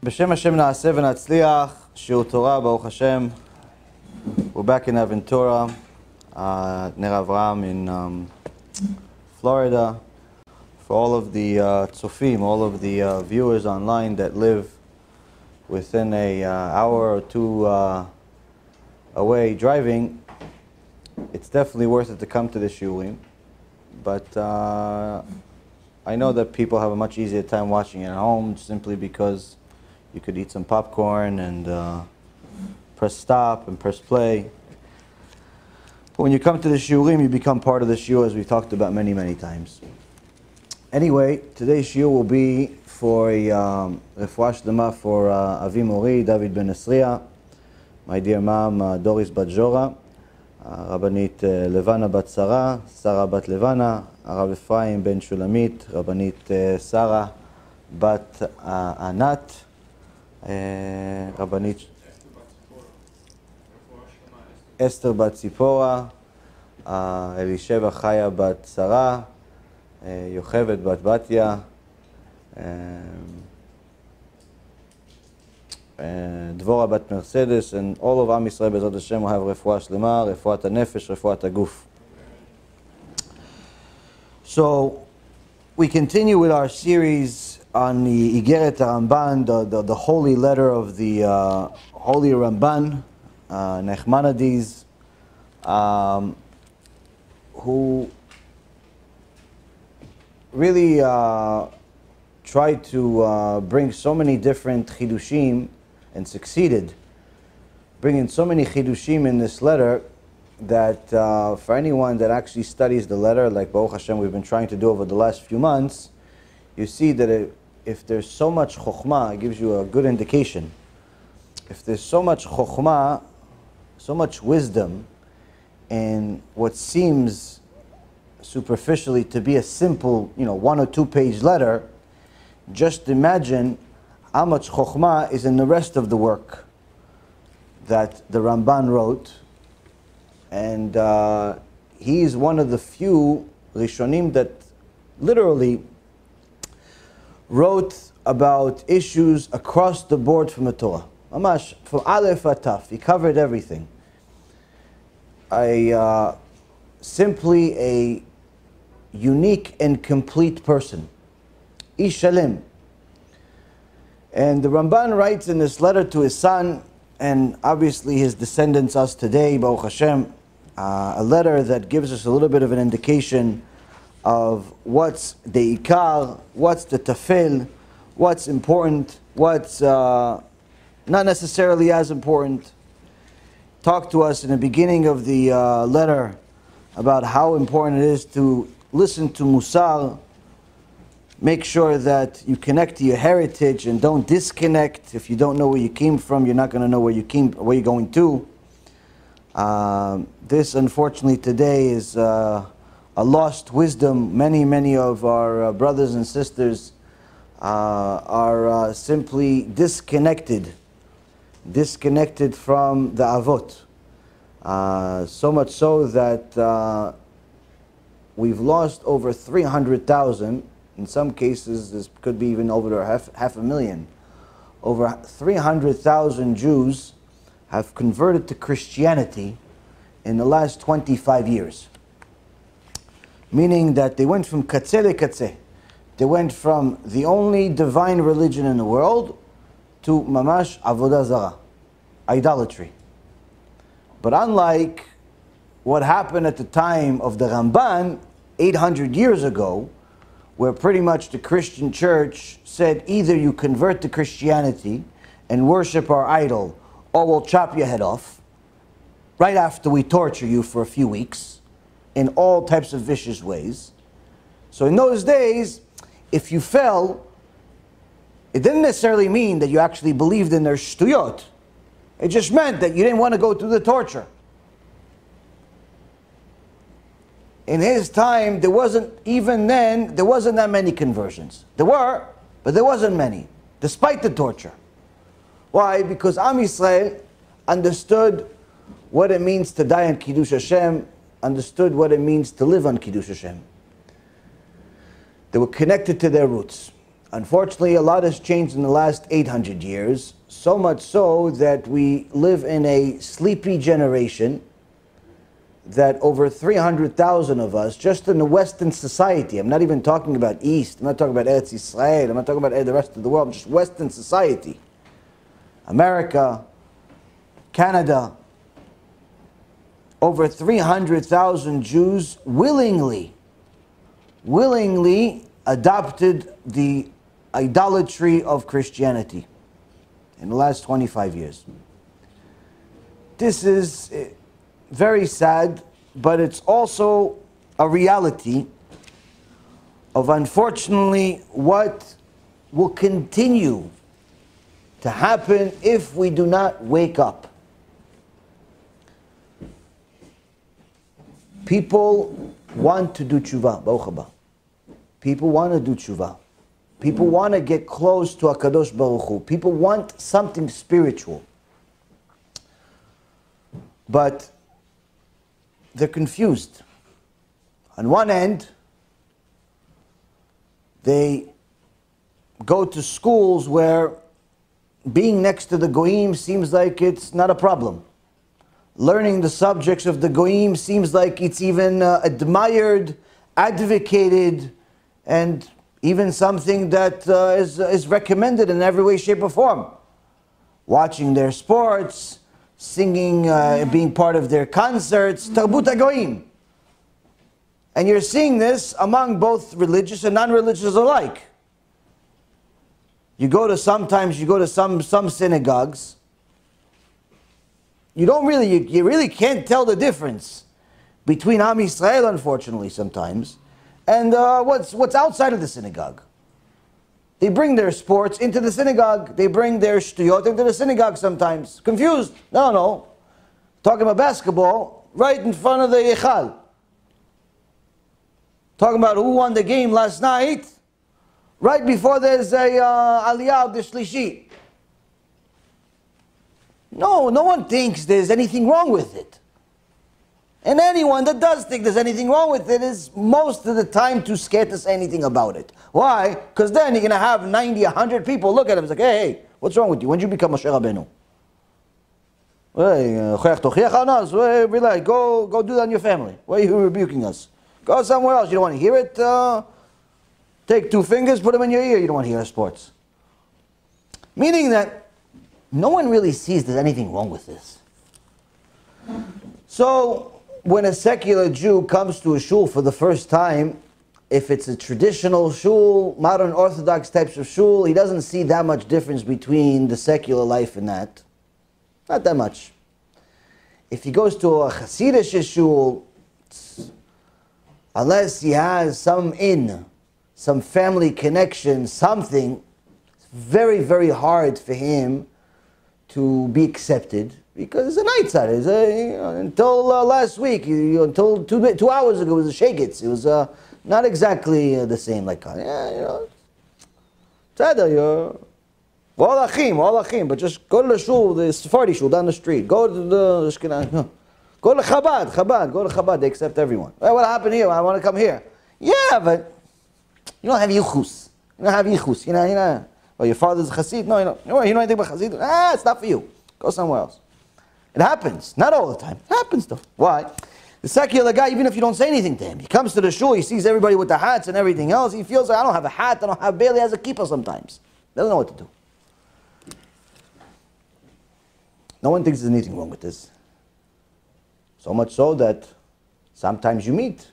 B'Shem Hashem na'aseh v'natzliach, shiur Torah, Baruch Hashem. We're back in Avin Torah, Ner Avram in Florida. For all of the tzofim, all of the viewers online that live within an hour or two away driving, it's definitely worth it to come to the shiurim. But I know that people have a much easier time watching it at home simply because you could eat some popcorn and press stop and press play. But when you come to the shiurim, you become part of the shiur, as we've talked about many, many times. Anyway, today's shiur will be for a refuah shlema for Avi Mori, David Ben Esriya, my dear mom, Doris Bat Jora, Rabbanit Levana Bat Sarah, Sarah Bat Levana, Rav Ephraim Ben Shulamit, Rabbanit Sarah Bat Anat, Rabbanit Esther Bat Tzipora, Elisheva Chaya Bat Sarah, Yochevet Bat Batya, Dvora Bat Mercedes, and all of Am Yisrael Bezrat Hashem will have refuah shlema, refuat hanefesh, refuat haguf. So we continue with our series on the Iggeret HaRamban, the holy letter of the holy Ramban, Nachmanides, who really tried to bring so many different chidushim and succeeded bringing so many chidushim in this letter that for anyone that actually studies the letter, like Baruch Hashem we've been trying to do over the last few months, you see that if there's so much chokhmah, it gives you a good indication. If there's so much chokhmah, so much wisdom in what seems superficially to be a simple, 1 or 2 page letter, just imagine how much chokhmah is in the rest of the work that the Ramban wrote. And he is one of the few Rishonim that literally wrote about issues across the board from the Torah. Mamash, from Aleph Ataf, he covered everything. Simply a unique and complete person. Ish Shalem. And the Ramban writes in this letter to his son, and obviously his descendants, us today, Baruch Hashem, a letter that gives us a little bit of an indication of what's the ikar, what's the tafel, what's important, what's not necessarily as important. Talk to us in the beginning of the letter about how important it is to listen to MUSSAR. Make sure that you connect to your heritage and don't disconnect. If you don't know where you came from, you're not going to know where you're going to. This, unfortunately, today is a lost wisdom. Many of our brothers and sisters are simply disconnected from the avot. So much so that we've lost over 300,000. In some cases, this could be even over half a million. Over 300,000 Jews have converted to Christianity in the last 25 years. Meaning that they went from katzeh le katzeh. They went from the only divine religion in the world to mamash avodah zarah, idolatry. But unlike what happened at the time of the Ramban 800 years ago, where pretty much the Christian church said either you convert to Christianity and worship our idol, or we'll chop your head off, right after we torture you for a few weeks, in all types of vicious ways. So in those days, if you fell, it didn't necessarily mean that you actually believed in their shtuyot. It just meant that you didn't want to go through the torture. In his time, there wasn't that many conversions. There were, but there wasn't many, despite the torture. Why? Because Am Yisrael understood what it means to die on Kiddush Hashem, understood what it means to live on Kiddush Hashem. They were connected to their roots. Unfortunately, a lot has changed in the last 800 years, so much so that we live in a sleepy generation, that over 300,000 of us, just in the Western society, I'm not even talking about East, I'm not talking about Eretz Yisrael, I'm not talking about the rest of the world, just Western society, America, Canada, over 300,000 Jews willingly adopted the idolatry of Christianity in the last 25 years. This is very sad, but it's also a reality of, unfortunately, what will continue to happen if we do not wake up. People want to do tshuva, Baruch haba. People want to do tshuva. People want to get close to HaKadosh Baruch Hu. People want something spiritual. But they're confused. On one end, they go to schools where being next to the Goyim seems like it's not a problem. Learning the subjects of the Goyim seems like it's even admired, advocated, and even something that is recommended in every way, shape, or form. Watching their sports, singing, being part of their concerts, Tarbut HaGoyim. And you're seeing this among both religious and non-religious alike. Sometimes you go to some synagogues, you really can't tell the difference between Am Yisrael, unfortunately, sometimes, and what's outside of the synagogue. They bring their sports into the synagogue. They bring their shtuyot into the synagogue sometimes. Confused. No. Talking about basketball right in front of the Yechal. Talking about who won the game last night right before there's a Aliyah of the Shlishi. No one thinks there's anything wrong with it. And anyone that does think there's anything wrong with it is most of the time too scared to say anything about it. Why? Because then you're going to have 90, 100 people look at him and say, hey, what's wrong with you? When did you become Moshe Rabbeinu? Relax, go do that on your family. Why are you rebuking us? Go somewhere else. You don't want to hear it? Take 2 fingers, put them in your ear. You don't want to hear sports. Meaning that no one really sees there's anything wrong with this. So when a secular Jew comes to a shul for the first time, if it's a traditional shul, modern Orthodox types of shul, he doesn't see that much difference between the secular life and that. Not that much. If he goes to a Hasidic shul, unless he has some family connection, something, it's very, very hard for him to be accepted. Because it's a night side. Until last week, until 2 hours ago, it was a shegitz. It was not exactly the same. Like, tzaddik, all achim, but just go to the shul, the Sephardi shul down the street. Go to the Ashkenaz. Go to Chabad. They accept everyone. Well, what happened here? I want to come here. Yeah, but you don't have yichus. You know. Well, your father's a Chassid. No, you know anything about Chassid? It's not for you. Go somewhere else. It happens. Not all the time. It happens though. Why? The secular guy, even if you don't say anything to him, he comes to the shul, he sees everybody with the hats and everything else, he feels like, I don't have a hat, barely has a kippah sometimes. Doesn't know what to do. No one thinks there's anything wrong with this. So much so that sometimes you meet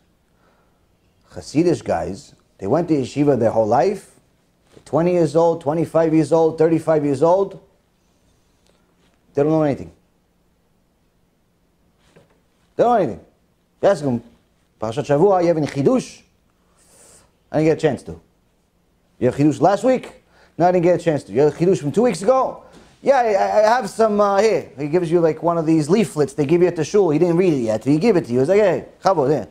Hasidic guys, they went to yeshiva their whole life, 20 years old, 25 years old, 35 years old, they don't know anything. They don't know anything. You ask them, Parashat Shavua, you have any chidush? I didn't get a chance to. You have chidush last week? No, I didn't get a chance to. You have chidush from 2 weeks ago? Yeah, I have some here. He gives you like one of these leaflets they give you at the shul. He didn't read it yet. He gave it to you. He's like, hey, chavod, there.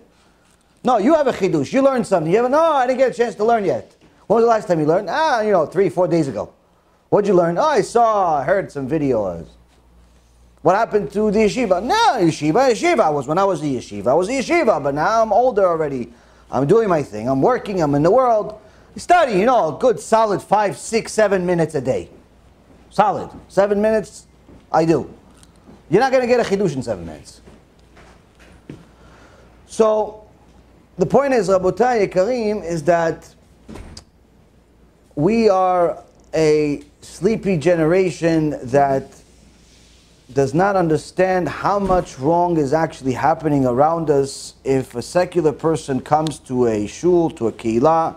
No, you have a chidush. You learned something. You haven't? No, I didn't get a chance to learn yet. When was the last time you learned? 3-4 days ago. What'd you learn? I heard some videos. What happened to the yeshiva? No, yeshiva. When I was a yeshiva, but now I'm older already. I'm doing my thing. I'm working. I'm in the world. Study, you know, a good solid 5, 6, 7 minutes a day. Solid. 7 minutes, I do. You're not going to get a chidush in 7 minutes. So, the point is, Rabotai Yekarim, is that we are a sleepy generation that does not understand how much wrong is actually happening around us. If a secular person comes to a shul, to a keilah,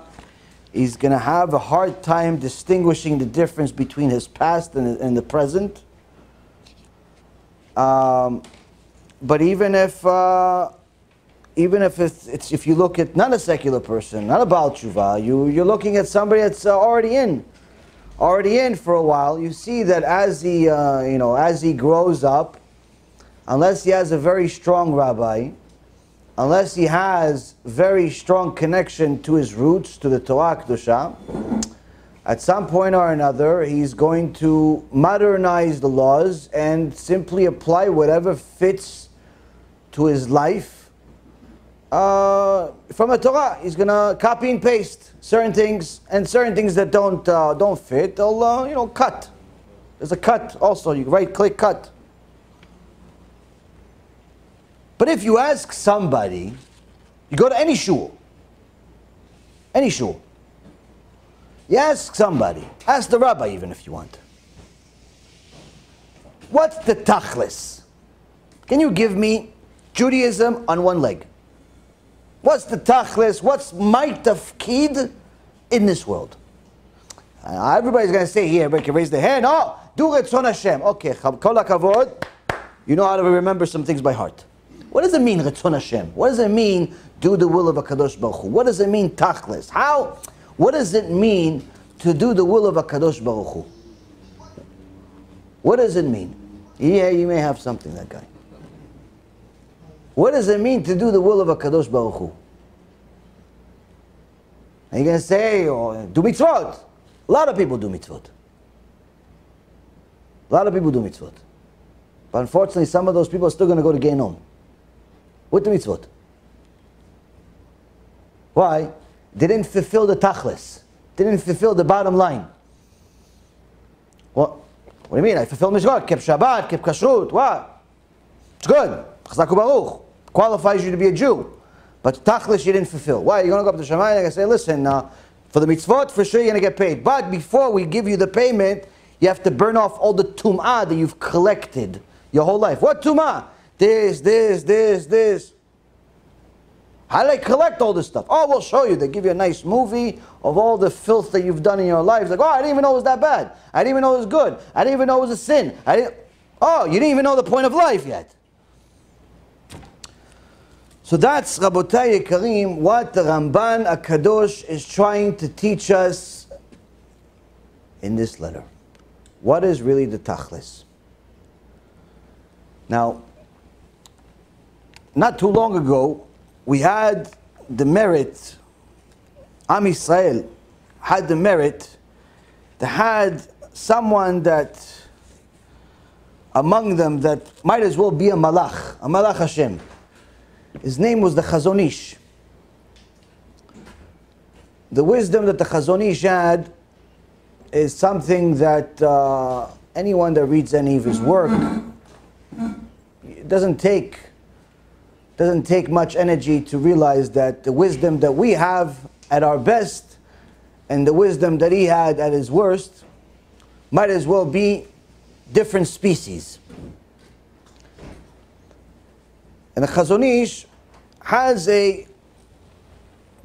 he's going to have a hard time distinguishing the difference between his past and the present. But even if you look at not a secular person, not a Ba'al Tshuva, you're looking at somebody that's already in for a while, you see that as he as he grows up, unless he has a very strong rabbi, unless he has very strong connection to his roots, to the Torah Kedusha, at some point or another, he's going to modernize the laws and simply apply whatever fits to his life. From a Torah, he's going to copy and paste certain things, and certain things that don't fit, they'll cut. There's a cut also. You right-click, cut. But if you ask somebody, you go to any shul, you ask somebody, ask the rabbi even if you want, what's the tachlis? Can you give me Judaism on one leg? What's the tachlis? What's my tafkid in this world? Everybody's going to say here, everybody can raise their hand, oh, do Ratzon Hashem. Okay, kol hakavod, you know how to remember some things by heart. What does it mean, Ratzon Hashem? What does it mean, do the will of HaKadosh Baruch Hu? What does it mean, tachlis? What does it mean to do the will of HaKadosh Baruch Hu? What does it mean? Yeah, you may have something, that guy. What does it mean to do the will of HaKadosh Baruch Hu? Are you going to say, do mitzvot? A lot of people do mitzvot. But unfortunately, some of those people are still going to go to Gehinom with the mitzvot. Why? They didn't fulfill the tachlis. They didn't fulfill the bottom line. What do you mean? I fulfilled mitzvot, kept Shabbat, kept kashrut. What? It's good. Chazak u'baruch. Qualifies you to be a Jew. But tachlis you didn't fulfill. Why? You're going to go up to Shammai and say, listen, for the mitzvot, for sure you're going to get paid. But before we give you the payment, you have to burn off all the tum'ah that you've collected your whole life. What tum'ah? This. How do they collect all this stuff? Oh, we'll show you. They give you a nice movie of all the filth that you've done in your life. It's like, oh, I didn't even know it was that bad. I didn't even know it was good. I didn't even know it was a sin. You didn't even know the point of life yet. So that's, Rabotai Yekarim, what the Ramban HaKadosh is trying to teach us in this letter. What is really the tachlis? Now, not too long ago, we had the merit, Am Yisrael had the merit, they had someone that, among them, that might as well be a malach Hashem. His name was the Chazon Ish. The wisdom that the Chazon Ish had is something that anyone that reads any of his work, it doesn't take much energy to realize that the wisdom that we have at our best and the wisdom that he had at his worst might as well be different species. And the Chazon Ish has a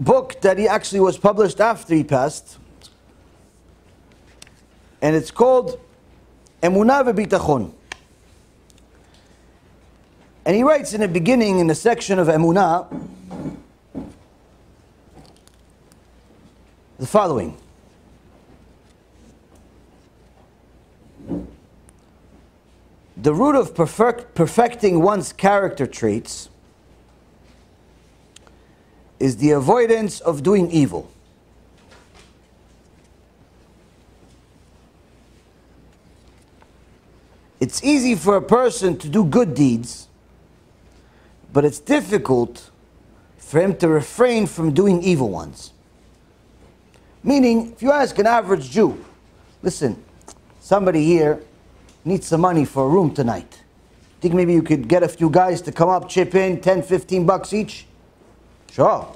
book that he actually was published after he passed, and it's called Emunah V'Bitachon. And he writes in the beginning, in the section of Emunah, the following. The root of perfecting one's character traits is the avoidance of doing evil. It's easy for a person to do good deeds, but it's difficult for him to refrain from doing evil ones. Meaning, if you ask an average Jew, listen, somebody here needs some money for a room tonight. Think maybe you could get a few guys to come up, chip in, 10, 15 bucks each? Sure.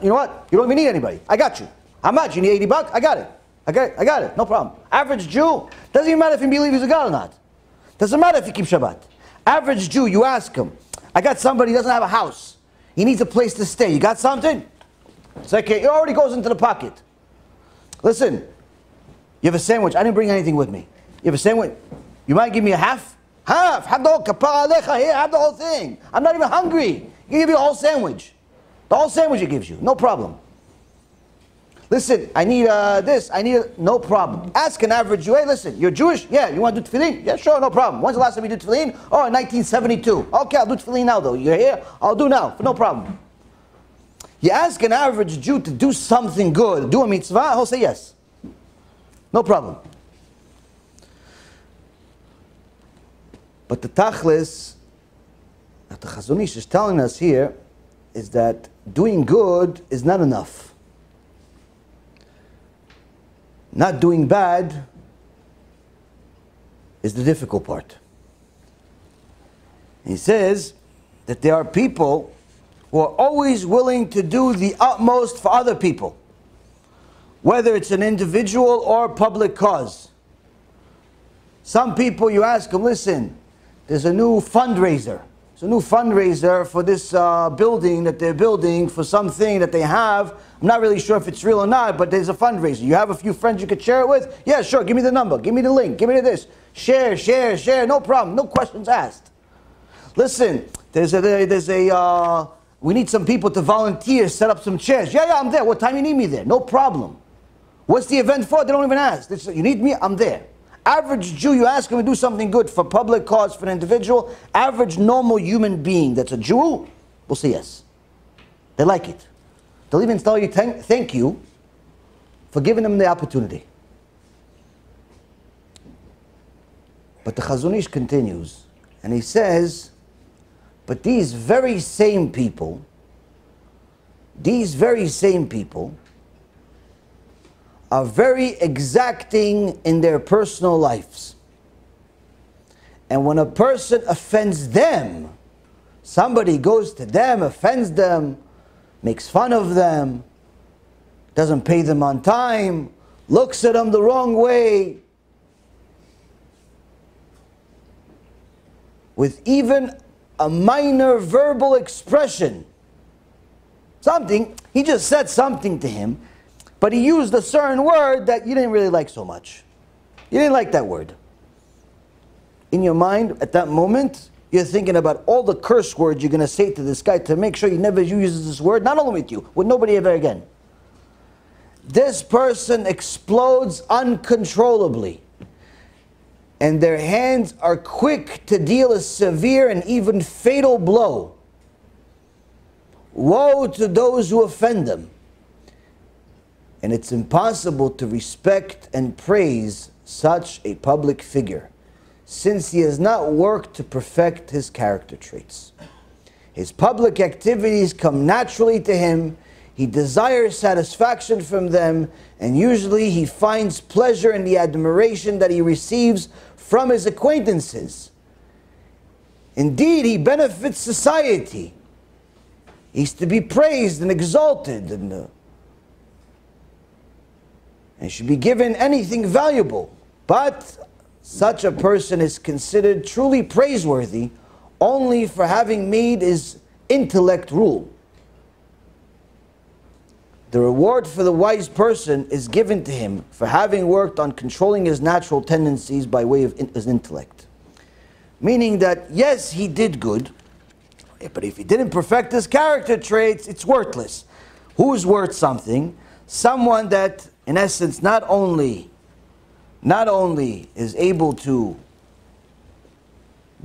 You know what? You don't even need anybody. I got you. How much? You need 80 bucks? I got it. I got it. No problem. Average Jew, doesn't even matter if you believe he's a God or not. Doesn't matter if he keeps Shabbat. Average Jew, you ask him, I got somebody who doesn't have a house. He needs a place to stay. You got something? It's like, it already goes into the pocket. Listen, you have a sandwich. I didn't bring anything with me. You have a sandwich? You might give me a half? Half. Have the whole kapara alecha here. Have the whole thing. I'm not even hungry. He give you a whole sandwich. The whole sandwich he gives you. No problem. Listen, I need this. I need no problem. Ask an average Jew, hey, listen, you're Jewish? Yeah, you want to do tefillin? Yeah, sure, no problem. When's the last time you did tefillin? Oh, in 1972. Okay, I'll do tefillin now, though. You're here? I'll do now. No problem. You ask an average Jew to do something good, do a mitzvah, he'll say yes. No problem. But the tachlis that the Chazon Ish is telling us here is that doing good is not enough. Not doing bad is the difficult part. He says that there are people who are always willing to do the utmost for other people, whether it's an individual or public cause. Some people, you ask them, listen, there's a new fundraiser. It's a new fundraiser for this building that they're building for something that they have. I'm not really sure if it's real or not, but there's a fundraiser. You have a few friends you could share it with? Yeah, sure, give me the number, give me the link, give me this. Share, no problem, no questions asked. Listen, we need some people to volunteer, set up some chairs. Yeah, I'm there. What time you need me there? No problem. What's the event for? They don't even ask. You need me? I'm there. Average Jew, you ask him to do something good for public cause, for an individual. Average normal human being that's a Jew will say yes. They like it. They'll even tell you thank you for giving them the opportunity. But the Chazon Ish continues, and he says, but these very same people are very exacting in their personal lives. And when a person offends them, somebody goes to them, offends them, makes fun of them, doesn't pay them on time, looks at them the wrong way, with even a minor verbal expression, something, he just said something to him, but he used a certain word that you didn't really like so much. You didn't like that word. In your mind, at that moment, you're thinking about all the curse words you're going to say to this guy to make sure he never uses this word, not only with you, with nobody ever again. This person explodes uncontrollably, and their hands are quick to deal a severe and even fatal blow. Woe to those who offend them. And it's impossible to respect and praise such a public figure, since he has not worked to perfect his character traits. His public activities come naturally to him, he desires satisfaction from them, and usually he finds pleasure in the admiration that he receives from his acquaintances. Indeed, he benefits society. He's to be praised and exalted, and should be given anything valuable. But such a person is considered truly praiseworthy only for having made his intellect rule. The reward for the wise person is given to him for having worked on controlling his natural tendencies by way of his intellect. Meaning that, yes, he did good, but if he didn't perfect his character traits, it's worthless. Who's worth something? Someone that, in essence, not only is able to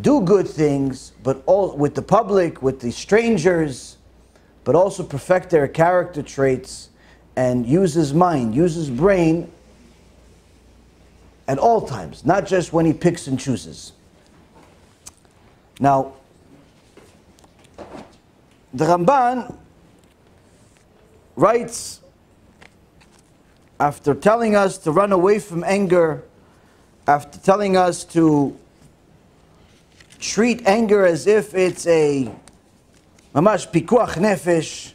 do good things, but all with the public, with the strangers, but also perfect their character traits and use his mind, use his brain at all times, not just when he picks and chooses. Now, the Ramban writes after telling us to run away from anger, after telling us to treat anger as if it's a mamash pikuach nefesh,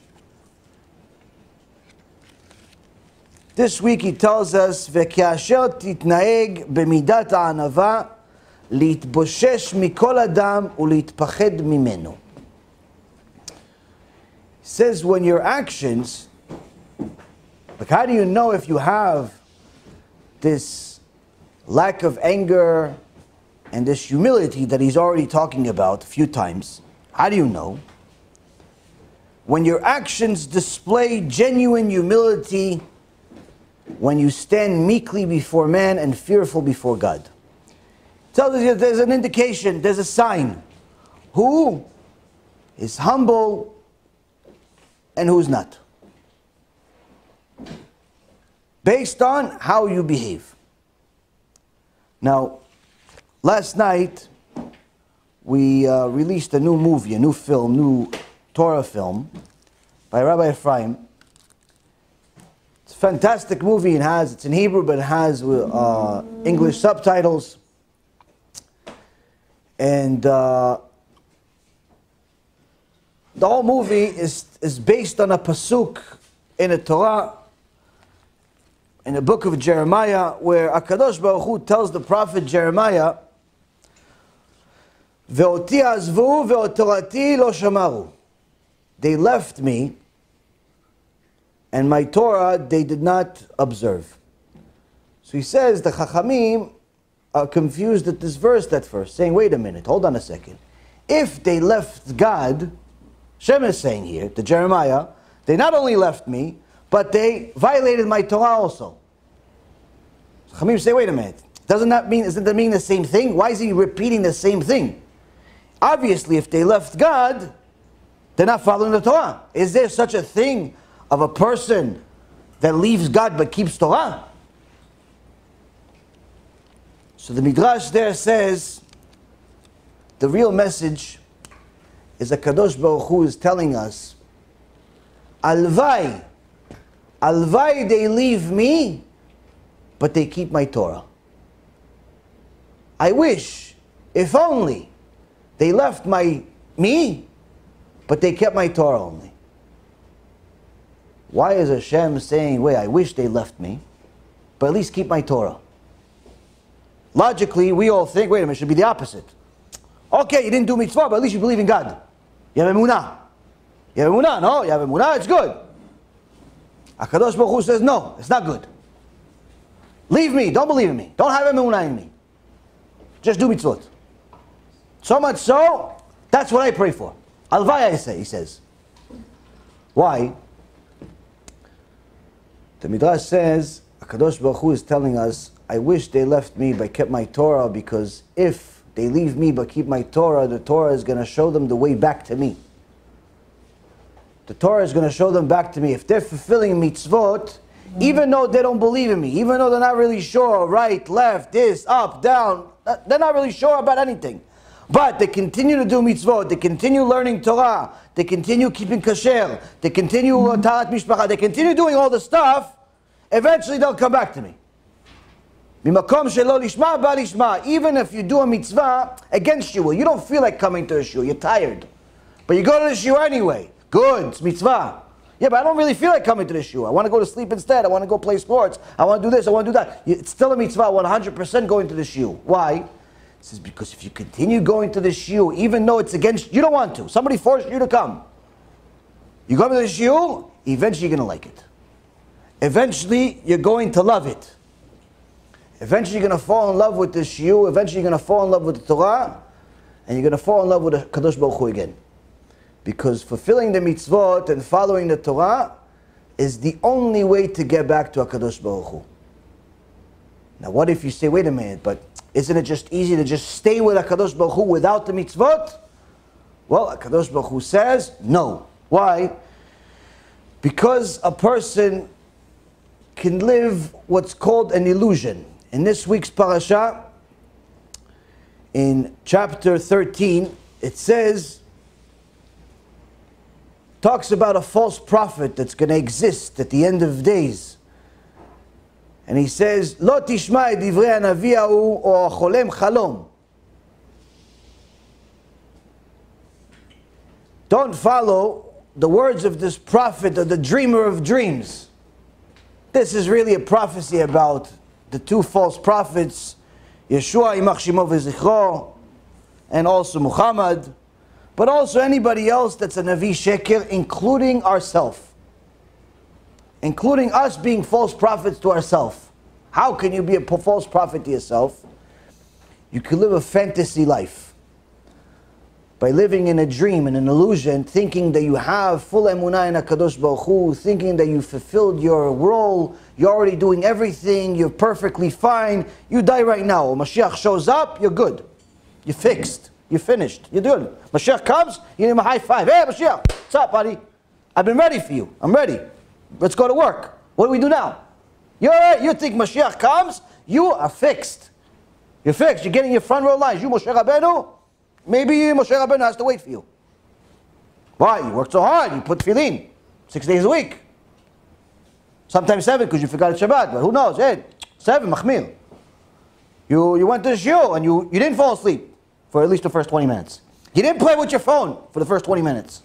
this week he tells us, "Ve'kiasher titnaeg b'midat ha'anava, להתבושש מכל אדם ולהתפחד ממנו." He says when your actions, like how do you know if you have this lack of anger and this humility that he's already talking about a few times? How do you know? When your actions display genuine humility, when you stand meekly before man and fearful before God. Tells us there's an indication, there's a sign. Who is humble and who's not. Based on how you behave. Now, last night we released a new movie, a new film, new Torah film by Rabbi Ephraim. It's a fantastic movie. It's in Hebrew, but it has English subtitles. And the whole movie is based on a pasuk in the Torah, in the book of Jeremiah, where HaKadosh Baruch Hu tells the prophet Jeremiah, "Ve'oti azvu ve'otorati lo shamaru." They left me, and my Torah they did not observe. So he says the Chachamim are confused at this verse at first, saying, wait a minute, hold on a second. If they left God, Hashem is saying here to Jeremiah, they not only left me, but they violated my Torah also. Chachamim say, wait a minute, doesn't that mean the same thing? Why is he repeating the same thing? Obviously, if they left God, they're not following the Torah. Is there such a thing of a person that leaves God but keeps Torah? So the Midrash there says, the real message is that Kadosh Baruch Hu is telling us, Alvai they leave me, but they keep my Torah. I wish, if only, they left me, but they kept my Torah only. Why is Hashem saying, wait, I wish they left me, but at least keep my Torah? Logically, we all think, wait a minute, it should be the opposite. Okay, you didn't do mitzvah, but at least you believe in God. You have emunah. You have emunah, no? You have emunah, it's good. HaKadosh Baruch Hu says, no, it's not good. Leave me, don't believe in me. Don't have emunah in me. Just do mitzvot. So much so, that's what I pray for. Alvai I say, he says. Why? The Midrash says, HaKadosh Baruch Hu is telling us, I wish they left me but kept my Torah, because if they leave me but keep my Torah, the Torah is going to show them the way back to me. The Torah is going to show them back to me. If they're fulfilling mitzvot, even though they don't believe in me, even though they're not really sure, right, left, this, up, down, they're not really sure about anything. But they continue to do mitzvot, they continue learning Torah, they continue keeping kosher, they continue tarat mishpacha, they continue doing all the stuff, eventually they'll come back to me. Even if you do a mitzvah against shiur, you don't feel like coming to a shiur, you're tired. But you go to the shiur anyway. Good, it's mitzvah. Yeah, but I don't really feel like coming to the shiur. I want to go to sleep instead. I want to go play sports. I want to do this, I want to do that. It's still a mitzvah, 100% going to the shiur. Why? It says because if you continue going to the shiur, even though it's against, you don't want to. Somebody forced you to come. You come to the shiur, eventually you're going to like it. Eventually you're going to love it. Eventually you're going to fall in love with the shiur, eventually you're going to fall in love with the Torah, and you're going to fall in love with the Kadosh Baruch Hu again. Because fulfilling the mitzvot and following the Torah is the only way to get back to HaKadosh Baruch Hu. Now what if you say, wait a minute, but isn't it just easy to just stay with HaKadosh Baruch Hu without the mitzvot? Well, HaKadosh Baruch Hu says, no. Why? Because a person can live what's called an illusion. In this week's parasha, in chapter 13, it says, talks about a false prophet that's going to exist at the end of days. And he says, Lo tishma et divrei hanavi hahu or cholem chalom. Don't follow the words of this prophet or the dreamer of dreams. This is really a prophecy about the two false prophets, Yeshua Yimach Shemo v'Zichro, and also Muhammad, but also anybody else that's a Navi Sheker, including ourselves. Including us being false prophets to ourselves. How can you be a false prophet to yourself? You can live a fantasy life by living in a dream, in an illusion, thinking that you have full emunah in HaKadosh Baruch Hu, thinking that you fulfilled your role, you're already doing everything, you're perfectly fine. You die right now. When Mashiach shows up, you're good. You're fixed. You're finished. You're doing it. Mashiach comes, you give him a high five. Hey, Mashiach, what's up, buddy? I've been ready for you. I'm ready. Let's go to work. What do we do now? You're all right. You think Mashiach comes, you are fixed. You're fixed. You're getting your front row lines. You, Moshe Rabbeinu, maybe Moshe Rabbeinu has to wait for you. Why? You worked so hard. You put tefillin 6 days a week. Sometimes 7 because you forgot Shabbat. But who knows? Hey, 7, machmir. You went to the shiur and you didn't fall asleep for at least the first 20 minutes. You didn't play with your phone for the first 20 minutes.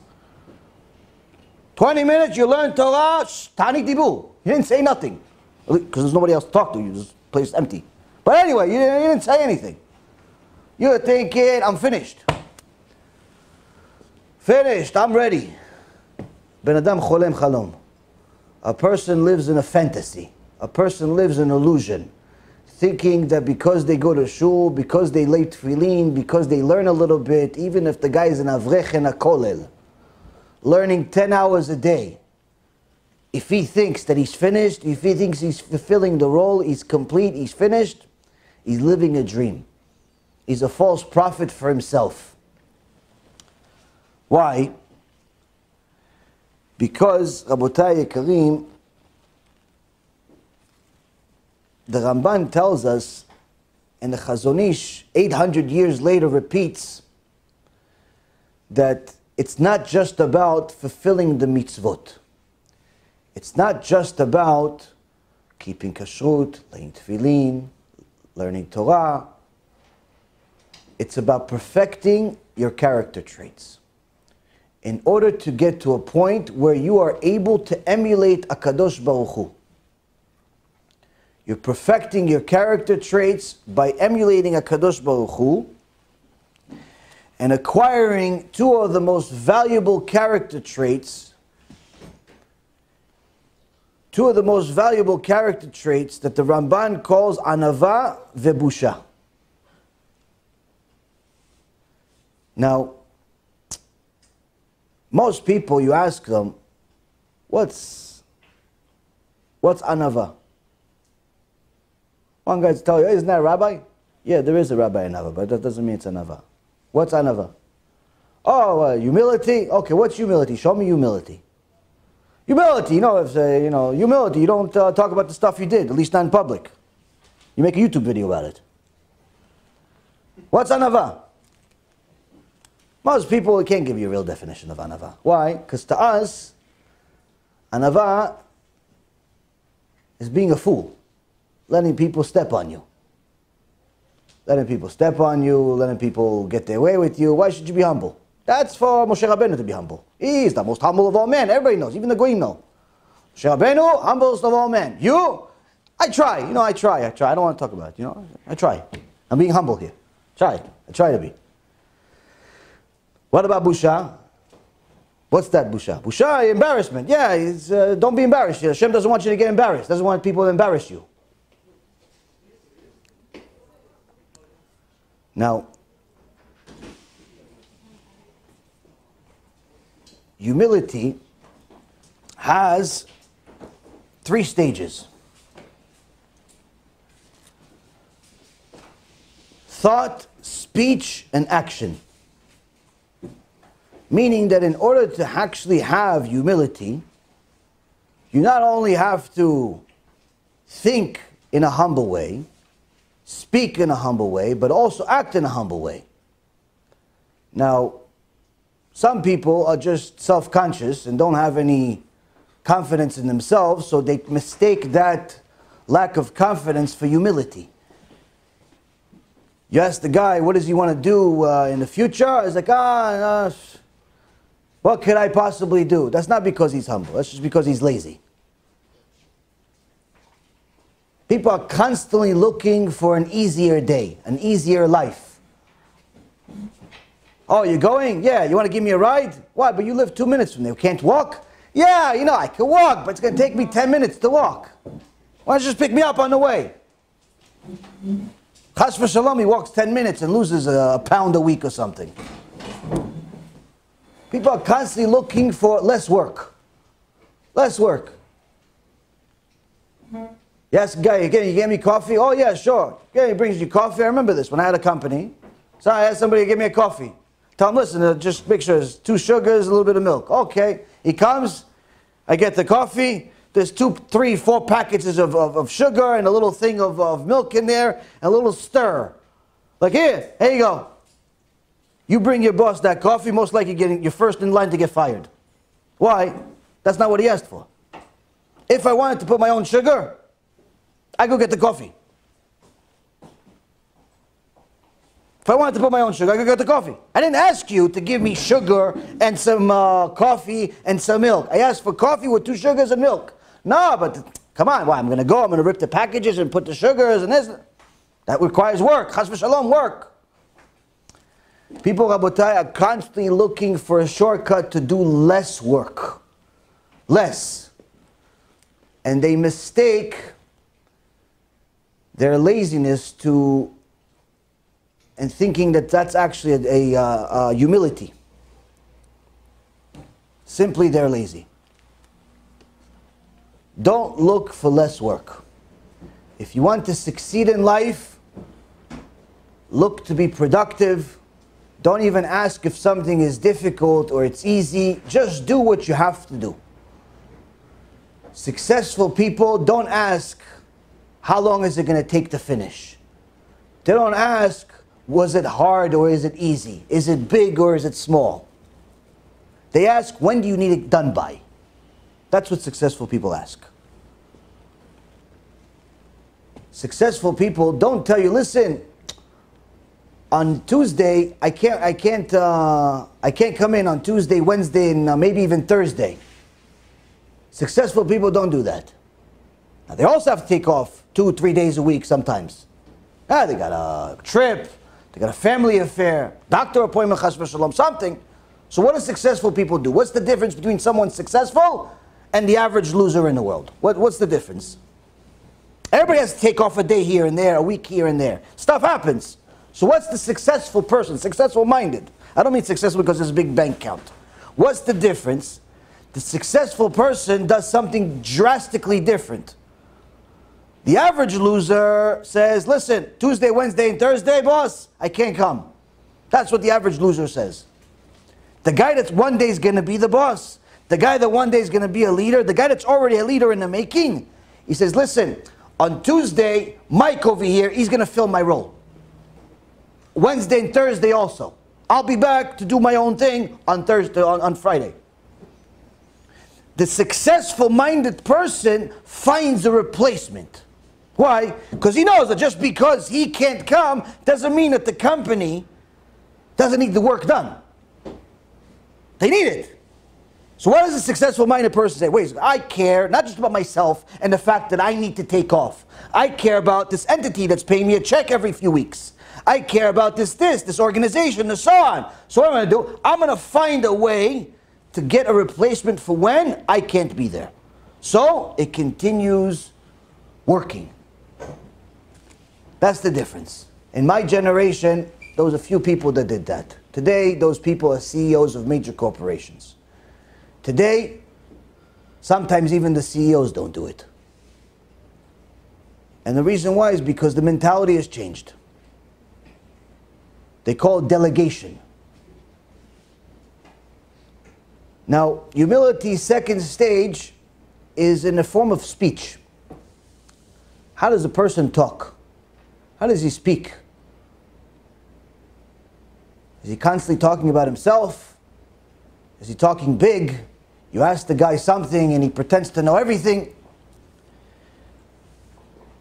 20 minutes, you learned Torah, Tani Dibu. You didn't say nothing. Because there's nobody else to talk to. You just place empty. But anyway, you didn't say anything. You're thinking, I'm finished. Finished, I'm ready. Ben Adam cholem chalom. A person lives in a fantasy. A person lives in illusion. Thinking that because they go to shul, because they lay tefillin, because they learn a little bit, even if the guy is an avrech and a kolel, learning 10 hours a day, if he thinks that he's finished, if he thinks he's fulfilling the role, he's complete, he's finished, he's living a dream. He's a false prophet for himself. Why? Because, Rabotai Yekarim, the Ramban tells us, and the Chazon Ish, 800 years later, repeats that it's not just about fulfilling the mitzvot. It's not just about keeping kashrut, laying tefillin, learning Torah. It's about perfecting your character traits in order to get to a point where you are able to emulate HaKadosh Baruch Hu. You're perfecting your character traits by emulating HaKadosh Baruch Hu and acquiring two of the most valuable character traits, that the Ramban calls anava vebusha. Now, most people, you ask them, what's anava? One guy tell you, hey, isn't that a rabbi? Yeah, there is a rabbi in Anava, but that doesn't mean it's anava. What's anava? Oh, humility. Okay, what's humility? Show me humility. Humility, humility. You don't talk about the stuff you did, at least not in public. You make a YouTube video about it. What's anava? Most people can't give you a real definition of anava. Why? Because to us, anava is being a fool. Letting people step on you. Letting people step on you, letting people get their way with you. Why should you be humble? That's for Moshe Rabbeinu to be humble. He's the most humble of all men. Everybody knows, even the Goyim know. Moshe Rabbeinu, humblest of all men. You? I try. I try. I don't want to talk about it. I try. I'm being humble here. I try to be. What about busha? What's that busha? Busha, embarrassment. Yeah, don't be embarrassed. Hashem doesn't want you to get embarrassed. Doesn't want people to embarrass you. Now, humility has 3 stages. Thought, speech, and action. Meaning that in order to actually have humility, you not only have to think in a humble way, speak in a humble way, but also act in a humble way. Now, some people are just self-conscious and don't have any confidence in themselves, so they mistake that lack of confidence for humility. You ask the guy, what does he want to do in the future? He's like, what could I possibly do? That's not because he's humble. That's just because he's lazy. People are constantly looking for an easier day, an easier life. Oh, you're going? Yeah, you want to give me a ride? Why? But you live 2 minutes from there. Can't walk? Yeah, you know, I can walk, but it's going to take me 10 minutes to walk. Why don't you just pick me up on the way? Chas v'shalom, he walks 10 minutes and loses a pound a week or something. People are constantly looking for less work. Less work. Yes, guy, you get me coffee? Oh yeah, sure. Yeah, he brings you coffee. I remember this when I had a company. So I asked somebody to give me a coffee. Tell him, listen, just make sure there's 2 sugars, a little bit of milk. Okay. He comes, I get the coffee. There's 2, 3, 4 packages of sugar and a little thing of milk in there, and a little stir. Like, here you go. You bring your boss that coffee, most likely you're first in line to get fired. Why? That's not what he asked for. If I wanted to put my own sugar, I go get the coffee. If I wanted to put my own sugar, I go get the coffee. I didn't ask you to give me sugar and some coffee and some milk. I asked for coffee with 2 sugars and milk. No, but come on, why? I'm going to rip the packages and put the sugars and this. That requires work. Chas v'shalom, work. People, Rabotai, are constantly looking for a shortcut to do less work. Less. And they mistake their laziness and thinking that that's actually a humility. Simply they're lazy. Don't look for less work. If you want to succeed in life, look to be productive. Don't even ask if something is difficult or it's easy. Just do what you have to do. Successful people don't ask, how long is it going to take to finish? They don't ask, was it hard or is it easy? Is it big or is it small? They ask, when do you need it done by? That's what successful people ask. Successful people don't tell you, listen, on Tuesday, I can't come in on Tuesday, Wednesday, and maybe even Thursday. Successful people don't do that. Now, they also have to take off 2, 3 days a week sometimes. They got a trip, they got a family affair, doctor appointment, chas v'shalom, something. So what do successful people do? What's the difference between someone successful and the average loser in the world? What's the difference? Everybody has to take off a day here and there, a week here and there. Stuff happens. So what's the successful person, successful-minded? I don't mean successful because there's a big bank account. What's the difference? The successful person does something drastically different. The average loser says, listen, Tuesday, Wednesday, and Thursday, boss, I can't come. That's what the average loser says. The guy that's one day is going to be the boss, the guy that one day is going to be a leader, the guy that's already a leader in the making, he says, listen, on Tuesday, Mike over here, he's going to fill my role. Wednesday and Thursday also. I'll be back to do my own thing on Thursday, on Friday. The successful-minded person finds a replacement. Why? Because he knows that just because he can't come doesn't mean that the company doesn't need the work done. They need it. So what does a successful-minded person say? Wait, I care not just about myself and the fact that I need to take off. I care about this entity that's paying me a check every few weeks. I care about this organization, and so on. So what I'm going to do, I'm going to find a way to get a replacement for when I can't be there. So it continues working. That's the difference. In my generation, there was a few people that did that. Today, those people are CEOs of major corporations. Today, sometimes even the CEOs don't do it. And the reason why is because the mentality has changed. They call it delegation. Now, humility's second stage is in the form of speech. How does a person talk? How does he speak? Is he constantly talking about himself? Is he talking big? You ask the guy something and he pretends to know everything.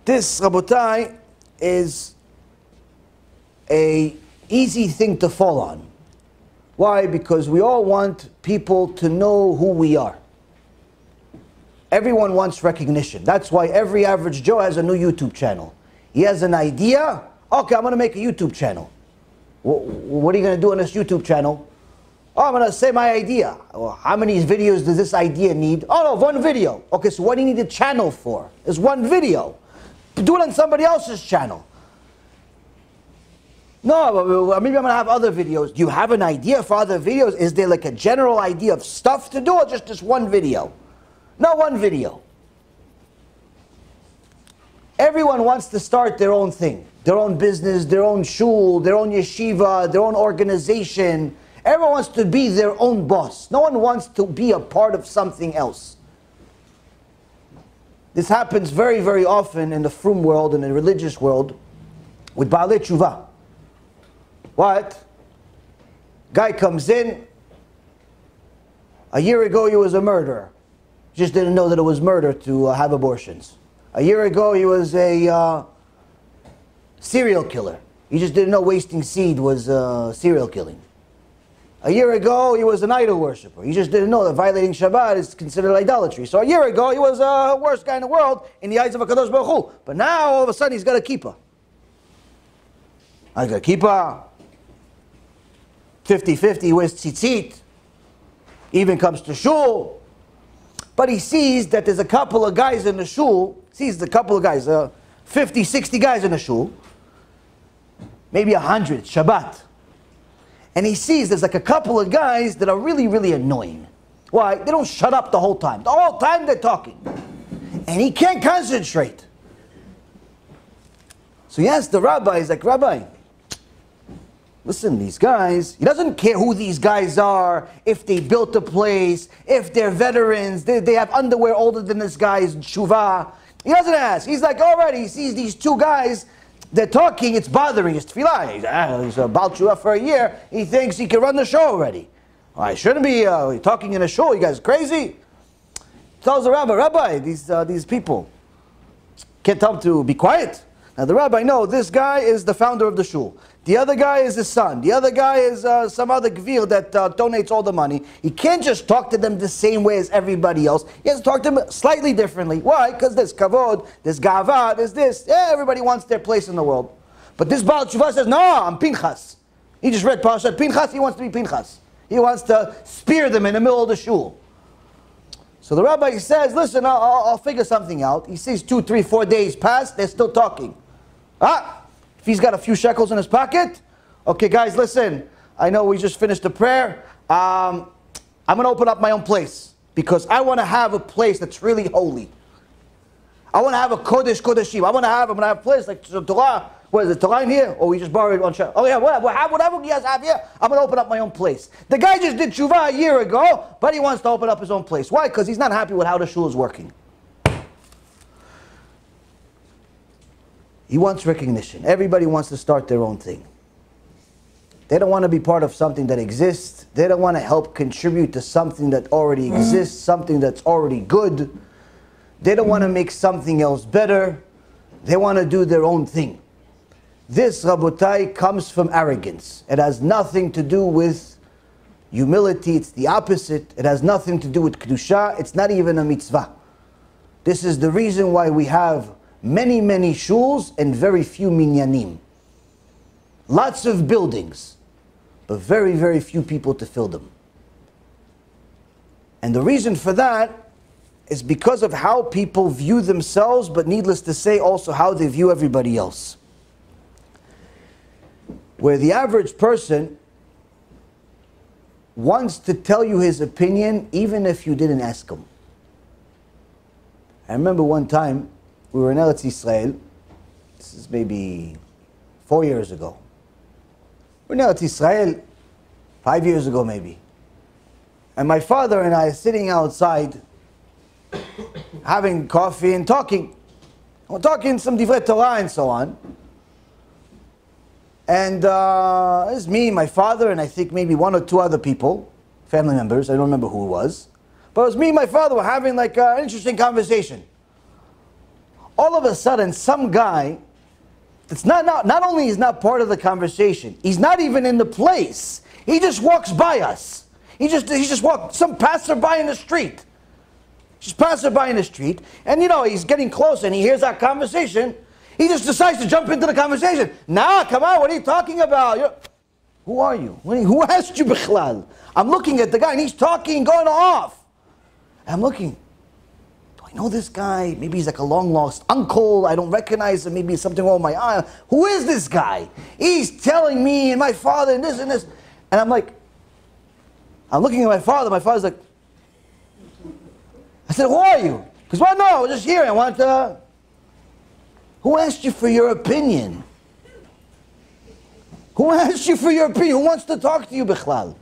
This, Rabotai, is a easy thing to fall on. Why? Because we all want people to know who we are. Everyone wants recognition. That's why every average Joe has a new YouTube channel. He has an idea. Okay, I'm going to make a YouTube channel. What are you going to do on this YouTube channel? Oh, I'm going to say my idea. Well, how many videos does this idea need? Oh, no, one video. Okay, so what do you need a channel for? It's one video. Do it on somebody else's channel. No, maybe I'm going to have other videos. Do you have an idea for other videos? Is there like a general idea of stuff to do, or just this one video? No, one video. Everyone wants to start their own thing. Their own business, their own shul, their own yeshiva, their own organization. Everyone wants to be their own boss. No one wants to be a part of something else. This happens very, very often in the frum world and the religious world with Ba'al Teshuva. What? Guy comes in. A year ago he was a murderer. Just didn't know that it was murder to have abortions. A year ago he was a serial killer. He just didn't know wasting seed was serial killing. A year ago he was an idol worshiper. He just didn't know that violating Shabbat is considered idolatry. So a year ago he was the worst guy in the world in the eyes of HaKadosh Baruch Hu. But now all of a sudden he's got a kippah. He's got a kippah. 50-50, he wears tzitzit. Even comes to shul. But he sees that there's a couple of guys in the shul. Sees a couple of guys, 50, 60 guys in the shul. Maybe 100, Shabbat. And he sees there's like a couple of guys that are really, really annoying. Why? They don't shut up the whole time. The whole time they're talking. And he can't concentrate. So he asks the rabbi, he's like, Rabbi, listen, these guys, he doesn't care who these guys are, if they built the place, if they're veterans, they have underwear older than this guy's tshuva. He doesn't ask. He's like, already, he sees these two guys, they're talking, it's bothering his tefillah. He's a Ba'al Tshuva for a year, he thinks he can run the show already. I shouldn't be talking in a show, you guys crazy? Tells the rabbi, Rabbi, these people, can't tell them to be quiet. Now the rabbi, no, this guy is the founder of the shul. The other guy is his son. The other guy is some other gvir that donates all the money. He can't just talk to them the same way as everybody else. He has to talk to them slightly differently. Why? Because there's kavod, there's gava, there's this. Yeah, everybody wants their place in the world. But this Ba'al Tshuva says, no, I'm Pinchas. He just read Parashat Pinchas, he wants to be Pinchas. He wants to spear them in the middle of the shul. So the rabbi says, listen, I'll figure something out. He sees 2, 3, 4 days pass, they're still talking. If he's got a few shekels in his pocket, okay guys, listen, I know we just finished the prayer. I'm going to open up my own place because I want to have a place that's really holy. I want to have a Kodesh Kodeshim. I'm going to have a place like Torah. What is it, Torah in here? Or we just borrowed one shekel? Oh yeah, whatever you guys have here, I'm going to open up my own place. The guy just did tshuva a year ago, but he wants to open up his own place. Why? Because he's not happy with how the shul is working. He wants recognition. Everybody wants to start their own thing. They don't want to be part of something that exists. They don't want to help contribute to something that already exists, something that's already good. They don't want to make something else better. They want to do their own thing. This, Rabotai, comes from arrogance. It has nothing to do with humility. It's the opposite. It has nothing to do with kedusha. It's not even a mitzvah. This is the reason why we have many, many shuls and very few minyanim. Lots of buildings, but very, very few people to fill them. And the reason for that is because of how people view themselves, but needless to say also how they view everybody else. Where the average person wants to tell you his opinion even if you didn't ask him. I remember one time we were in Eretz Yisrael. This is maybe 4 years ago. We're in Eretz Yisrael 5 years ago maybe. And my father and I are sitting outside having coffee and talking. We're talking some divrei Torah and so on. And it's me, my father, and I think maybe 1 or 2 other people, family members, I don't remember who it was. But it was me and my father were having like an interesting conversation. all of a sudden some guy, it's not only he's not part of the conversation, he's not even in the place. He just walks by us. He just walks, some passerby in the street. Just passerby in the street, and he's getting close and he hears our conversation. He just decides to jump into the conversation. Nah, come on, what are you talking about? Who are you? Who asked you bichlal? I'm looking at the guy and he's talking, going off. And I'm looking, do I know this guy? Maybe he's like a long lost uncle. I don't recognize him. Maybe something wrong with my eye. Who is this guy? He's telling me and my father and this and this. And I'm like, I'm looking at my father. My father's like, I said, who are you? Because, well, no, I was just here. I want to... Who asked you for your opinion? Who asked you for your opinion? Who wants to talk to you, bichlal?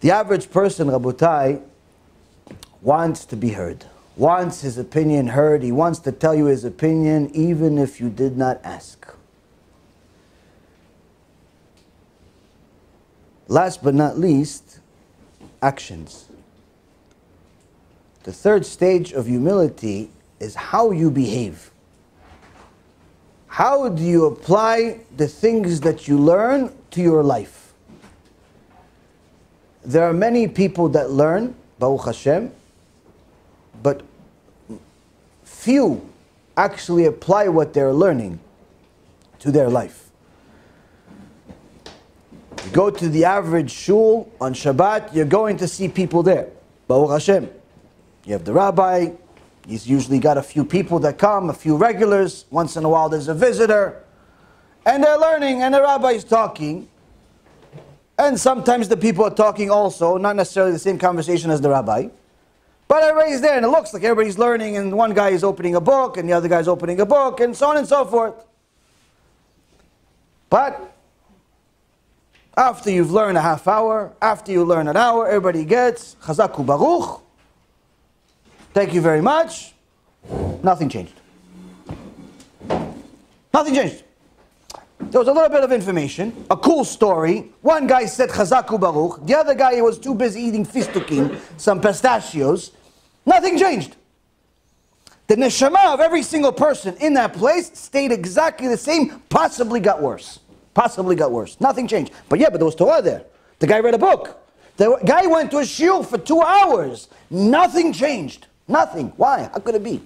The average person, Rabotai, wants to be heard. Wants his opinion heard. He wants to tell you his opinion even if you did not ask. Last but not least, actions. The third stage of humility is how you behave. How do you apply the things that you learn to your life? There are many people that learn, Baruch Hashem, but few actually apply what they're learning to their life. You go to the average shul on Shabbat, you're going to see people there. Baruch Hashem. You have the rabbi, he's usually got a few people that come, a few regulars. Once in a while there's a visitor. And they're learning, and the rabbi's talking. And sometimes the people are talking also, not necessarily the same conversation as the rabbi. But everybody's there, and it looks like everybody's learning, and one guy is opening a book, and the other guy's opening a book, and so on and so forth. But after you've learned a half hour, after you learn an hour, everybody gets Chazaku Baruch. Thank you very much. Nothing changed. Nothing changed. There was a little bit of information, a cool story. One guy said Chazaku Baruch. The other guy was too busy eating fistukim, some pistachios. Nothing changed. The neshama of every single person in that place stayed exactly the same, possibly got worse. Possibly got worse. Nothing changed. But there was Torah there. The guy read a book. The guy went to a shiur for 2 hours. Nothing changed. Nothing. Why? How could it be?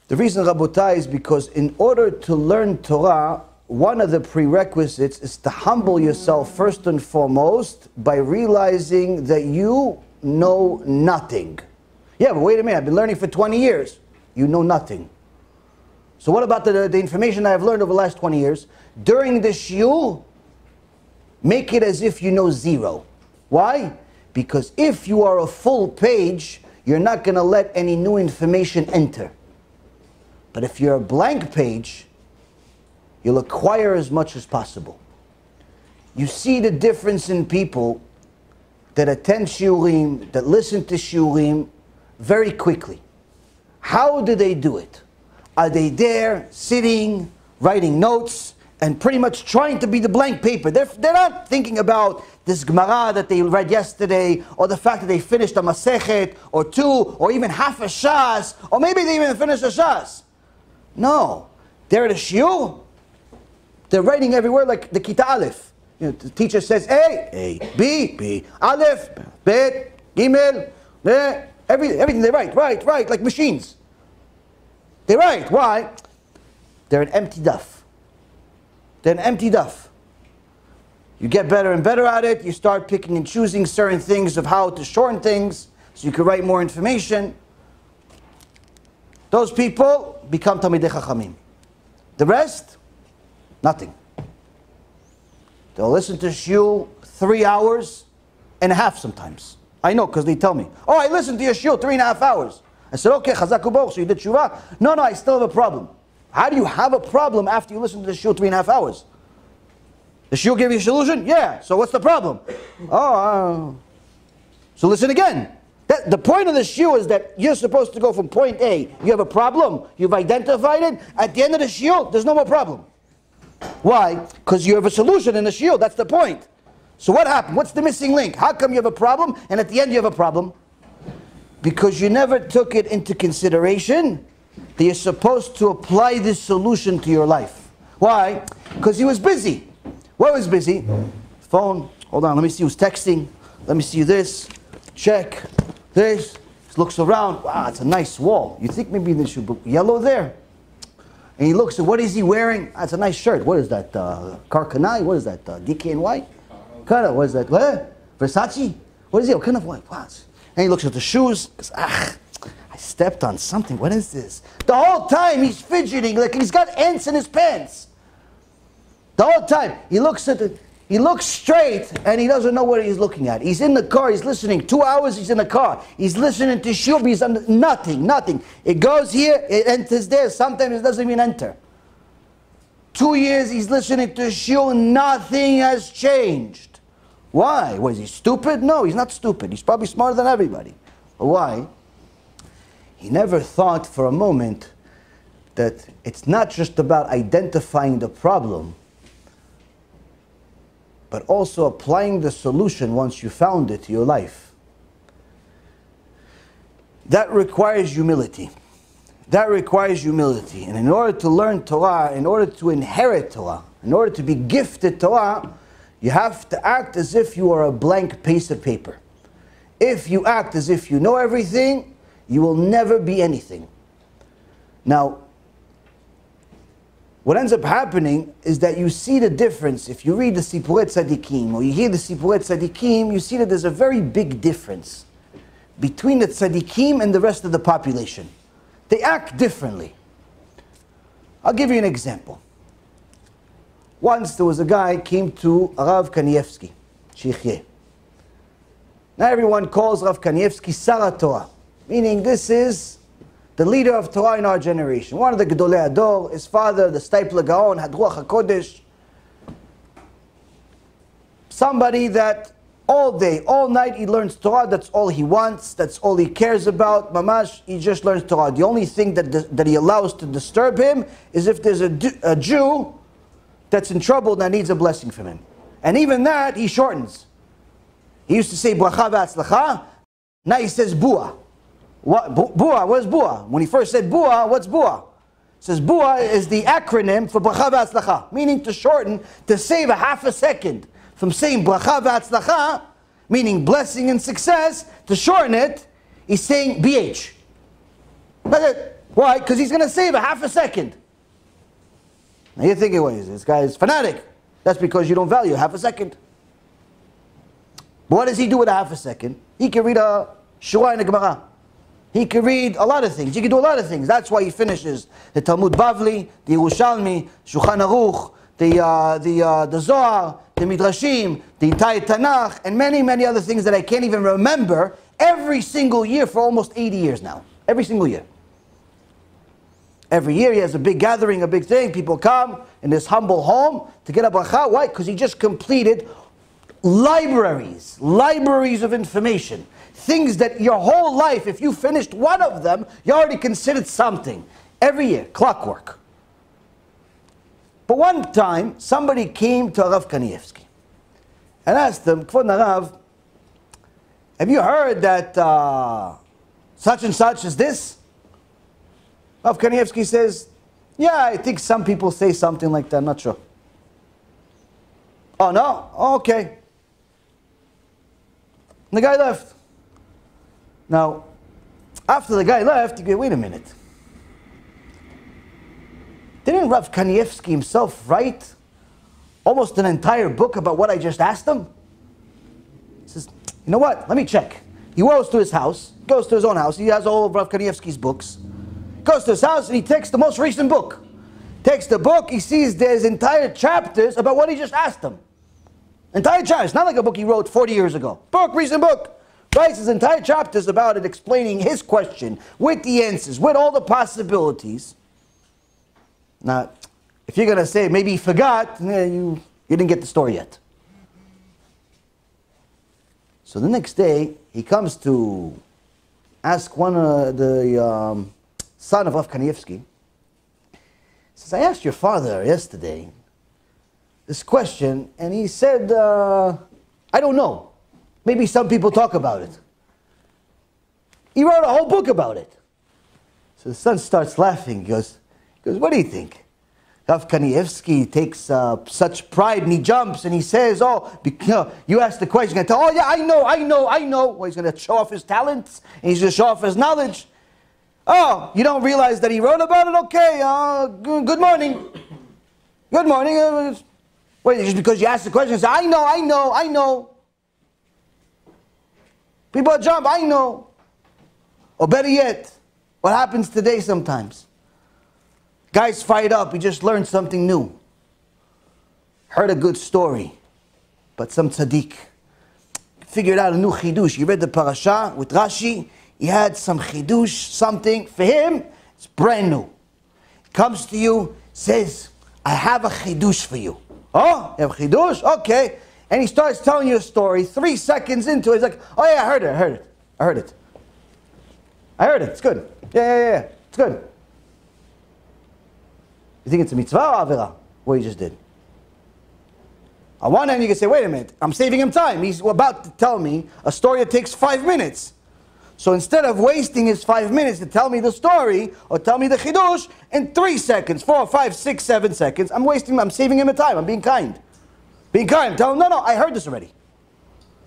The reason, Rabotai, is because in order to learn Torah, one of the prerequisites is to humble yourself first and foremost by realizing that you know nothing. Yeah, but wait a minute, I've been learning for 20 years. You know nothing. So what about the information I've learned over the last 20 years? During the shiur, make it as if you know zero. Why? Because if you are a full page, you're not going to let any new information enter. But if you're a blank page, you'll acquire as much as possible. You see the difference in people that attend shiurim, that listen to shiurim very quickly. How do they do it? Are they there, sitting, writing notes, and pretty much trying to be the blank paper? They're not thinking about this Gemara that they read yesterday, or the fact that they finished a Masechet, or two, or even half a Shas, or maybe they even finished a Shas. No. They're at a shiur, they're writing everywhere like the Kita Aleph. The teacher says A, B, Aleph, Bet, Gimel, everything they write, like machines. They write. Why? They're an empty duff. They're an empty duff. You get better and better at it. You start picking and choosing certain things of how to shorten things so you can write more information. Those people become Talmidei Chachamim. The rest, nothing. They'll listen to shiur 3 hours and a half sometimes. I know, because they tell me, oh, I listened to your shiur 3.5 hours. I said, okay, Chazaku Baruch, so you did Teshuva? No, I still have a problem. How do you have a problem after you listen to the shiur 3.5 hours? The shiur gave you a solution? Yeah, so what's the problem? So listen again. The point of the shiur is that you're supposed to go from point A. You have a problem, you've identified it. At the end of the shiur, there's no more problem. Why? Because you have a solution in the shiur, that's the point. So what happened? What's the missing link? How come you have a problem and at the end you have a problem? Because you never took it into consideration that you're supposed to apply this solution to your life. Why? Because he was busy. What was busy? Phone. Hold on, let me see who's texting. Let me see this. Check. This. He looks around. Wow, it's a nice wall. You think maybe there should be yellow there? And he looks at what is he wearing? That's a nice shirt. What is that? Carcanai? What is that? DKNY? Kind of, what is that? What? Versace? What is it? What kind of white? What? And he looks at the shoes. Goes, I stepped on something. What is this? The whole time he's fidgeting like he's got ants in his pants. The whole time he looks at the. He looks straight and he doesn't know what he's looking at. He's in the car, he's listening. 2 hours he's in the car. He's listening to shiur, he's nothing. It goes here, it enters there. Sometimes it doesn't even enter. 2 years he's listening to shiur, nothing has changed. Why? Was he stupid? No, he's not stupid. He's probably smarter than everybody. But why? He never thought for a moment that it's not just about identifying the problem, but also applying the solution once you found it to your life. That requires humility. That requires humility. And in order to learn Torah, in order to inherit Torah, in order to be gifted Torah, you have to act as if you are a blank piece of paper. If you act as if you know everything, you will never be anything. Now, what ends up happening is that you see the difference. If you read the Sipurei Tzadikim or you hear the Sipurei Tzadikim, you see that there's a very big difference between the Tzadikim and the rest of the population. They act differently. I'll give you an example. Once there was a guy came to Rav Kanievsky, Sheikhye. Now everyone calls Rav Kanievsky Sar Torah, meaning this is the leader of Torah in our generation. One of the Gedolei Ador, his father, the Steipler Gaon, had Ruach HaKodesh. Somebody that all day, all night he learns Torah, that's all he wants, that's all he cares about. Mamash, he just learns Torah. The only thing that he allows to disturb him is if there's a Jew that's in trouble that needs a blessing from him. And even that, he shortens. He used to say, Bracha v'atzlacha, now he says, Bua. What, Bua, what is Bua? When he first said Bua, what's Bua? It says Bua is the acronym for Bracha v'atzlacha, meaning to shorten, to save a half a second from saying Bracha v'atzlacha, meaning blessing and success, to shorten it, he's saying BH. Why? Because he's going to save a half a second. Now you're thinking, wait, this guy is fanatic. That's because you don't value half a second. But what does he do with a half a second? He can read a Shura in the Gemara. He can read a lot of things. He can do a lot of things. That's why he finishes the Talmud Bavli, the Yerushalmi, Shulchan Aruch, the Zohar, the Midrashim, the entire Tanakh, and many, many other things that I can't even remember every single year for almost 80 years now. Every single year. Every year he has a big gathering, a big thing. People come in this humble home to get a bracha. Why? Because he just completed libraries of information. Things that your whole life, if you finished one of them, you already considered something. Every year, clockwork. But one time, somebody came to Rav Kanievsky and asked him, Kvod Rav, have you heard that such and such is this? Rav Kanievsky says, yeah, I think some people say something like that, I'm not sure. Oh, no? Okay. And the guy left. Now, after the guy left, you go, wait a minute. Didn't Rav Kanievsky himself write almost an entire book about what I just asked him? He says, you know what? Let me check. He goes to his house, goes to his own house. He has all of Rav Kanievsky's books. Goes to his house and he takes the most recent book. Takes the book, he sees there's entire chapters about what he just asked him. Entire chapters, not like a book he wrote 40 years ago. Book, recent book. Writes his entire chapters about it, explaining his question, with the answers, with all the possibilities. Now, if you're going to say maybe he forgot, you didn't get the story yet. So the next day, he comes to ask one of the son of Rav Kanievsky. He says, I asked your father yesterday this question, and he said I don't know. Maybe some people talk about it. He wrote a whole book about it. So the son starts laughing. He goes, what do you think? Rav Kanievsky takes such pride and he jumps and he says, you ask the question, he's going to tell, I know. Well, he's going to show off his talents and he's going to show off his knowledge. Oh, you don't realize that he wrote about it? Okay, good morning. Good morning. Wait, just because you ask the question, say, I know. People jump, I know. Or better yet, what happens today sometimes? Guys fired up, he just learned something new. Heard a good story, but some tzaddik figured out a new chidush. He read the parasha with Rashi, he had some chidush, something. For him, it's brand new. He comes to you, says, I have a chidush for you. Oh, you have a chidush? Okay. And he starts telling you a story. 3 seconds into it, he's like, oh yeah, I heard it. It's good. Yeah. It's good. You think it's a mitzvah or avera? What you just did? On one hand, you can say, wait a minute, I'm saving him time. He's about to tell me a story that takes 5 minutes. So instead of wasting his 5 minutes to tell me the story or tell me the chidush in 3 seconds, 4, 5, 6, 7 seconds, I'm saving him a time. I'm being kind. Tell him, no, I heard this already.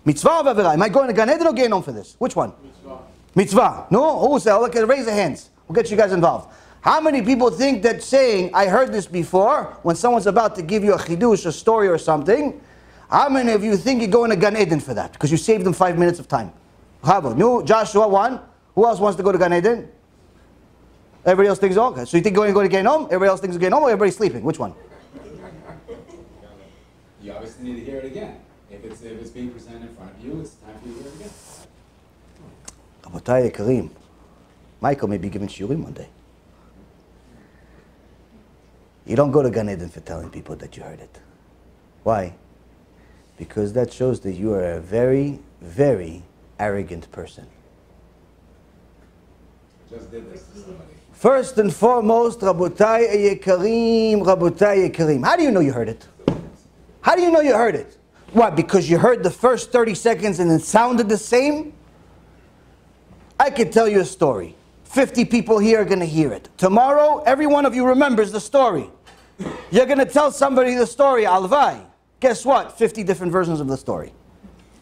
Mitzvah or avera? Am I going to Gan Eden or Gehinom for this? Which one? Mitzvah. No? Who said? Okay, raise your hands. We'll get you guys involved. How many people think that saying, I heard this before, when someone's about to give you a chidush, a story or something, how many of you think you're going to Gan Eden for that? Because you saved them 5 minutes of time. No, Joshua, 1. Who else wants to go to Gan Eden? Everybody else thinks, okay. So you think you're going to go to Gehinom? Everybody else thinks it's Gehinom or everybody's sleeping? Which one? You obviously need to hear it again. If it's being presented in front of you, it's time for you to hear it again. Rabotai Ikarim, Michael may be giving shiurim one day. You don't go to Gan Eden for telling people that you heard it. Why? Because that shows that you are a very, very arrogant person. Just did this to somebody. First and foremost, Rabotai Ikarim. How do you know you heard it? How do you know you heard it? What, because you heard the first 30 seconds and it sounded the same? I could tell you a story. 50 people here are going to hear it. Tomorrow, every one of you remembers the story. You're going to tell somebody the story, alvai. Guess what? 50 different versions of the story.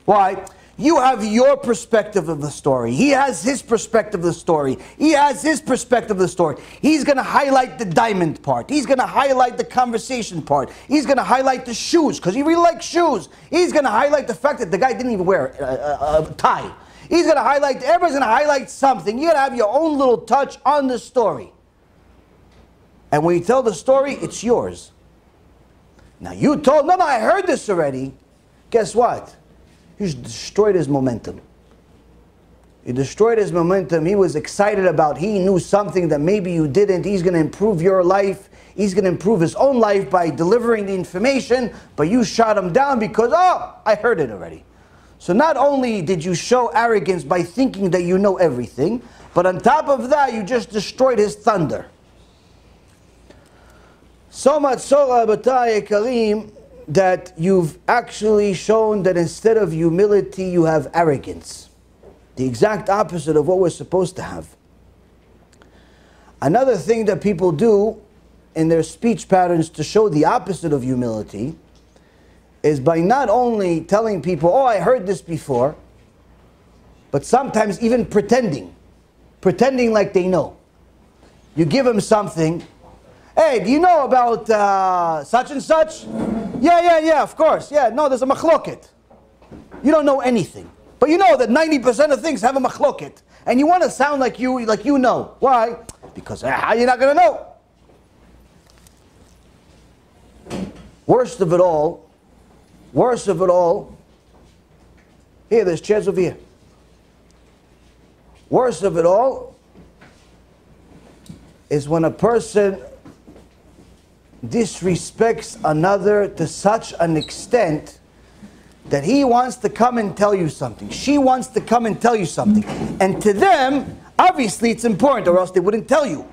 Why? You have your perspective of the story. He has his perspective of the story. He has his perspective of the story. He's going to highlight the diamond part. He's going to highlight the conversation part. He's going to highlight the shoes, because he really likes shoes. He's going to highlight the fact that the guy didn't even wear a tie. He's going to highlight, everybody's going to highlight something. You're going to have your own little touch on the story. And when you tell the story, it's yours. Now you told, no, I heard this already. Guess what? You destroyed his momentum. You destroyed his momentum. He was excited about, he knew something that maybe you didn't. He's going to improve your life. He's going to improve his own life by delivering the information. But you shot him down because, I heard it already. So not only did you show arrogance by thinking that you know everything, but on top of that, you just destroyed his thunder. So much so, Rabotai Ikarim, that you've actually shown that instead of humility, you have arrogance. The exact opposite of what we're supposed to have. Another thing that people do in their speech patterns to show the opposite of humility is by not only telling people, I heard this before, but sometimes even pretending like they know. You give them something. Hey, do you know about such and such? Yeah, of course. Yeah, no, there's a machloket. You don't know anything. But you know that 90% of things have a machloket. And you want to sound like you know. Why? Because how you're not going to know. Worst of it all, here, there's chairs over here. Worst of it all is when a person disrespects another to such an extent that he wants to come and tell you something. She wants to come and tell you something. And to them, obviously it's important, or else they wouldn't tell you.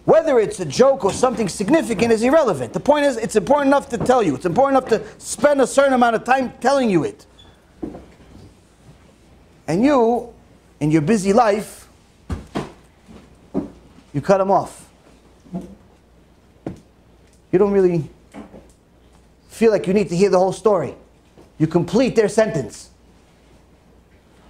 Whether it's a joke or something significant is irrelevant. The point is, it's important enough to tell you. It's important enough to spend a certain amount of time telling you it. And you, in your busy life, you cut them off. You don't really feel like you need to hear the whole story. You complete their sentence.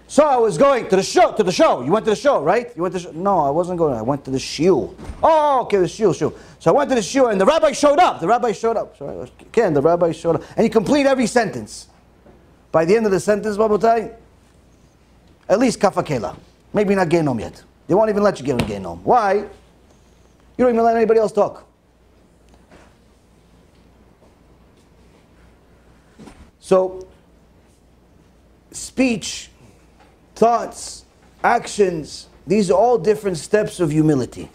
So I was going to the show. You went to the show, right? You went to the show. No, I wasn't going. I went to the shiur. Oh, okay, the shiur. So I went to the shiur, and the rabbi showed up. The rabbi showed up. And you complete every sentence. By the end of the sentence, Babutai, at least kafakela. Maybe not Gehinom yet. They won't even let you get on Gehinom. Why? You don't even let anybody else talk. So, speech, thoughts, actions, these are all different steps of humility.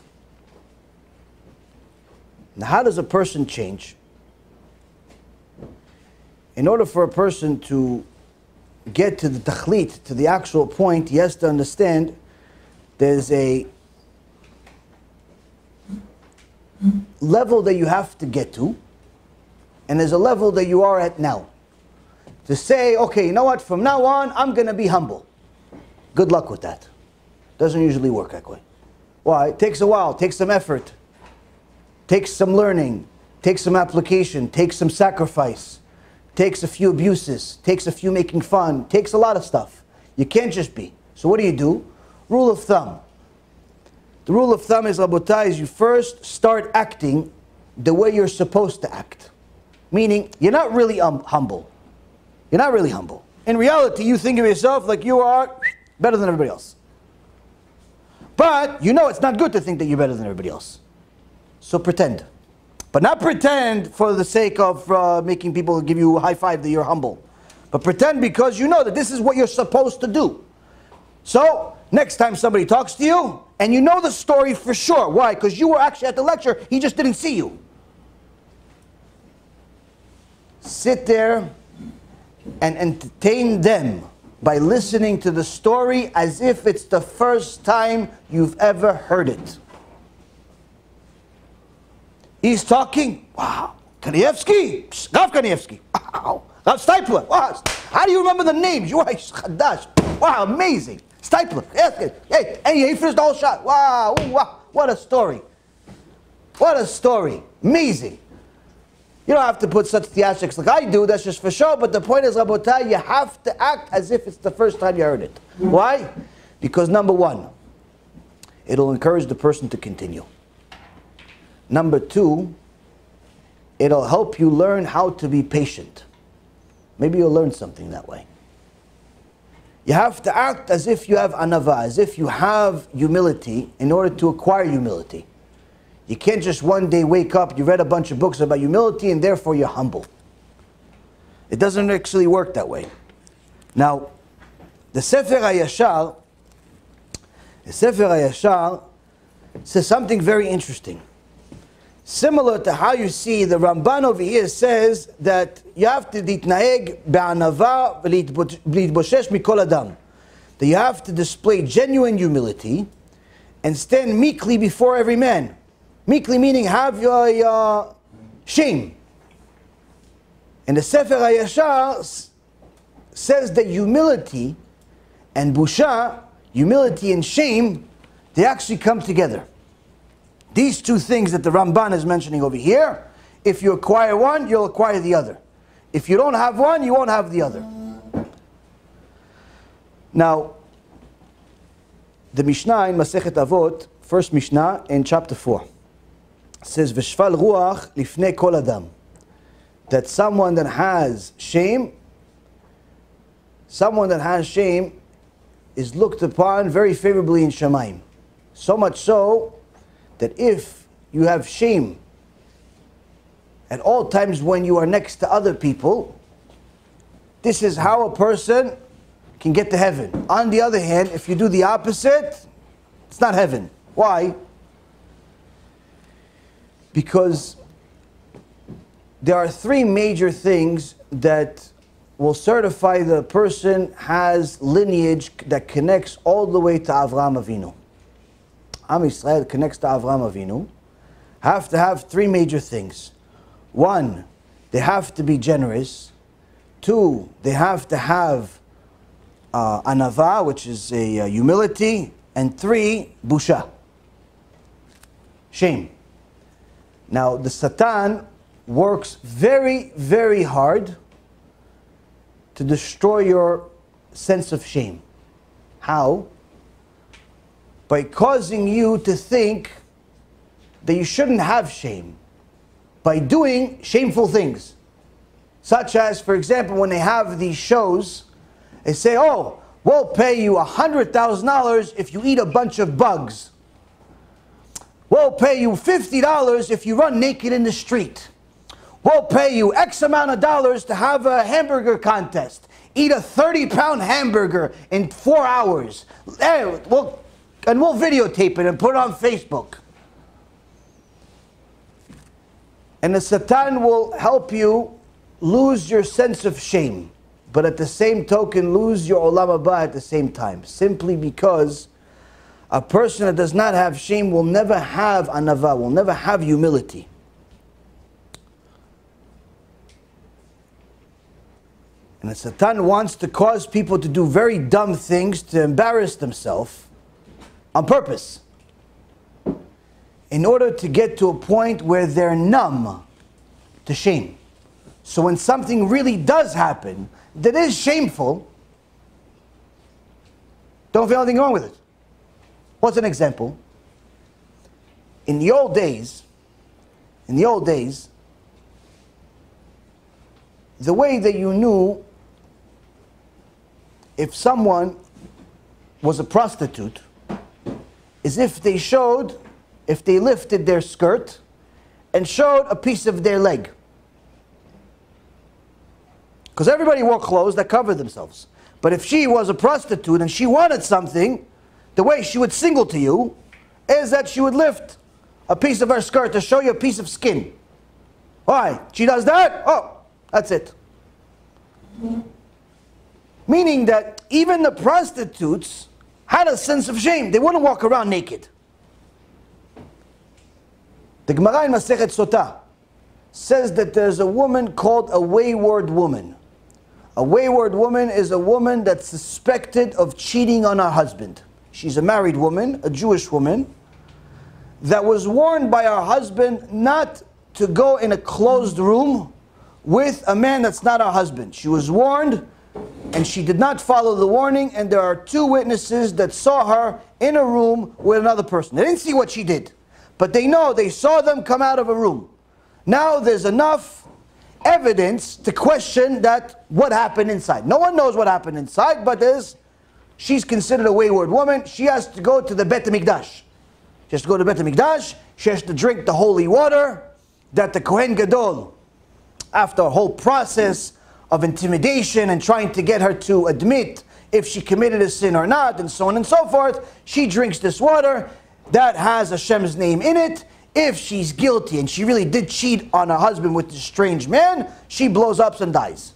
Now, how does a person change? In order for a person to get to the tachlit, to the actual point, he has to understand there's a level that you have to get to, and there's a level that you are at now. To say, okay, you know what, from now on, I'm going to be humble. Good luck with that. Doesn't usually work that way. Why? It takes a while, takes some effort, takes some learning, takes some application, takes some sacrifice, takes a few abuses, takes a few making fun, takes a lot of stuff. You can't just be. So what do? Rule of thumb. The rule of thumb is, Rabotai, is you first start acting the way you're supposed to act. Meaning, you're not really humble. You're not really humble. In reality, you think of yourself like you are better than everybody else. But you know it's not good to think that you're better than everybody else. So pretend. But not pretend for the sake of making people give you a high five that you're humble. But pretend because you know that this is what you're supposed to do. So, next time somebody talks to you, and you know the story for sure. Why? Because you were actually at the lecture, he just didn't see you. Sit there and entertain them by listening to the story as if it's the first time you've ever heard it. He's talking, wow, Kanievsky, Rav Kanievsky, wow, Rav Stipler, wow, how do you remember the names? You are Chadash, wow, amazing. Stipler, yes, hey, he finished the whole shot, wow, wow, what a story. What a story, amazing. You don't have to put such theatrics like I do, that's just for show, but the point is, Rabotai, you have to act as if it's the first time you heard it. Why? Because number one, it'll encourage the person to continue. Number two, it'll help you learn how to be patient. Maybe you'll learn something that way. You have to act as if you have anava, as if you have humility in order to acquire humility. You can't just one day wake up, you read a bunch of books about humility and therefore you're humble. It doesn't actually work that way. Now, the Sefer HaYashar says something very interesting. Similar to how you see the Ramban over here says that you have to ditnaeg be'anava v'litboshesh mikol adam. That you have to display genuine humility and stand meekly before every man. Meekly meaning have your shame. And the Sefer HaYashar says that humility and busha, humility and shame, they actually come together. These two things that the Ramban is mentioning over here, if you acquire one, you'll acquire the other. If you don't have one, you won't have the other. Now, the Mishnah in Masechet Avot, first Mishnah in chapter 4, says, V'shval ruach lifnei kol adam. That someone that has shame is looked upon very favorably in Shemaim. So much so that if you have shame at all times when you are next to other people, this is how a person can get to heaven. On the other hand, if you do the opposite, it's not heaven. Why? Because there are three major things that will certify the person has lineage that connects all the way to Avraham Avinu. Am Yisrael connects to Avraham Avinu, have to have three major things. One, they have to be generous. Two, they have to have anava, which is a humility. And three, busha, shame. Now, the Satan works very, very hard to destroy your sense of shame. How? By causing you to think that you shouldn't have shame, by doing shameful things. Such as, for example, when they have these shows, they say, oh, we'll pay you $100,000 if you eat a bunch of bugs. We'll pay you $50 if you run naked in the street. We'll pay you X amount of dollars to have a hamburger contest. Eat a 30-pound hamburger in 4 hours. And we'll videotape it and put it on Facebook. And the Satan will help you lose your sense of shame, but at the same token lose your olam haba at the same time, simply because a person that does not have shame will never have anava, will never have humility. And the Satan wants to cause people to do very dumb things, to embarrass themselves on purpose, in order to get to a point where they're numb to shame. So when something really does happen that is shameful, don't feel anything wrong with it. What's an example? In the old days, the way that you knew if someone was a prostitute is if they lifted their skirt and showed a piece of their leg. Because everybody wore clothes that covered themselves. But if she was a prostitute and she wanted something, the way she would signal to you is that she would lift a piece of her skirt to show you a piece of skin. Why? She does that? Oh, that's it. Meaning that even the prostitutes had a sense of shame. They wouldn't walk around naked. The Gemara in Masechet Sotah says that there's a woman called a wayward woman. A wayward woman is a woman that's suspected of cheating on her husband. She's a married woman, a Jewish woman, that was warned by her husband not to go in a closed room with a man that's not her husband. She was warned, and she did not follow the warning, and there are two witnesses that saw her in a room with another person. They didn't see what she did, but they know they saw them come out of a room. Now there's enough evidence to question that what happened inside. No one knows what happened inside, but she's considered a wayward woman. She has to go to the Bet HaMikdash. She has to go to the Bet HaMikdash. She has to drink the holy water that the Kohen Gadol, after a whole process of intimidation and trying to get her to admit if she committed a sin or not, and so on and so forth, she drinks this water that has Hashem's name in it. If she's guilty and she really did cheat on her husband with this strange man, she blows up and dies.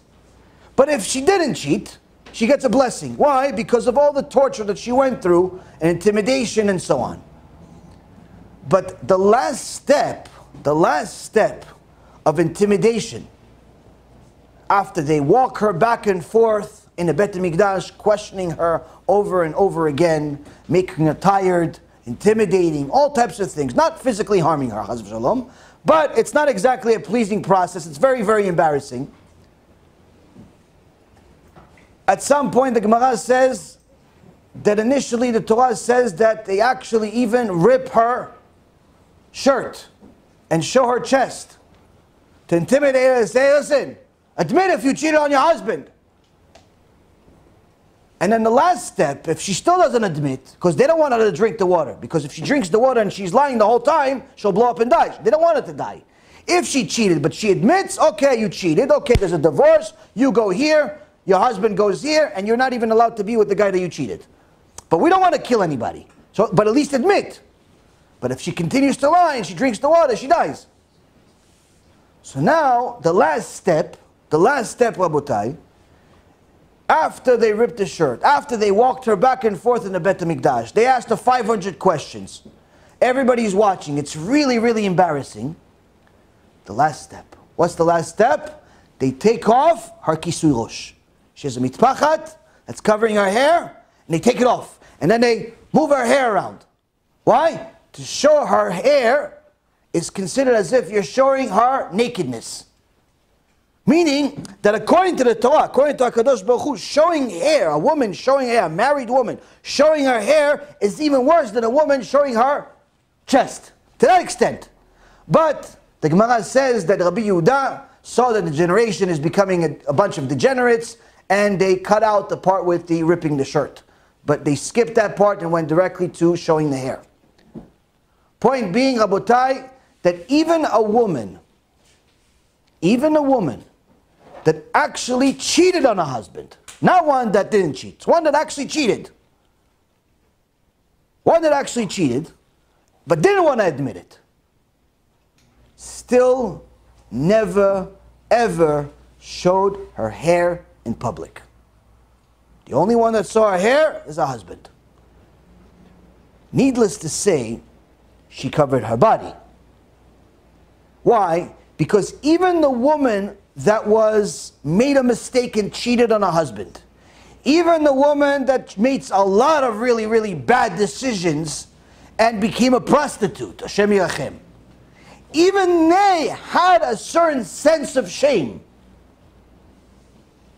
But if she didn't cheat, she gets a blessing. Why? Because of all the torture that she went through, and intimidation and so on. But the last step of intimidation, after they walk her back and forth in the Bet HaMikdash, questioning her over and over again, making her tired, intimidating, all types of things, not physically harming her, Chas v'Shalom, but it's not exactly a pleasing process. It's very, very embarrassing. At some point, the Gemara says that initially the Torah says that they actually even rip her shirt and show her chest to intimidate her and say, listen, admit if you cheated on your husband. And then the last step, if she still doesn't admit, because they don't want her to drink the water, because if she drinks the water and she's lying the whole time, she'll blow up and die. They don't want her to die. If she cheated, but she admits, okay, you cheated, okay, there's a divorce, you go here, your husband goes here, and you're not even allowed to be with the guy that you cheated. But we don't want to kill anybody. So, but at least admit. But if she continues to lie and she drinks the water, she dies. So now, the last step, Rabotai, after they ripped the shirt, after they walked her back and forth in the Bet HaMikdash, they asked her 500 questions. Everybody's watching. It's really, really embarrassing. The last step. What's the last step? They take off her kisui rosh. She has a mitpachat that's covering her hair, and they take it off. And then they move her hair around. Why? To show her hair is considered as if you're showing her nakedness. Meaning that according to the Torah, according to HaKadosh Baruch Hu, showing hair, a woman showing hair, a married woman showing her hair is even worse than a woman showing her chest. To that extent. But the Gemara says that Rabbi Yehuda saw that the generation is becoming a bunch of degenerates, and they cut out the part with the ripping the shirt. But they skipped that part and went directly to showing the hair. Point being, Rabotai, that even a woman that actually cheated on a husband, not one that didn't cheat, it's one that actually cheated. One that actually cheated, but didn't want to admit it, still never, ever showed her hair in public. The only one that saw her hair is her husband. Needless to say, she covered her body. Why? Because even the woman that made a mistake and cheated on her husband, even the woman that makes a lot of really, really bad decisions and became a prostitute, Hashem Yirachem, even they had a certain sense of shame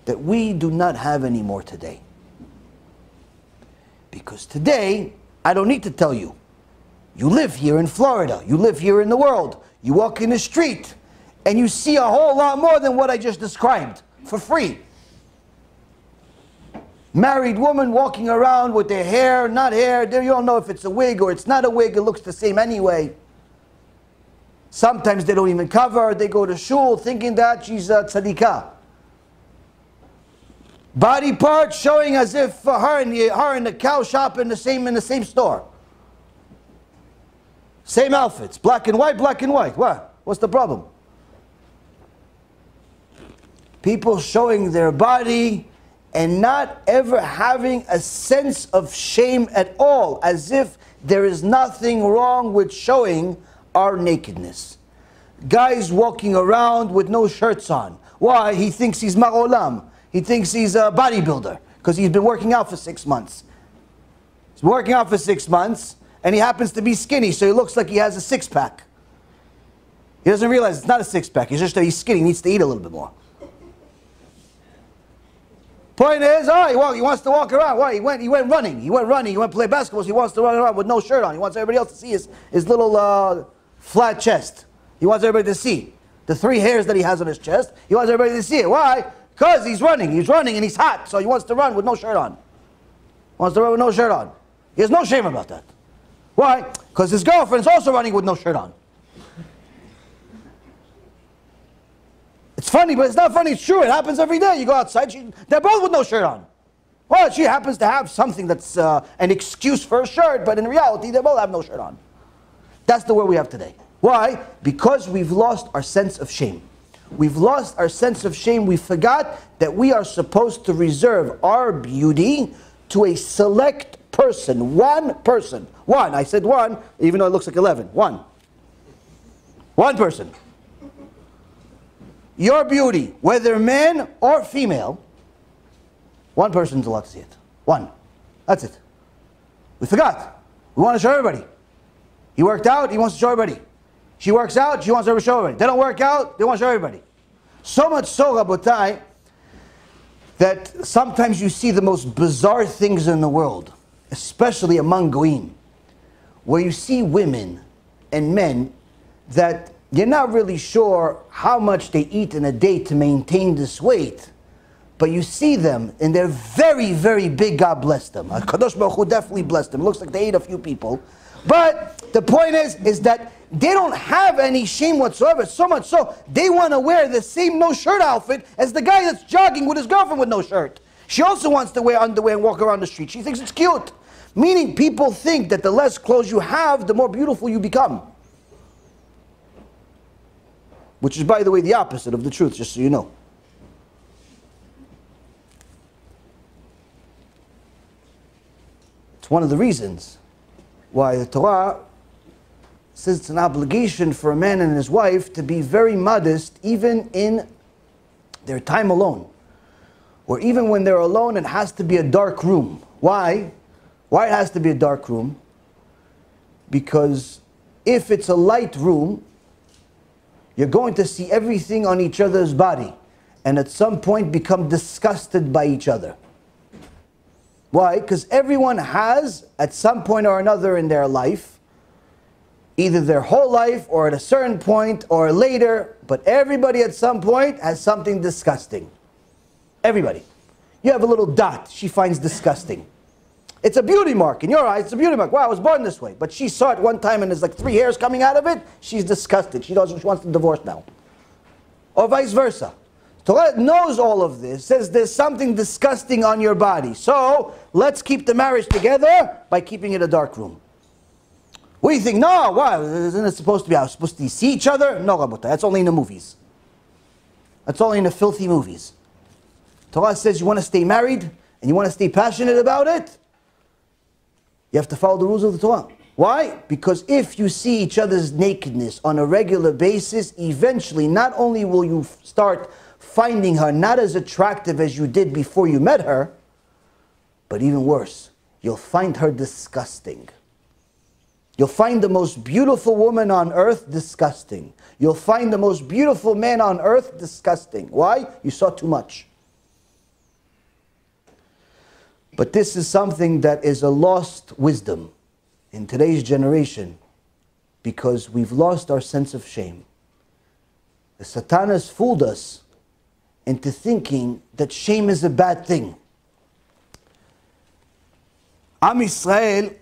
that we do not have anymore today. Because today, I don't need to tell you, you live here in Florida, you live here in the world, you walk in the street, and you see a whole lot more than what I just described, for free. Married woman walking around with their hair, not hair, you don't know if it's a wig or it's not a wig, it looks the same anyway. Sometimes they don't even cover, they go to shul thinking that she's a tzadikah. Body parts showing as if her and the cow shop in the same store. Same outfits, black and white, black and white. What? What's the problem? People showing their body and not ever having a sense of shame at all, as if there is nothing wrong with showing our nakedness. Guys walking around with no shirts on. Why? He thinks he's ma'olam. He thinks he's a bodybuilder because he's been working out for 6 months. He's been working out for 6 months and he happens to be skinny, so he looks like he has a six-pack. He doesn't realize it's not a six-pack. It's just that he's skinny. He needs to eat a little bit more. Point is, he wants to walk around. Why? He went running. He went to play basketball. So he wants to run around with no shirt on. He wants everybody else to see his little flat chest. He wants everybody to see the 3 hairs that he has on his chest. He wants everybody to see it. Why? Because he's running and he's hot. So he wants to run with no shirt on. He has no shame about that. Why? Because his girlfriend is also running with no shirt on. It's funny, but it's not funny. It's true. It happens every day. You go outside, they're both with no shirt on. Well, she happens to have something that's an excuse for a shirt, but in reality, they both have no shirt on. That's the world we have today. Why? Because we've lost our sense of shame. We've lost our sense of shame. We forgot that we are supposed to reserve our beauty to a select person. One person. One. I said one, even though it looks like 11. One. One person. Your beauty, whether man or female, one person's allowed to see it. One. That's it. We forgot. We want to show everybody. He worked out, he wants to show everybody. She works out, she wants to show everybody. They don't work out, they want to show everybody. So much so, Rabotai, that sometimes you see the most bizarre things in the world, especially among Goyim, where you see women and men that you're not really sure how much they eat in a day to maintain this weight, but you see them and they're very, very big. God bless them. Kadosh Baruch Hu definitely blessed them. It looks like they ate a few people. But the point is that they don't have any shame whatsoever. So much so, they want to wear the same no-shirt outfit as the guy that's jogging with his girlfriend with no shirt. She also wants to wear underwear and walk around the street. She thinks it's cute. Meaning people think that the less clothes you have, the more beautiful you become. Which is, by the way, the opposite of the truth, just so you know. It's one of the reasons why the Torah says it's an obligation for a man and his wife to be very modest even in their time alone. Or even when they're alone, it has to be a dark room. Why? Why it has to be a dark room? Because if it's a light room, you're going to see everything on each other's body, and at some point become disgusted by each other. Why? Because everyone has, at some point or another in their life, either their whole life or at a certain point or later, but everybody at some point has something disgusting. Everybody. You have a little dot she finds disgusting. It's a beauty mark. In your eyes, it's a beauty mark. Wow, I was born this way. But she saw it one time and there's like 3 hairs coming out of it. She's disgusted. She wants to divorce now. Or vice versa. Torah knows all of this. Says there's something disgusting on your body. So, let's keep the marriage together by keeping it a dark room. What do you think? No, why? Isn't it supposed to be? I was supposed to see each other? No, Rabbota. That's only in the movies. That's only in the filthy movies. Torah says you want to stay married and you want to stay passionate about it, you have to follow the rules of the Torah. Why? Because if you see each other's nakedness on a regular basis, eventually not only will you start finding her not as attractive as you did before you met her, but even worse, you'll find her disgusting. You'll find the most beautiful woman on earth disgusting. You'll find the most beautiful man on earth disgusting. Why? You saw too much. But this is something that is a lost wisdom in today's generation because we've lost our sense of shame. The Satan has fooled us into thinking that shame is a bad thing. Am Yisrael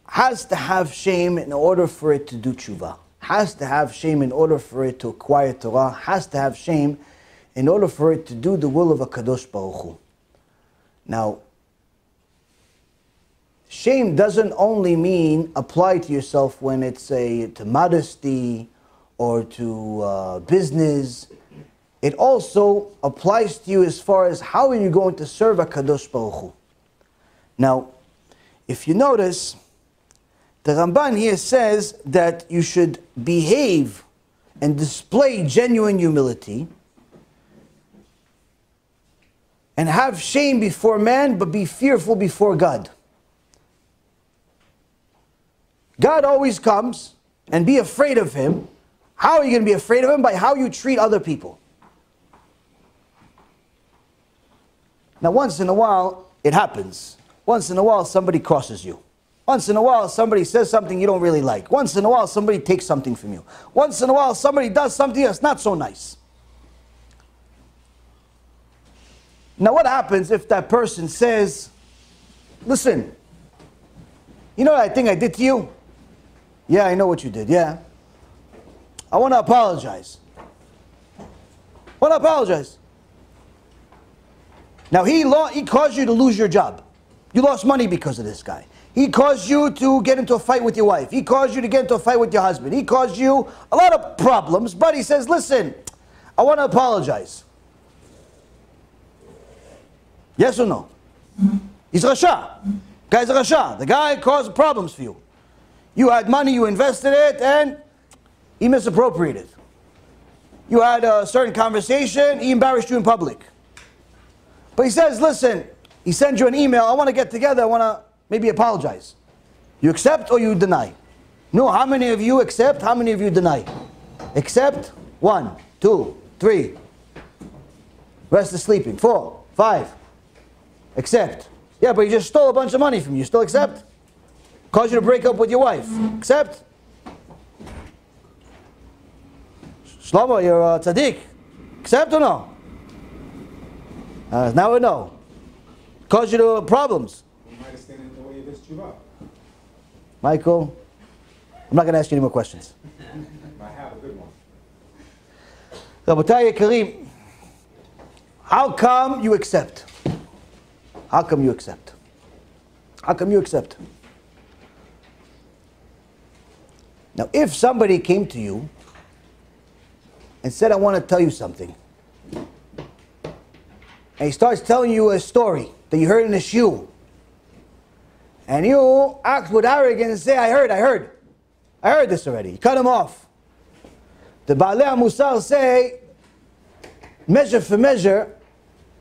has to have shame in order for it to do tshuva. Has to have shame in order for it to acquire Torah. Has to have shame in order for it to do the will of HaKadosh Baruch Hu. Now, shame doesn't only mean apply to yourself when it's to modesty or to business. It also applies to you as far as how are you going to serve HaKadosh Baruch Hu. Now, if you notice, the Ramban here says that you should behave and display genuine humility and have shame before man, but be fearful before God. God always comes, and be afraid of Him. How are you going to be afraid of Him? By how you treat other people. Now once in a while, it happens. Once in a while, somebody crosses you. Once in a while, somebody says something you don't really like. Once in a while, somebody takes something from you. Once in a while, somebody does something that's not so nice. Now what happens if that person says, listen, you know that thing I did to you? Yeah, I know what you did, yeah. I want to apologize. I want to apologize. Now he caused you to lose your job. You lost money because of this guy. He caused you to get into a fight with your wife. He caused you to get into a fight with your husband. He caused you a lot of problems, but he says, listen, I want to apologize. Yes or no? He's Rasha. Guy's a Rasha. The guy caused problems for you. You had money, you invested it, and he misappropriated. You had a certain conversation, he embarrassed you in public. But he says, listen, he sends you an email, I want to get together, I want to maybe apologize. You accept or you deny? No, how many of you accept? How many of you deny? Accept? 1, 2, 3. Rest is sleeping. 4, 5. Accept. Yeah, but he just stole a bunch of money from you. You still accept? Caused you to break up with your wife. Accept? Shlomo, you're a tzadik. Accept or no? Now we know. Caused you to problems. You might have stayed in the way of this Teshuva. Michael, I'm not going to ask you any more questions. I have a good one. Rabotai Yekarim, how come you accept? How come you accept? How come you accept? Now, if somebody came to you and said, I want to tell you something, and he starts telling you a story that you heard in a shiur, and you act with arrogance and say, I heard. I heard this already. You cut him off. The Ba'alei MUSSAR say, measure for measure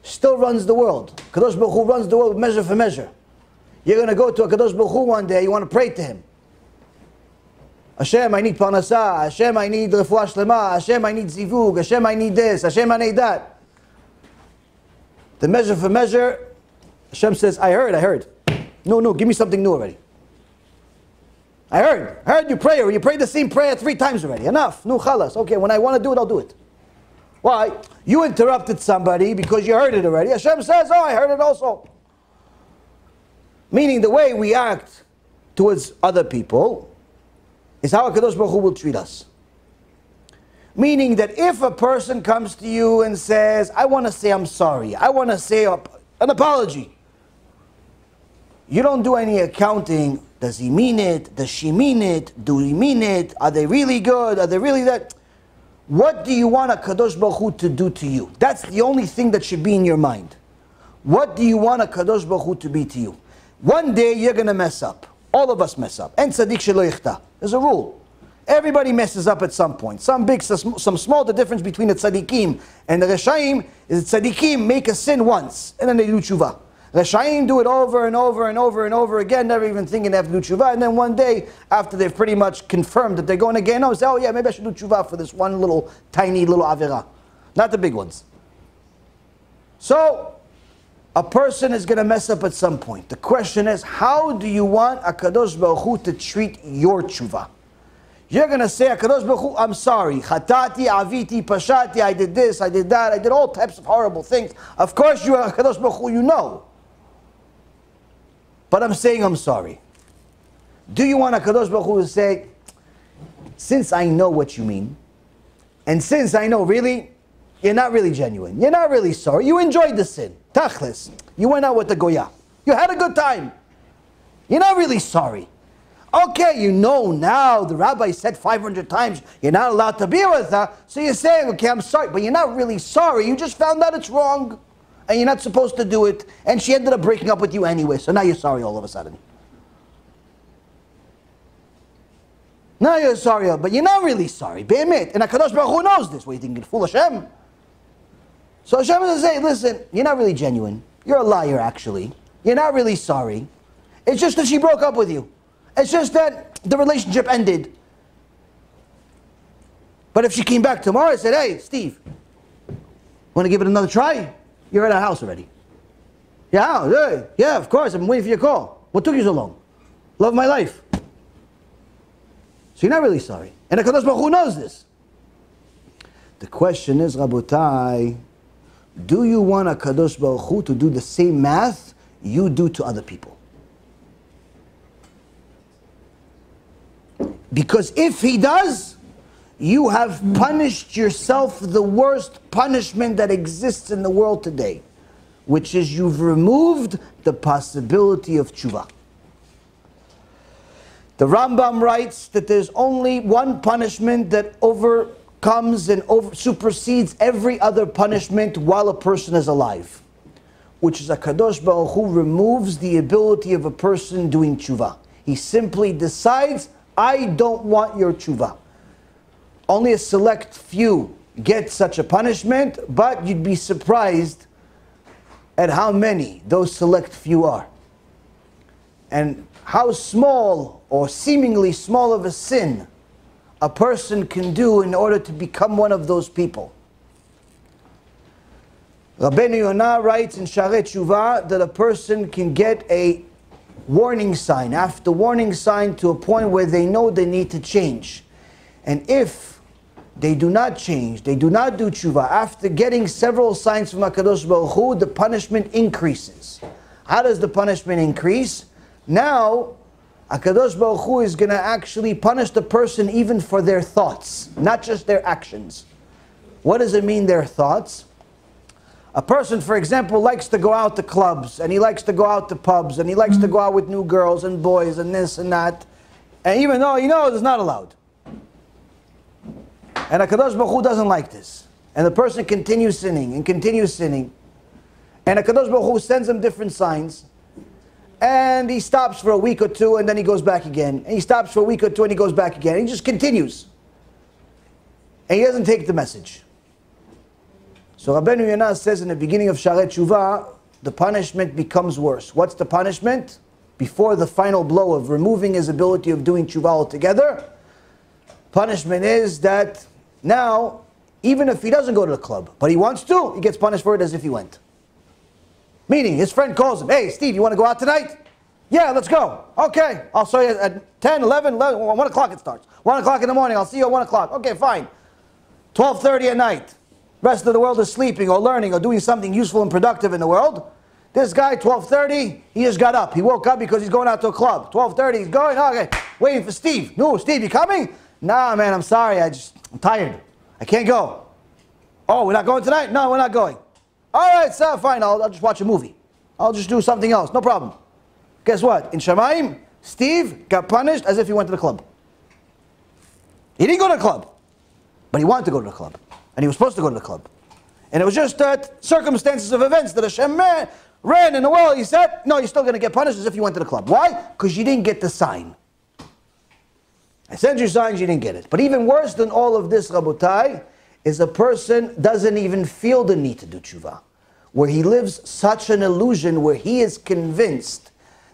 still runs the world. Kadosh Baruch Hu runs the world measure for measure. You're going to go to a Kadosh Baruch Hu one day, you want to pray to him. Hashem, I need parnasah. Hashem, I need refuah shlema. Hashem, I need zivug. Hashem, I need this. Hashem, I need that. The measure for measure, Hashem says, I heard. No, give me something new already. I heard you pray, or you prayed the same prayer 3 times already. Enough. No chalas. Okay, when I want to do it, I'll do it. Why? You interrupted somebody because you heard it already. Hashem says, oh, I heard it also. Meaning the way we act towards other people is how HaKadosh Baruch Hu will treat us. Meaning that if a person comes to you and says, I want to say I'm sorry, I want to say an apology, you don't do any accounting. Does he mean it? Does she mean it? Do we mean it? Are they really good? Are they really that? What do you want HaKadosh Baruch Hu to do to you? That's the only thing that should be in your mind. What do you want HaKadosh Baruch Hu to be to you? One day you're going to mess up. All of us mess up. En tzadik shelo yichta. There's a rule. Everybody messes up at some point. Some big, some small. The difference between the tzadikim and the reshaim is the tzadikim make a sin once and then they do tshuva. Reshaim do it over and over and over and over again, never even thinking they have to do tshuva. And then one day, after they've pretty much confirmed that they're going to Gehinom, say, oh yeah, maybe I should do tshuva for this one little, tiny little avera. Not the big ones. So, a person is going to mess up at some point. The question is, how do you want HaKadosh Baruch Hu to treat your tshuva? You're going to say, HaKadosh Baruch Hu, I'm sorry. Chatati, aviti, pashati, I did this, I did that, I did all types of horrible things. Of course you are HaKadosh Baruch Hu, you know. But I'm saying I'm sorry. Do you want HaKadosh Baruch Hu to say, since I know what you mean, and since I know really, you're not really genuine, you're not really sorry, you enjoyed the sin, tachlis, you went out with the goya, you had a good time, you're not really sorry. Okay, you know now, the rabbi said 500 times, you're not allowed to be with her, so you're saying, okay, I'm sorry, but you're not really sorry, you just found out it's wrong, and you're not supposed to do it, and she ended up breaking up with you anyway, so now you're sorry all of a sudden. Now you're sorry, but you're not really sorry, be'emet, and HaKadosh Baruch Hu knows this. What, you think you can fool Hashem? So Hashem is going to say, listen, you're not really genuine, you're a liar actually, you're not really sorry, it's just that she broke up with you. It's just that the relationship ended. But if she came back tomorrow and said, hey, Steve, want to give it another try? You're at our house already. Yeah, of course, I'm waiting for your call. What took you so long? Love my life. So you're not really sorry. And HaKadosh Baruch Hu knows this. The question is, Rabotai, do you want HaKadosh Baruch Hu to do the same math you do to other people? Because if he does, you have punished yourself the worst punishment that exists in the world today, which is you've removed the possibility of tshuva. The Rambam writes that there's only one punishment that overcomes and supersedes every other punishment while a person is alive, which is HaKadosh Baruch Hu removes the ability of a person doing tshuva. He simply decides, I don't want your tshuva. Only a select few get such a punishment, but you'd be surprised at how many those select few are. And how small or seemingly small of a sin a person can do in order to become one of those people. Rabbeinu Yonah writes in Sharei Teshuva that a person can get a warning sign, after warning sign, to a point where they know they need to change. And if they do not change, they do not do tshuva, after getting several signs from HaKadosh Baruch Hu, the punishment increases. How does the punishment increase? Now, HaKadosh Baruch Hu is going to actually punish the person even for their thoughts, not just their actions. What does it mean, their thoughts? A person, for example, likes to go out to clubs, and he likes to go out to pubs, and he likes to go out with new girls and boys and this and that, and even though he knows it's not allowed. And HaKadosh Baruch Hu doesn't like this. And the person continues sinning and continues sinning. And HaKadosh Baruch Hu sends him different signs. and he stops for a week or two, and then he goes back again. And he stops for a week or two, and he goes back again. And he just continues. And he doesn't take the message. So Rabbeinu Yonah says in the beginning of Sha'arei Teshuva, the punishment becomes worse. What's the punishment? Before the final blow of removing his ability of doing Teshuva altogether, punishment is that now, even if he doesn't go to the club, but he wants to, he gets punished for it as if he went. Meaning, his friend calls him, hey, Steve, you want to go out tonight? Yeah, let's go. Okay, I'll show you at 10, 11, 1 o'clock it starts. 1 o'clock in the morning, I'll see you at 1 o'clock. Okay, fine. 12:30 at night. Rest of the world is sleeping or learning or doing something useful and productive in the world. This guy, 12:30, he just got up. He woke up because he's going out to a club. 12:30, he's going, okay, waiting for Steve. No, Steve, you coming? Nah, man, I'm sorry, I'm tired. I can't go. Oh, we're not going tonight? No, we're not going. All right, so fine, I'll just watch a movie. I'll just do something else, no problem. Guess what? In Shamayim, Steve got punished as if he went to the club. He didn't go to the club, but he wanted to go to the club. And he was supposed to go to the club. And it was just that circumstances of events that Hashem ran in the world. He said, no, you're still going to get punished as if you went to the club. Why? Because you didn't get the sign. I sent you signs, you didn't get it. But even worse than all of this, Rabotai, is a person doesn't even feel the need to do tshuva. Where he lives such an illusion where he is convinced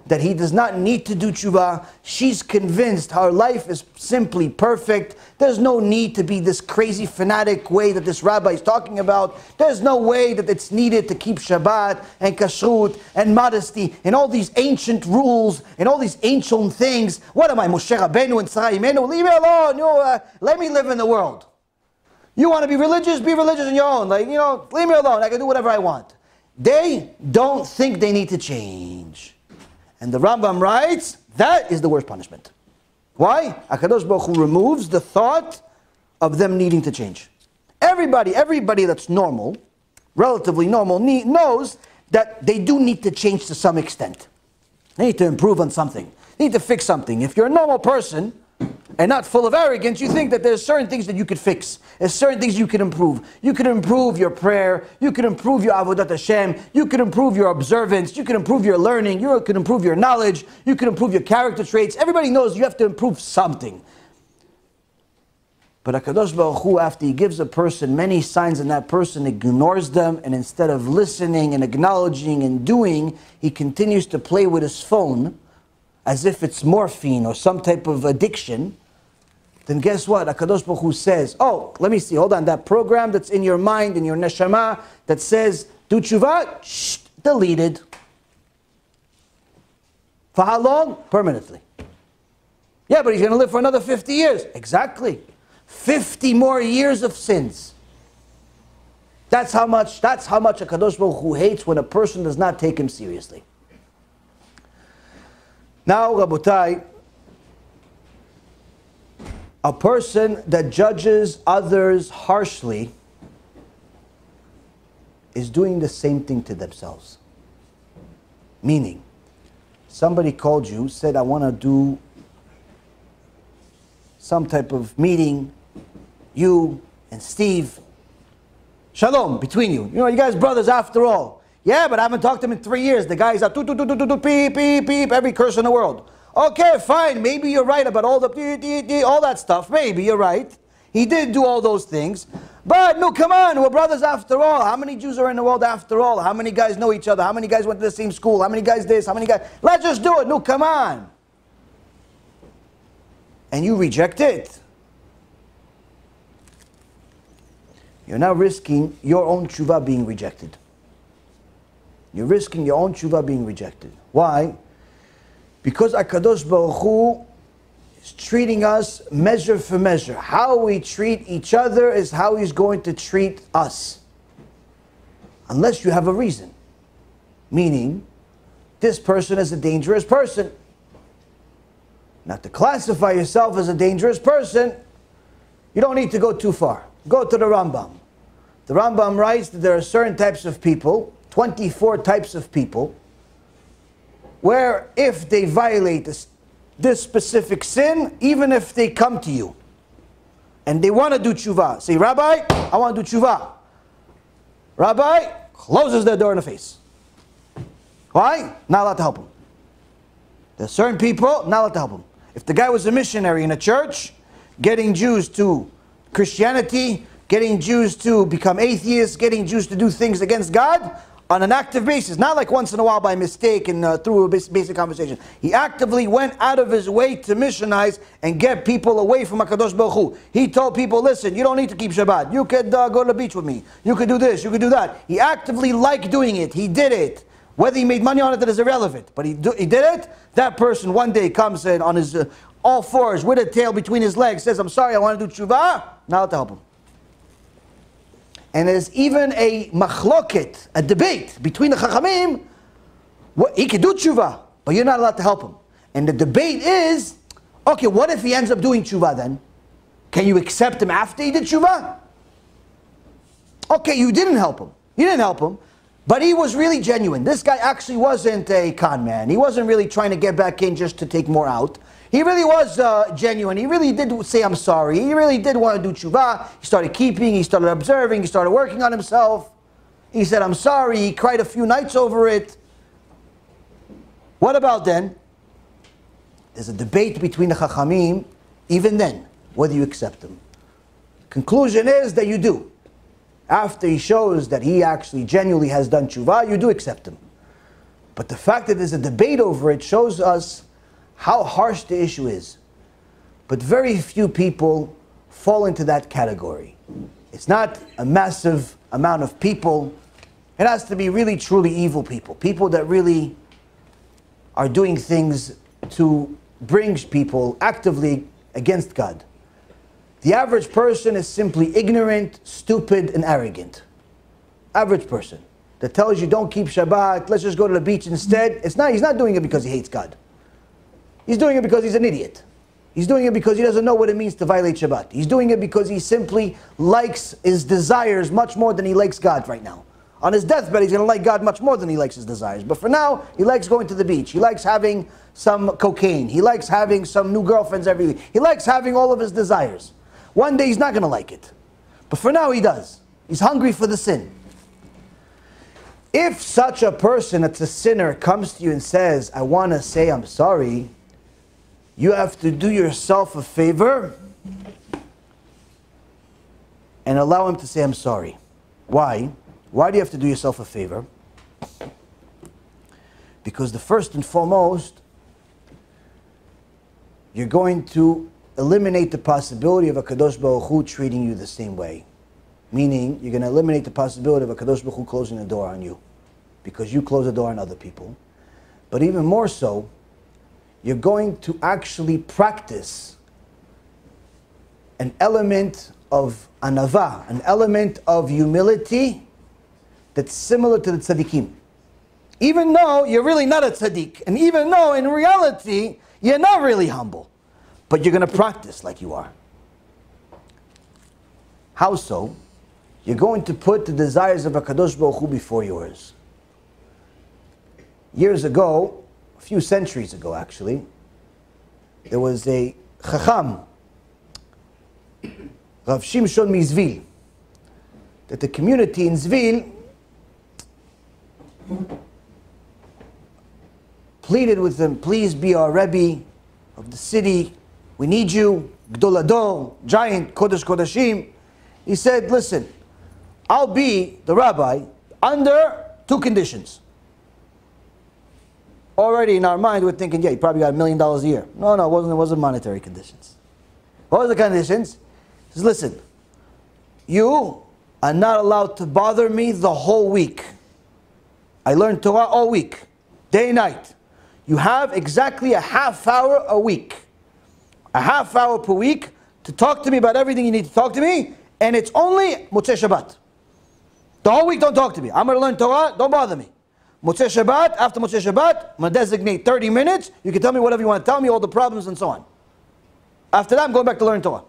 that he does not need to do tshuva. She's convinced her life is simply perfect. There's no need to be this crazy fanatic way that this rabbi is talking about. There's no way that it's needed to keep Shabbat and kashrut and modesty and all these ancient rules and all these ancient things. What am I, Moshe Rabbeinu and Tzadikim? Leave me alone. Let me live in the world. You want to be religious on your own. Leave me alone. I can do whatever I want. They don't think they need to change. And the Rambam writes, that is the worst punishment. Why? HaKadosh Baruch Hu removes the thought of them needing to change. Everybody that's normal, relatively normal, knows that they do need to change to some extent. They need to improve on something. They need to fix something. If you're a normal person, and not full of arrogance, you think that there's certain things that you could fix. There's certain things you can improve. You can improve your prayer. You can improve your avodat Hashem. You can improve your observance. You can improve your learning. You can improve your knowledge. You can improve your character traits. Everybody knows you have to improve something. But HaKadosh Baruch Hu, after He gives a person many signs and that person ignores them, and instead of listening and acknowledging and doing, he continues to play with his phone as if it's morphine or some type of addiction, then guess what? HaKadosh Baruch Hu says, oh, let me see, hold on, that program that's in your mind, in your neshama, that says, do tshuva, deleted. For how long? Permanently. Yeah, but he's going to live for another 50 years. Exactly. 50 more years of sins. That's how much HaKadosh Baruch Hu hates when a person does not take him seriously. Now, Rabotai, a person that judges others harshly is doing the same thing to themselves. Meaning, somebody called you, said, I want to do some type of meeting, you and Steve, shalom, between you. You guys brothers after all. Yeah, but I haven't talked to him in 3 years. The guy's out, beep, beep, beep, every curse in the world. Okay, fine, maybe you're right about all all that stuff. Maybe you're right. He did do all those things. But, no, come on, we're brothers after all. How many Jews are in the world after all? How many guys know each other? How many guys went to the same school? How many guys this? How many guys? Let's just do it. No, come on. And you reject it. You're now risking your own tshuva being rejected. You're risking your own tshuva being rejected. Why? Because HaKadosh Baruch Hu is treating us measure for measure. How we treat each other is how He's going to treat us. Unless you have a reason. Meaning, this person is a dangerous person. Now, to classify yourself as a dangerous person, you don't need to go too far. Go to the Rambam. The Rambam writes that there are certain types of people, 24 types of people, where if they violate this specific sin, even if they come to you and they want to do tshuva, say, Rabbi, I want to do tshuva. Rabbi closes their door in the face. Why? Not allowed to help him. There are certain people, not allowed to help him. If the guy was a missionary in a church, getting Jews to Christianity, getting Jews to become atheists, getting Jews to do things against God, on an active basis, not like once in a while by mistake and through a basic conversation. He actively went out of his way to missionize and get people away from HaKadosh Baruch Hu. He told people, listen, you don't need to keep Shabbat. You could go to the beach with me. You could do this, you could do that. He actively liked doing it. He did it. Whether he made money on it, that is irrelevant. But he did it. That person one day comes in on his all fours with a tail between his legs, says, I'm sorry, I want to do tshuva. Now to help him. And there's even a machloket, a debate between the Chachamim. He can do tshuva, but you're not allowed to help him. And the debate is, okay, what if he ends up doing tshuva then? Can you accept him after he did tshuva? Okay, you didn't help him. You didn't help him, but he was really genuine. This guy actually wasn't a con man. He wasn't really trying to get back in just to take more out. He really was genuine. He really did say, I'm sorry. He really did want to do tshuva. He started keeping, he started observing, he started working on himself. He said, I'm sorry. He cried a few nights over it. What about then? There's a debate between the Chachamim, even then, whether you accept him. Conclusion is that you do. After he shows that he actually genuinely has done tshuva, you do accept him. But the fact that there's a debate over it shows us how harsh the issue is. But very few people fall into that category. It's not a massive amount of people. It has to be really truly evil people. People that really are doing things to bring people actively against God. The average person is simply ignorant, stupid, and arrogant. Average person that tells you don't keep Shabbat, let's just go to the beach instead. He's not doing it because he hates God. He's doing it because he's an idiot. He's doing it because he doesn't know what it means to violate Shabbat. He's doing it because he simply likes his desires much more than he likes God right now. On his deathbed, he's going to like God much more than he likes his desires. But for now, he likes going to the beach. He likes having some cocaine. He likes having some new girlfriends every week. He likes having all of his desires. One day he's not going to like it. But for now he does. He's hungry for the sin. If such a person that's a sinner comes to you and says, I want to say I'm sorry, you have to do yourself a favor and allow him to say, I'm sorry. Why? Why do you have to do yourself a favor? Because the first and foremost, you're going to eliminate the possibility of a Kadosh Baruch Hu treating you the same way. Meaning, you're going to eliminate the possibility of a Kadosh Baruch Hu closing the door on you. Because you close the door on other people. But even more so, you're going to actually practice an element of anava, an element of humility that's similar to the tzadikim. Even though you're really not a tzadik, and even though in reality you're not really humble, but you're going to practice like you are. How so? You're going to put the desires of HaKadosh Baruch Hu before yours. Years ago, a few centuries ago actually, there was a Chacham, Rav Shimshon Mizvil, that the community in Zvil pleaded with him, please be our Rebbe of the city, we need you, Gdol Ador, giant, Kodesh Kodashim. He said, listen, I'll be the rabbi under two conditions. Already in our mind we're thinking, yeah, he probably got $1 million a year. No, it wasn't monetary conditions. What were the conditions? He says, listen, you are not allowed to bother me the whole week. I learned Torah all week, day and night. You have exactly a half hour a week. A half hour per week to talk to me about everything you need to talk to me, and it's only Motzei Shabbat. The whole week don't talk to me. I'm going to learn Torah, don't bother me. Motzei Shabbat, after Motzei Shabbat, I'm going to designate 30 minutes. You can tell me whatever you want to tell me, all the problems and so on. After that, I'm going back to learn Torah.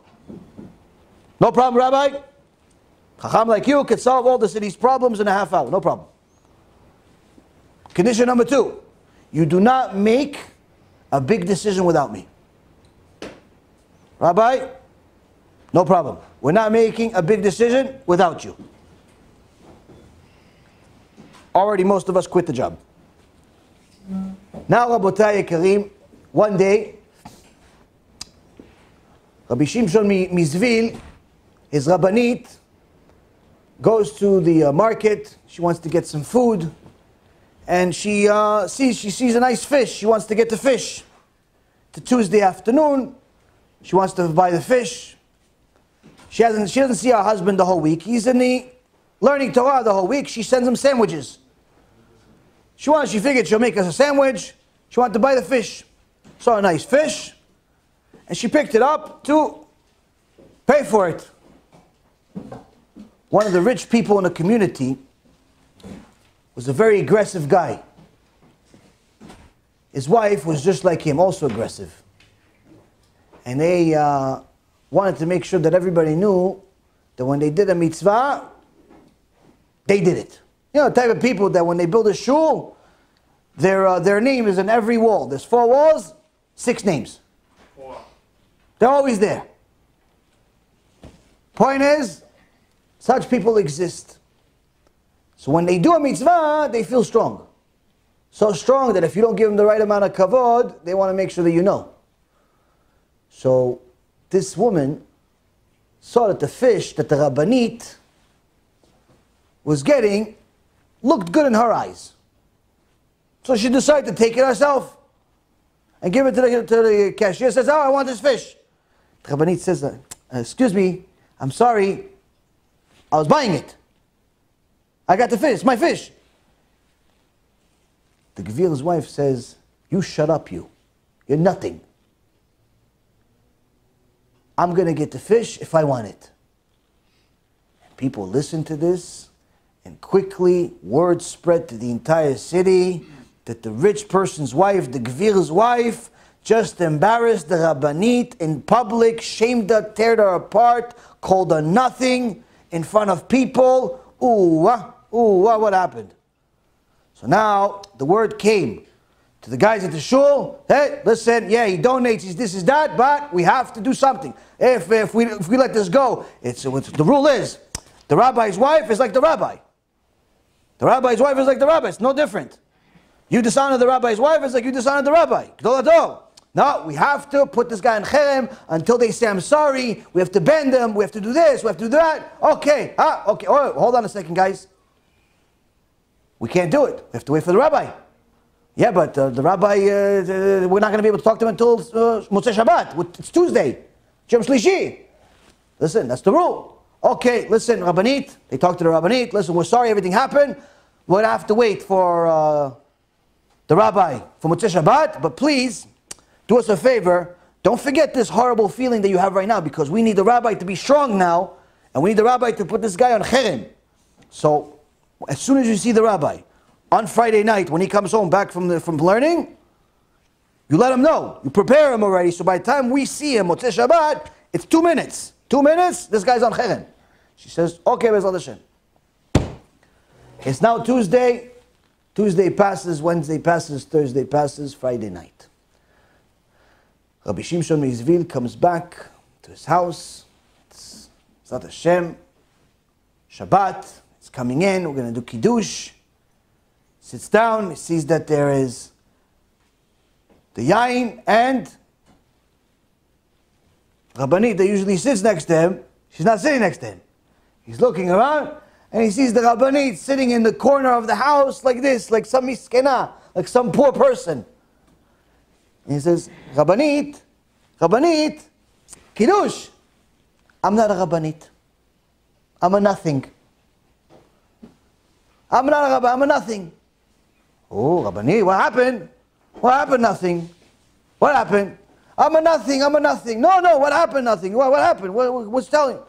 No problem, Rabbi. Chacham like you could solve all the city's problems in a half hour. No problem. Condition number 2. You do not make a big decision without me. Rabbi, no problem. We're not making a big decision without you. Already most of us quit the job. Now, Rabotai Kareem, one day, Rabbi Shimshon Mizvil, his Rabbanit, goes to the market. She wants to get some food, and she sees a nice fish. She wants to get the fish. It's a Tuesday afternoon. She wants to buy the fish. She doesn't see her husband the whole week. He's in the learning Torah the whole week. She sends him sandwiches. She figured she'll make us a sandwich. She wanted to buy the fish. Saw a nice fish, and she picked it up to pay for it. One of the rich people in the community was a very aggressive guy. His wife was just like him, also aggressive. And they wanted to make sure that everybody knew that when they did a mitzvah, they did it. You know, the type of people that when they build a shul, their name is on every wall. There's 4 walls, 6 names. They're always there. Point is, such people exist. So when they do a mitzvah, they feel strong. So strong that if you don't give them the right amount of kavod, they want to make sure that you know. So this woman saw that the fish that the Rabbanit was getting looked good in her eyes. So she decided to take it herself and give it to the cashier. Says, oh, I want this fish. The Rabbanit says, excuse me, I'm sorry, I was buying it. I got the fish, it's my fish. The Gevir's wife says, you shut up, you. You're nothing. I'm going to get the fish if I want it. And people listen to this, and quickly word spread to the entire city that the rich person's wife, the Gevir's wife, just embarrassed the Rabbanit in public, shamed her, teared her apart, called her nothing in front of people. What happened? So now the word came to the guys at the shul. Hey, listen, yeah, he donates, he's this, is that, but we have to do something. If we let this go, the rule is the rabbi's wife is like the rabbi. The rabbi's wife is like the rabbi. It's no different. You dishonor the rabbi's wife, it's like you dishonor the rabbi. No, we have to put this guy in cherem until they say, I'm sorry. We have to bend them. We have to do this. We have to do that. Okay. Okay. Oh, hold on a second, guys. We can't do it. We have to wait for the rabbi. Yeah, but the rabbi, we're not going to be able to talk to him until Motzei Shabbat. It's Tuesday. Yom Shlishi. Listen, that's the rule. Okay, listen, Rabbanit. They talk to the Rabbanit. Listen, we're sorry everything happened. We're going to have to wait for the rabbi for Motzei Shabbat. But please, do us a favor. Don't forget this horrible feeling that you have right now, because we need the rabbi to be strong now, and we need the rabbi to put this guy on cherem. So, as soon as you see the rabbi, on Friday night, when he comes home back from learning, you let him know. You prepare him already, so by the time we see him, Motzei Shabbat, it's 2 minutes. 2 minutes, this guy's on cherem. She says, okay, Be'ezrat Hashem. It's now Tuesday. Tuesday passes, Wednesday passes, Thursday passes, Friday night. Rabbi Shimshon Mizvil comes back to his house. It's Be'ezrat Hashem. Shabbat. It's coming in. We're going to do Kiddush. Sits down. He sees that there is the yain and Rabbanit that usually sits next to him. She's not sitting next to him. He's looking around and he sees the Rabbanit sitting in the corner of the house like this, like some miskena, like some poor person. And he says, Rabbanit, Kiddush. I'm not a Rabbanit. I'm a nothing. I'm not a Rabbi, I'm a nothing. Oh, Rabbanit, what happened? What happened, nothing? What happened? I'm a nothing. No, what happened, nothing? What happened? What's telling?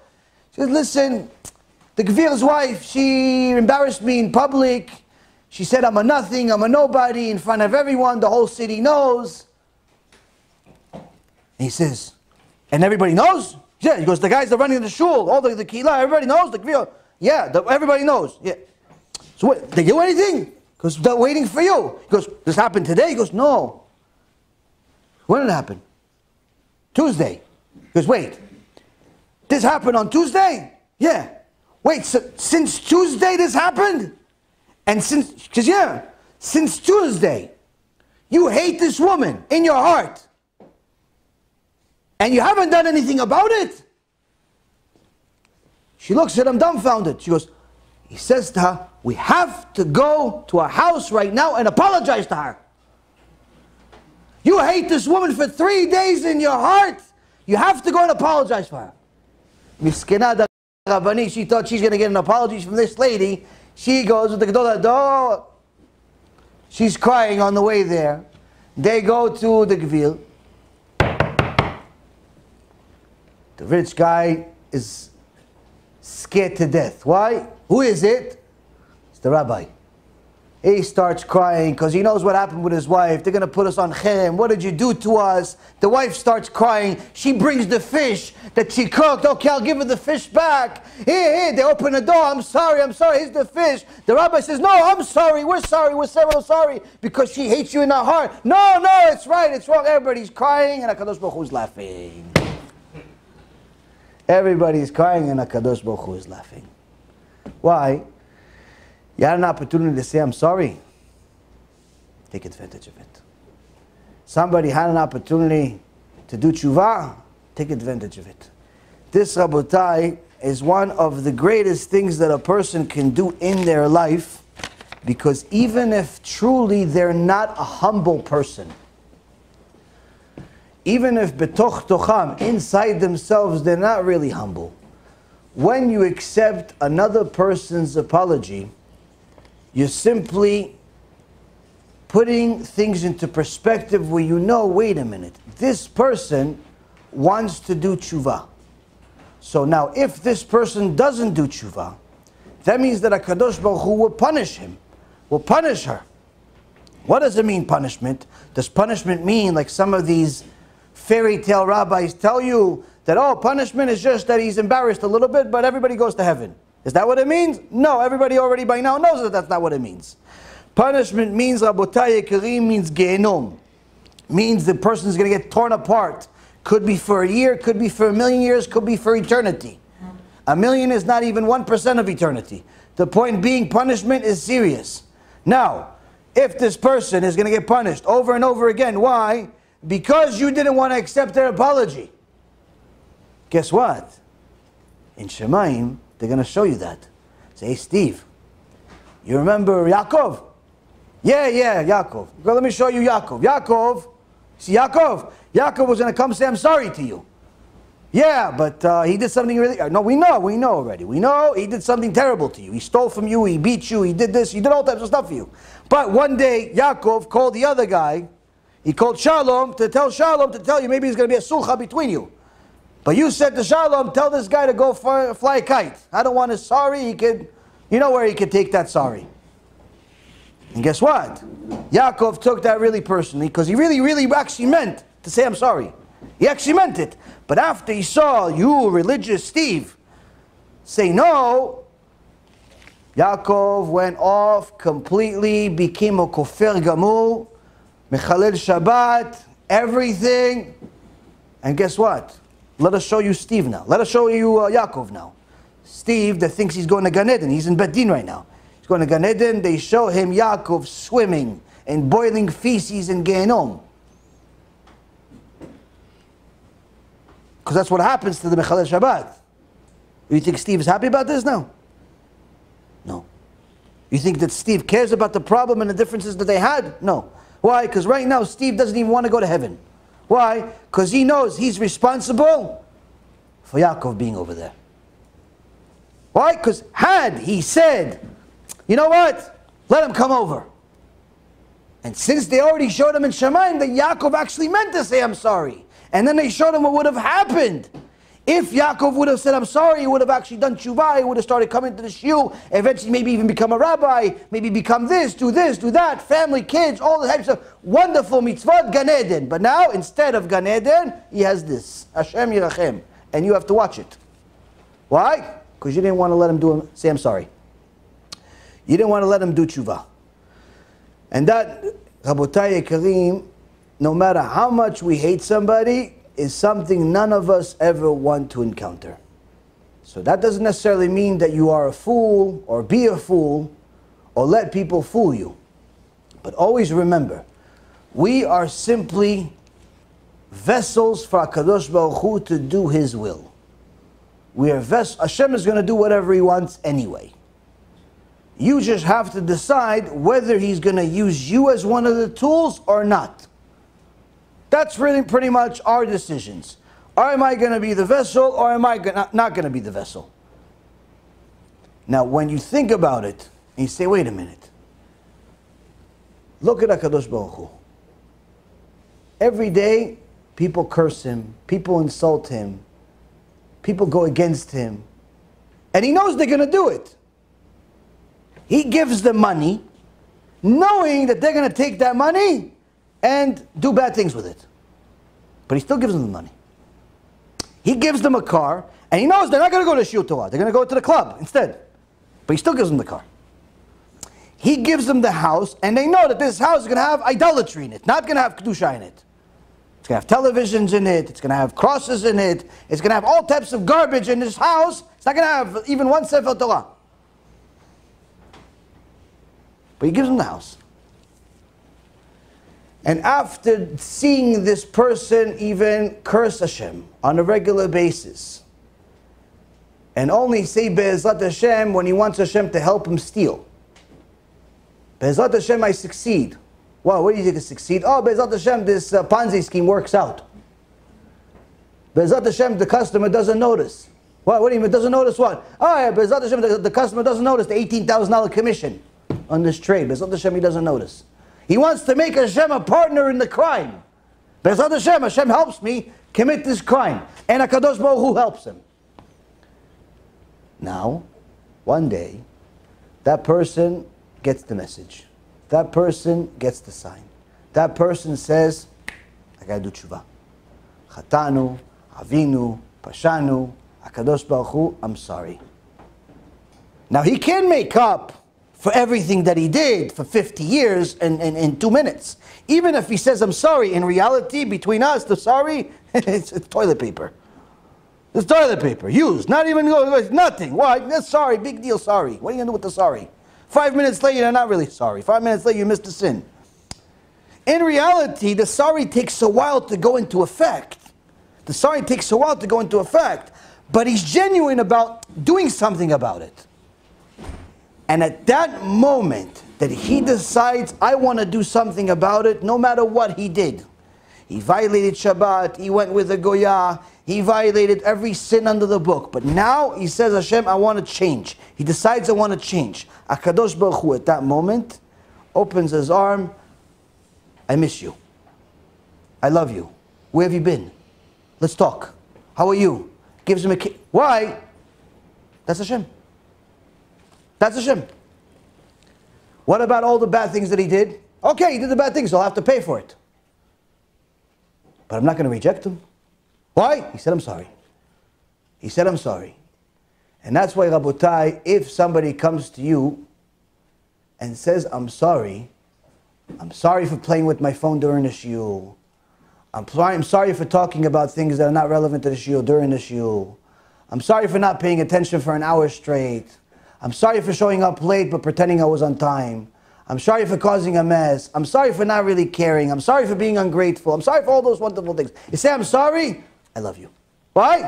She says, listen, the Gevir's wife, she embarrassed me in public. She said I'm a nothing, I'm a nobody in front of everyone. The whole city knows. And he says, and everybody knows? Yeah, he goes, the guys that are running the shul, all the kehillah, everybody knows the Gevir. Yeah, everybody knows. Yeah. So what, they do anything? Because they're waiting for you. He goes, this happened today? He goes, no. When did it happen? Tuesday. He goes, wait. This happened on Tuesday? Yeah. Wait, so since Tuesday this happened? And since Tuesday, You hate this woman in your heart. And you haven't done anything about it. She looks at him dumbfounded. She goes, he says to her, we have to go to our house right now and apologize to her. You hate this woman for 3 days in your heart. You have to go and apologize for her. Miskena da Rabbani, she thought she's going to get an apology from this lady. She goes with the Gedolah door. She's crying on the way there. They go to the Gvil. The rich guy is scared to death. Why? Who is it? It's the rabbi. He starts crying because he knows what happened with his wife. They're going to put us on cherem. What did you do to us? The wife starts crying. She brings the fish that she cooked. Okay, I'll give her the fish back. Here. They open the door. I'm sorry. Here's the fish. The rabbi says, no, I'm sorry. We're sorry. We're several sorry because she hates you in her heart. No, it's right. It's wrong. Everybody's crying and HaKadosh Baruch Hu is laughing. Everybody's crying and HaKadosh Baruch Hu is laughing. Why? You had an opportunity to say, I'm sorry. Take advantage of it. Somebody had an opportunity to do tshuva. Take advantage of it. This, Rabotai, is one of the greatest things that a person can do in their life, because even if truly they're not a humble person, even if betoch tocham, inside themselves, they're not really humble, when you accept another person's apology, you're simply putting things into perspective where you know, wait a minute, this person wants to do tshuva. So now, if this person doesn't do tshuva, that means that HaKadosh Baruch Hu will punish him, will punish her. What does it mean, punishment? Does punishment mean, like some of these fairy tale rabbis tell you, that, oh, punishment is just that he's embarrassed a little bit, but everybody goes to heaven? Is that what it means? No, everybody already by now knows that that's not what it means. Punishment means, Rabotai Yekarim, means Gehinom. Means the person is going to get torn apart. Could be for a year, could be for 1,000,000 years, could be for eternity. 1,000,000 is not even 1% of eternity. The point being, punishment is serious. Now, if this person is going to get punished over and over again, why? Because you didn't want to accept their apology. Guess what? In Shemaim, they're going to show you that. Say, hey, Steve, you remember Yaakov? Yeah, Yaakov. Well, let me show you Yaakov. See, Yaakov was going to come say, I'm sorry to you. Yeah, but he did something really... No, we know already. We know he did something terrible to you. He stole from you, he beat you, he did this, he did all types of stuff for you. But one day, Yaakov called the other guy. He called Shalom to tell you maybe there's going to be a sulcha between you. But you said to Shalom, tell this guy to go fly a kite. I don't want his sorry. You know where he could take that sorry. And guess what? Yaakov took that really personally, because he really actually meant to say, I'm sorry. He actually meant it. But after he saw you, religious Steve, say no, Yaakov went off completely, became a kofer gamur, mechalel Shabbat, everything. And guess what? Let us show you Steve now. Let us show you Yaakov now. Steve that thinks he's going to Gan Eden. He's in Bet Din right now. He's going to Gan Eden. They show him Yaakov swimming and boiling feces in Gehinom. Because that's what happens to the Mechalel Shabbat. You think Steve is happy about this now? No. You think that Steve cares about the problem and the differences that they had? No. Why? Because right now Steve doesn't even want to go to heaven. Why? Because he knows he's responsible for Yaakov being over there. Why? Because had he said, you know what? Let him come over. And since they already showed him in Shemaim that Yaakov actually meant to say, I'm sorry. And then they showed him what would have happened. If Yaakov would have said, I'm sorry, he would have actually done tshuva, he would have started coming to the shiur, eventually maybe even become a rabbi, maybe become this, do that, family, kids, all the types of wonderful mitzvot, Gan Eden. But now, instead of Gan Eden, he has this, Hashem Yirachem, and you have to watch it. Why? Because you didn't want to let him say I'm sorry. You didn't want to let him do tshuva. And that, Rabotai Yekarim, no matter how much we hate somebody, is something none of us ever want to encounter. So that doesn't necessarily mean that you are a fool, or be a fool, or let people fool you. But always remember, We are simply vessels for HaKadosh Baruch Hu to do His will. We are Hashem is going to do whatever He wants anyway. You just have to decide whether He's going to use you as one of the tools or not. That's really pretty much our decisions. Or am I going to be the vessel, or am I not going to be the vessel? Now, when you think about it, and you say, wait a minute. Look at HaKadosh Baruch Hu. Every day, people curse Him, people insult Him, people go against Him, and He knows they're going to do it. He gives them money, knowing that they're going to take that money and do bad things with it. But He still gives them the money. He gives them a car, and He knows they're not going to go to shiur Torah. They're going to go to the club instead. But He still gives them the car. He gives them the house, and they know that this house is going to have idolatry in it, not going to have kedusha in it. It's going to have televisions in it. It's going to have crosses in it. It's going to have all types of garbage in this house. It's not going to have even one sefer Torah. But He gives them the house. And after seeing this person even curse Hashem on a regular basis, and only say Be'ezrat Hashem when he wants Hashem to help him steal. Be'ezrat Hashem, I succeed. Wow, what do you think to succeed? Oh, Be'ezrat Hashem, this Ponzi scheme works out. Be'ezrat Hashem, the customer doesn't notice. What do you mean, doesn't notice what? Oh, yeah, Be'ezrat Hashem, the customer doesn't notice the $18,000 commission on this trade. Be'ezrat Hashem, he doesn't notice. He wants to make Hashem a partner in the crime. Be'ezrat Hashem, Hashem helps me commit this crime. And HaKadosh Baruch Hu helps him. Now, one day, that person gets the message. That person gets the sign. That person says, I got to do tshuva. Chatanu, avinu, pashanu, HaKadosh Baruch Hu, I'm sorry. Now, he can make up for everything that he did for 50 years in 2 minutes. Even if he says, I'm sorry, in reality, between us, the sorry, it's toilet paper. It's toilet paper, used, not even, nothing. Why? That's sorry, big deal, sorry. What are you going to do with the sorry? 5 minutes later, you're not really sorry. 5 minutes later, you missed the sin. In reality, the sorry takes a while to go into effect. The sorry takes a while to go into effect. But he's genuine about doing something about it. And at that moment that he decides, I want to do something about it, no matter what he did. He violated Shabbat, he went with a Goyah, he violated every sin under the book. But now he says, Hashem, I want to change. He decides, I want to change. HaKadosh Baruch Hu at that moment opens his arm. I miss you. I love you. Where have you been? Let's talk. How are you? Gives him a kiss. Why? That's Hashem. That's Hashem. What about all the bad things that he did? Okay, he did the bad things, so I'll have to pay for it. But I'm not going to reject him. Why? He said, I'm sorry. He said, I'm sorry. And that's why, Rabotai, if somebody comes to you and says, I'm sorry for playing with my phone during the shiur. I'm sorry for talking about things that are not relevant to the shiur during the shiur. I'm sorry for not paying attention for an hour straight. I'm sorry for showing up late but pretending I was on time. I'm sorry for causing a mess. I'm sorry for not really caring. I'm sorry for being ungrateful. I'm sorry for all those wonderful things. You say, I'm sorry, I love you. Why?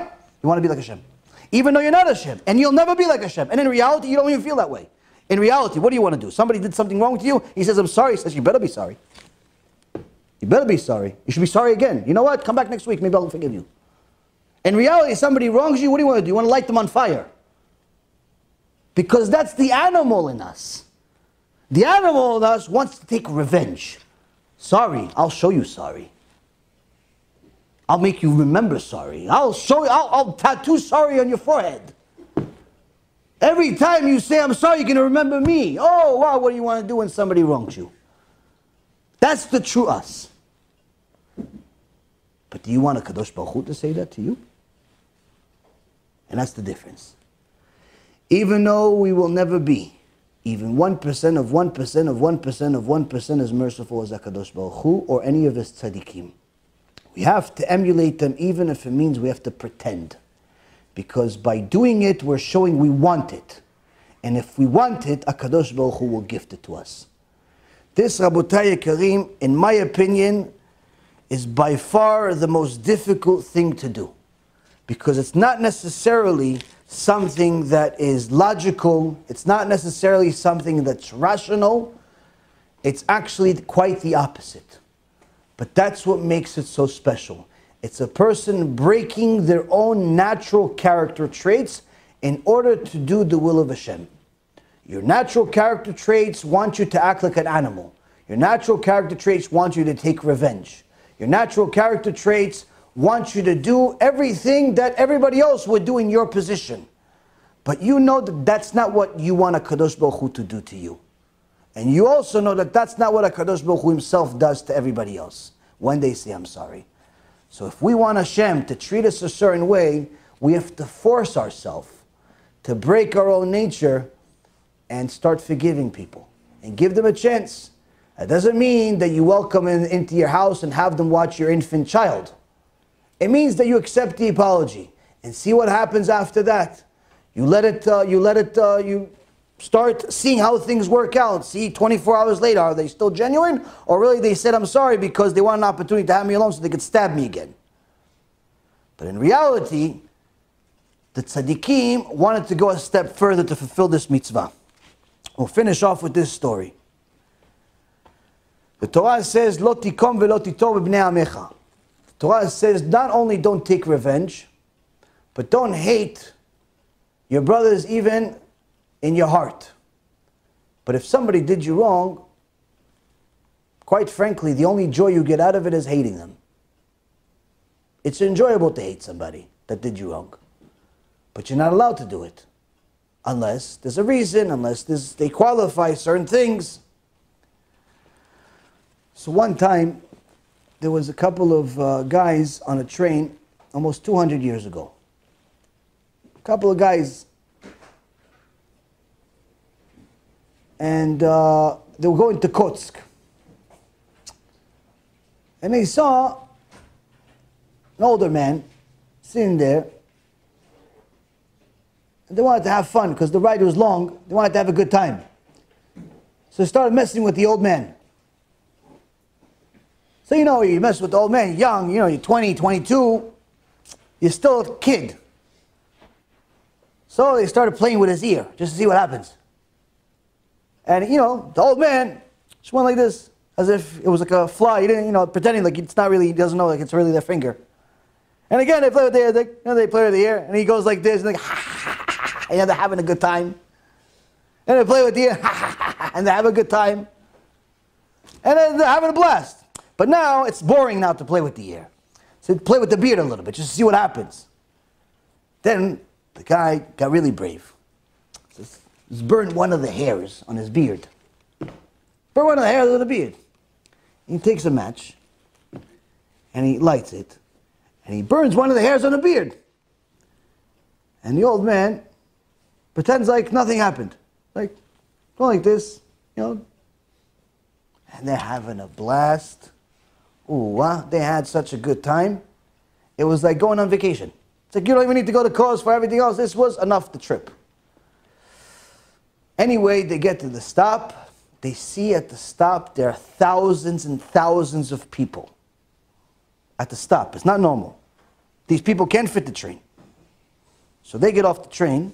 You want to be like Hashem. Even though you're not Hashem. And you'll never be like Hashem. And in reality, you don't even feel that way. In reality, what do you want to do? Somebody did something wrong with you. He says, I'm sorry. He says, you better be sorry. You better be sorry. You should be sorry again. You know what? Come back next week. Maybe I'll forgive you. In reality, somebody wrongs you. What do you want to do? You want to light them on fire. Because that's the animal in us. The animal in us wants to take revenge. Sorry, I'll show you sorry. I'll make you remember sorry. I'll tattoo sorry on your forehead. Every time you say I'm sorry, you're going to remember me. Oh, wow, what do you want to do when somebody wrongs you? That's the true us. But do you want a Kadosh Baruch Hu to say that to you? And that's the difference. Even though we will never be, even 1% of 1% of 1% of 1% as merciful as HaKadosh Baruch Hu or any of his tzadikim. We have to emulate them even if it means we have to pretend. Because by doing it, we're showing we want it. And if we want it, HaKadosh Baruch Hu will gift it to us. This, Rabotai Yekarim, in my opinion, is by far the most difficult thing to do. Because it's not necessarily something that is logical, it's not necessarily something that's rational, it's actually quite the opposite. But that's what makes it so special. It's a person breaking their own natural character traits in order to do the will of Hashem. Your natural character traits want you to act like an animal. Your natural character traits want you to take revenge. Your natural character traits want you to do everything that everybody else would do in your position. But you know that that's not what you want HaKadosh Baruch Hu to do to you. And you also know that that's not what HaKadosh Baruch Hu himself does to everybody else when they say, I'm sorry. So if we want Hashem to treat us a certain way, we have to force ourselves to break our own nature and start forgiving people and give them a chance. That doesn't mean that you welcome them into your house and have them watch your infant child. It means that you accept the apology and see what happens after that. You start seeing how things work out. See 24 hours later, are they still genuine? Or really they said, I'm sorry because they want an opportunity to have me alone so they could stab me again. But in reality, the tzadikim wanted to go a step further to fulfill this mitzvah. We'll finish off with this story. The Torah says, Lo tikom velo titor b'bnei amecha. The Torah says, not only don't take revenge, but don't hate your brothers even in your heart. But if somebody did you wrong, quite frankly, the only joy you get out of it is hating them. It's enjoyable to hate somebody that did you wrong. But you're not allowed to do it. Unless there's a reason, unless they qualify certain things. So one time, there was a couple of guys on a train almost 200 years ago. A couple of guys. And they were going to Kotsk. And they saw an older man sitting there. And they wanted to have fun because the ride was long. They wanted to have a good time. So they started messing with the old man. So you mess with the old man, young, you're 20, 22. You're still a kid. So they started playing with his ear just to see what happens. And the old man just went like this, as if it was like a fly. He didn't, pretending like it's not really, he doesn't know like it's really their finger. And again, they play with the ear, they play with the ear, and he goes like this, and like, and they're having a good time. And they play with the ear, and they have a good time. And then they're having a blast. But now, it's boring now to play with the ear. So play with the beard a little bit, just to see what happens. Then, the guy got really brave. He's burned one of the hairs on his beard. Burned one of the hairs on the beard. He takes a match, and he lights it, and he burns one of the hairs on the beard. And the old man pretends like nothing happened. Like, going like this, And they're having a blast. Ooh, they had such a good time. It was like going on vacation. It's like you don't even need to go to cause for everything else. This was enough to trip. Anyway, they get to the stop. They see at the stop there are thousands and thousands of people. At the stop. It's not normal. These people can't fit the train. So they get off the train.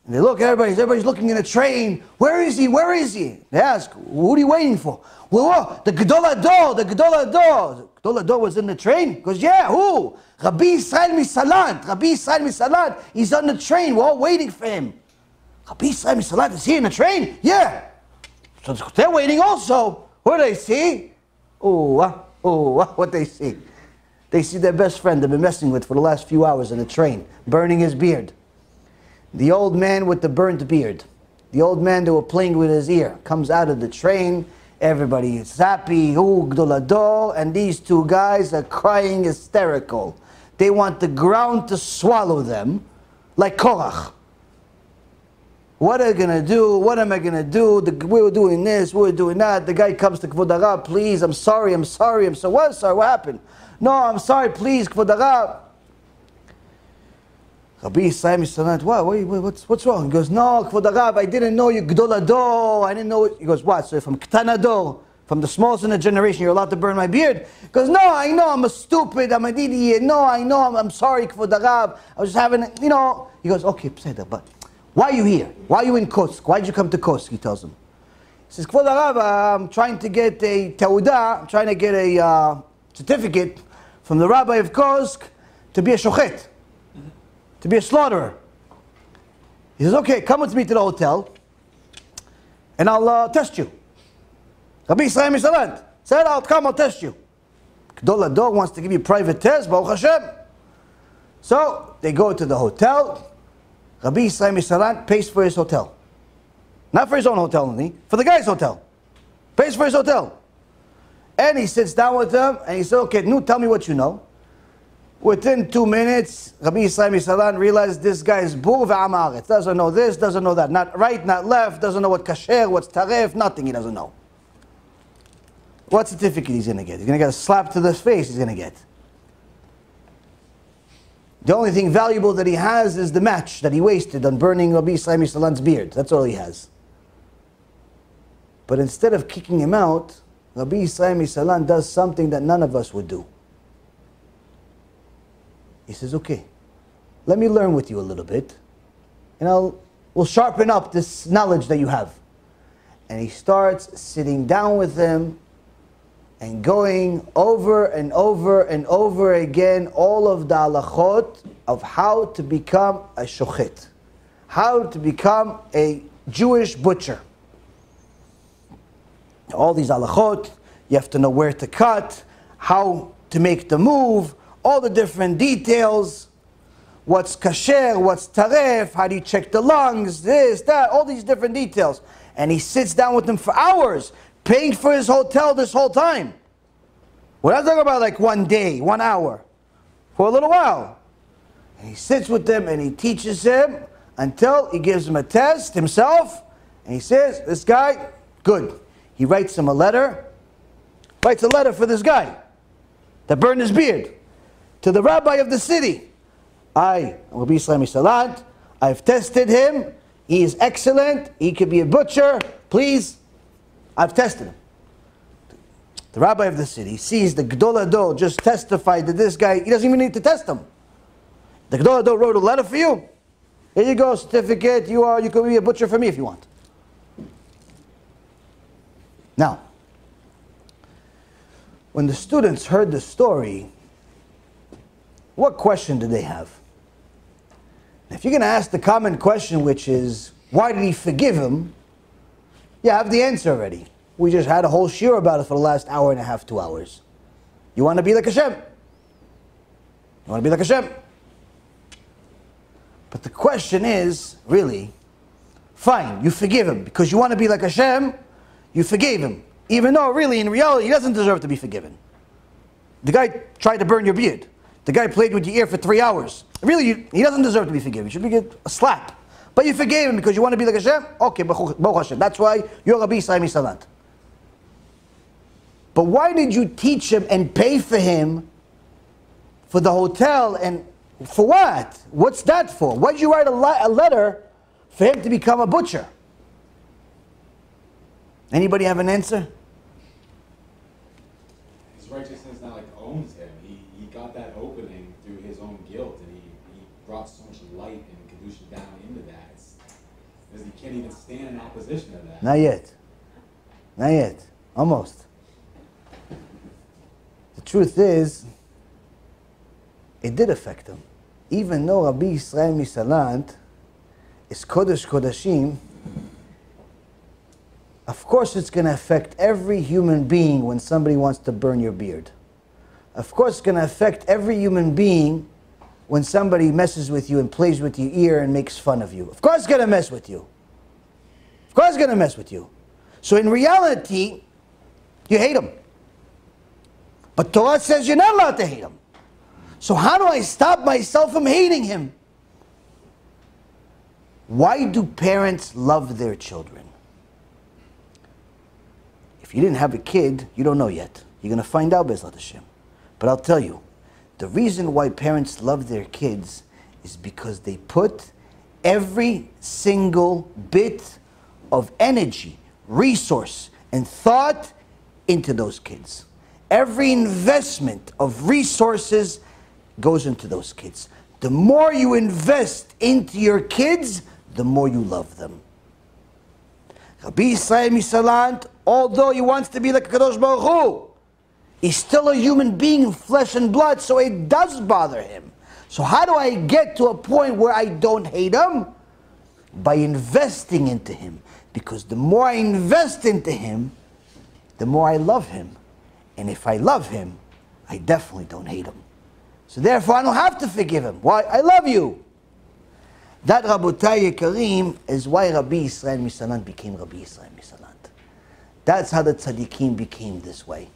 And they look, everybody's looking in the train. Where is he? Where is he? They ask, who are you waiting for? Well, the Gadol Hador, the Gadol Hador. The Gadol Hador was in the train? He goes, yeah, who? Rabbi Yisrael Misalant. Rabbi Yisrael Misalant. He's on the train. We're all waiting for him. Rabbi Yisrael Misalant is here in the train? Yeah. So they're waiting also. What do they see? What they see? They see their best friend they've been messing with for the last few hours in the train, burning his beard. The old man with the burnt beard, the old man that were playing with his ear, comes out of the train. Everybody is happy, Gadol Hador, and these two guys are crying hysterical. They want the ground to swallow them like Korach. What are they going to do? What am I going to do? We were doing this, we were doing that. The guy comes to Kvod Harav, please, I'm sorry. So what, sir? What happened? No, I'm sorry, please, Kvod Harav. Rabbi Yisrael Salant, what's wrong? He goes, no, Kvod Harav, I didn't know you Gdol Ador. I didn't know it. He goes, what? So from Ktan Ador, from the smallest in the generation, you're allowed to burn my beard? He goes, no, I know, I'm a stupid, I'm an idiot. No, I know, I'm sorry, Kvod Harav. I was just having, He goes, okay, but why are you here? Why are you in Kosk? Why did you come to Kosk? He tells him. He says, Kvod Harav, I'm trying to get a Tauda, I'm trying to get a certificate from the rabbi of Kosk to be a shochet, to be a slaughterer. He says, okay, come with me to the hotel and I'll test you. Rabbi Yisrael Misalant said, I'll test you. Gdol Ador wants to give you a private test, Baruch Hashem. So they go to the hotel. Rabbi Yisrael Misalant pays for his hotel. Not for his own hotel only, for the guy's hotel. Pays for his hotel. And he sits down with them and he said, okay, nu, tell me what you know. Within 2 minutes, Rabbi Yisrael Misalant realized this guy is bur v'amaret. Doesn't know this, doesn't know that. Not right, not left, doesn't know what kosher, what's taref, nothing he doesn't know. What certificate he's going to get? He's going to get a slap to the face he's going to get. The only thing valuable that he has is the match that he wasted on burning Rabbi Yisrael Misalant's beard. That's all he has. But instead of kicking him out, Rabbi Yisrael Misalant does something that none of us would do. He says, okay, let me learn with you a little bit, and we'll sharpen up this knowledge that you have. And he starts sitting down with him and going over and over and over again all of the halachot of how to become a shochet, how to become a Jewish butcher. All these halachot, you have to know where to cut, how to make the move, all the different details, what's kosher, what's taref, how do you check the lungs, this, that, all these different details. And he sits down with them for hours, paying for his hotel this whole time. We're not talking about like 1 day, 1 hour, for a little while. And he sits with them and he teaches him until he gives him a test himself. And he says, this guy, good. He writes him a letter, writes a letter for this guy that burned his beard to the rabbi of the city. Rabbi Yisrael Misalant, I've tested him. He is excellent. He could be a butcher. Please, I've tested him. The rabbi of the city sees the Gdol Ador just testified that this guy, he doesn't even need to test him. The Gdol Ador wrote a letter for you. Here you go, certificate. You could be a butcher for me if you want. Now, when the students heard the story, what question did they have? If you're going to ask the common question, which is, why did he forgive him? You have the answer already. We just had a whole shiur about it for the last hour and a half, 2 hours. You want to be like Hashem. You want to be like Hashem. But the question is, really, fine, you forgive him. Because you want to be like Hashem, you forgave him. Even though, really, in reality, he doesn't deserve to be forgiven. The guy tried to burn your beard. The guy played with your ear for 3 hours. Really, he doesn't deserve to be forgiven. He should be get a slap. But you forgave him because you want to be like Hashem? Okay, Baruch Hashem. That's why you're Rabbi Yisrael Misalant. But why did you teach him and pay for him for the hotel, and for what? What's that for? Why did you write a letter for him to become a butcher? Anybody have an answer? His righteousness not like owns him. He got that opening through his own guilt, and he brought so much light and kedusha down into that. Because he can't even stand in opposition to that. Not yet. Not yet. Almost. The truth is, it did affect him. Even though Rabbi Yisrael Misalant is Kodesh Kodashim, of course it's going to affect every human being when somebody wants to burn your beard. Of course it's going to affect every human being when somebody messes with you and plays with your ear and makes fun of you. Of course it's going to mess with you. Of course it's going to mess with you. So in reality, you hate him. But Torah says you're not allowed to hate him. So how do I stop myself from hating him? Why do parents love their children? If you didn't have a kid, you don't know yet. You're going to find out, Bezrat Hashem. But I'll tell you, the reason why parents love their kids is because they put every single bit of energy, resource, and thought into those kids. Every investment of resources goes into those kids. The more you invest into your kids, the more you love them. Rabbi Yisrael Misalant, although he wants to be like Kadosh Baruch Hu, he's still a human being in flesh and blood, so it does bother him. So how do I get to a point where I don't hate him? By investing into him. Because the more I invest into him, the more I love him. And if I love him, I definitely don't hate him. So therefore I don't have to forgive him. Why? I love you. That, Rabotai Yekarim, is why Rabbi Yisrael Misalant became Rabbi Yisrael Misalant. That's how the tzadikim became this way.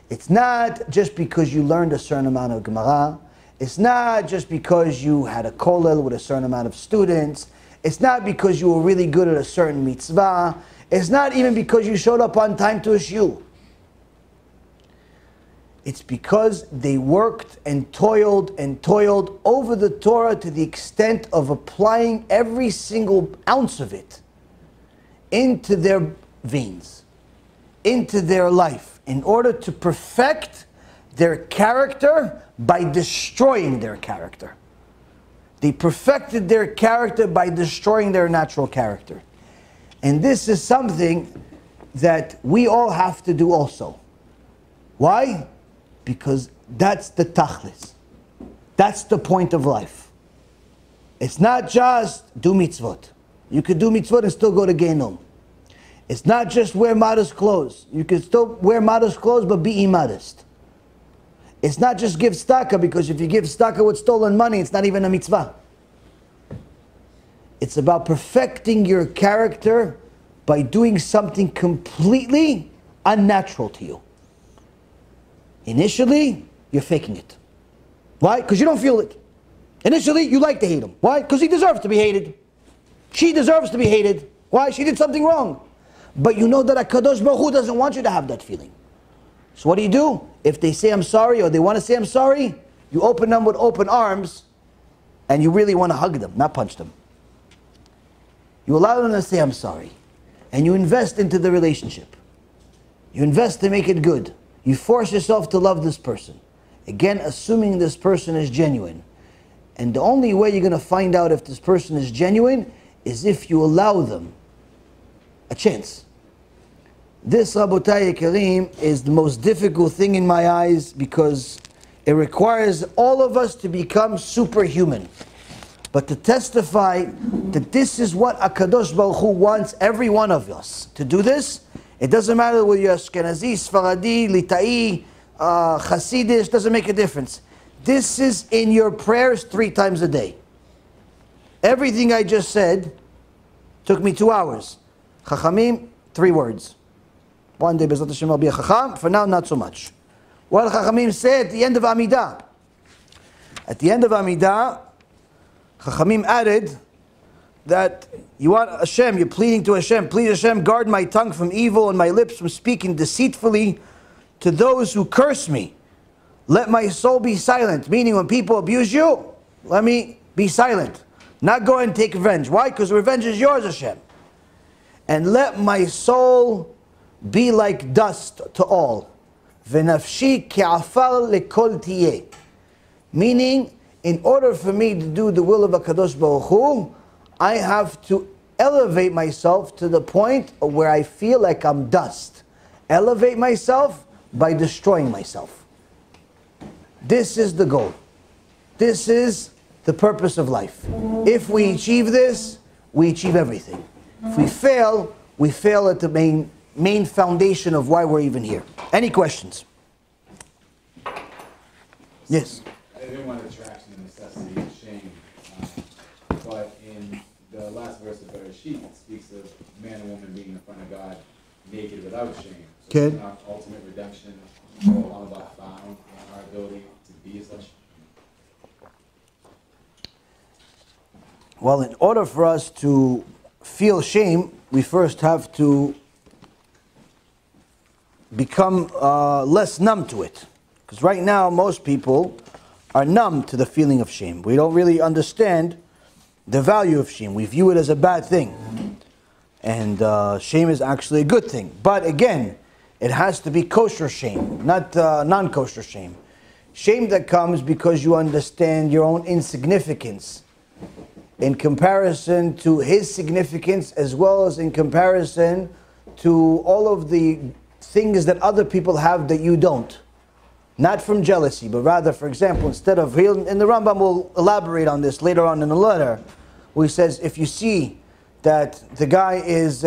It's not just because you learned a certain amount of Gemara. It's not just because you had a kollel with a certain amount of students. It's not because you were really good at a certain mitzvah. It's not even because you showed up on time to a shiur. It's because they worked and toiled over the Torah to the extent of applying every single ounce of it into their veins, into their life, in order to perfect their character by destroying their character. They perfected their character by destroying their natural character. And this is something that we all have to do also. Why? Because that's the tachlis. That's the point of life. It's not just do mitzvot. You could do mitzvot and still go to Gehinom. It's not just wear modest clothes. You can still wear modest clothes but be immodest. It's not just give tzedakah, because if you give tzedakah with stolen money, it's not even a mitzvah. It's about perfecting your character by doing something completely unnatural to you. Initially, you're faking it. Why? Because you don't feel it. Initially, you like to hate him. Why? Because he deserves to be hated. She deserves to be hated. Why? She did something wrong. But you know that HaKadosh Baruch Hu doesn't want you to have that feeling. So what do? If they say I'm sorry, or they want to say I'm sorry, you open them with open arms, and you really want to hug them, not punch them. You allow them to say I'm sorry, and you invest into the relationship. You invest to make it good. You force yourself to love this person. Again, assuming this person is genuine. And the only way you're going to find out if this person is genuine is if you allow them a chance. This, Rabotai Yekarim, is the most difficult thing in my eyes, because it requires all of us to become superhuman. But to testify that this is what HaKadosh Baruch Hu wants every one of us to do this. It doesn't matter whether you're Ashkenazi, Sfaradi, Litai, Hasidish, doesn't make a difference. This is in your prayers 3 times a day. Everything I just said took me 2 hours. Chachamim, 3 words. One day, Bezrat Hashem, I'll be a Chacham. For now, not so much. What Chachamim said at the end of Amidah. At the end of Amidah, Chachamim added that you want Hashem, you're pleading to Hashem, please Hashem, guard my tongue from evil and my lips from speaking deceitfully to those who curse me. Let my soul be silent, meaning when people abuse you, let me be silent. Not go and take revenge. Why? Because revenge is yours, Hashem. And let my soul be like dust to all. V'nafshi ke'afar lekol tiyeh. Meaning, in order for me to do the will of HaKadosh Baruch Hu, I have to elevate myself to the point where I feel like I'm dust. Elevate myself by destroying myself. This is the goal. This is the purpose of life. If we achieve this, we achieve everything. If we fail at the main foundation of why we're even here. Any questions? Yes? I didn't want attraction and necessity and shame, but in the last verse of Bereshit, it speaks of man and woman being in front of God naked without shame. So it's not ultimate redemption, all about found and our ability to be such. Well, in order for us to feel shame, we first have to become less numb to it. Because right now, most people are numb to the feeling of shame. We don't really understand the value of shame. We view it as a bad thing. And shame is actually a good thing. But again, it has to be kosher shame, not non-kosher shame. Shame that comes because you understand your own insignificance in comparison to his significance, as well as in comparison to all of the things that other people have that you don't. Not from jealousy, but rather, for example, instead of, and the Rambam will elaborate on this later on in the letter, where he says, if you see that the guy is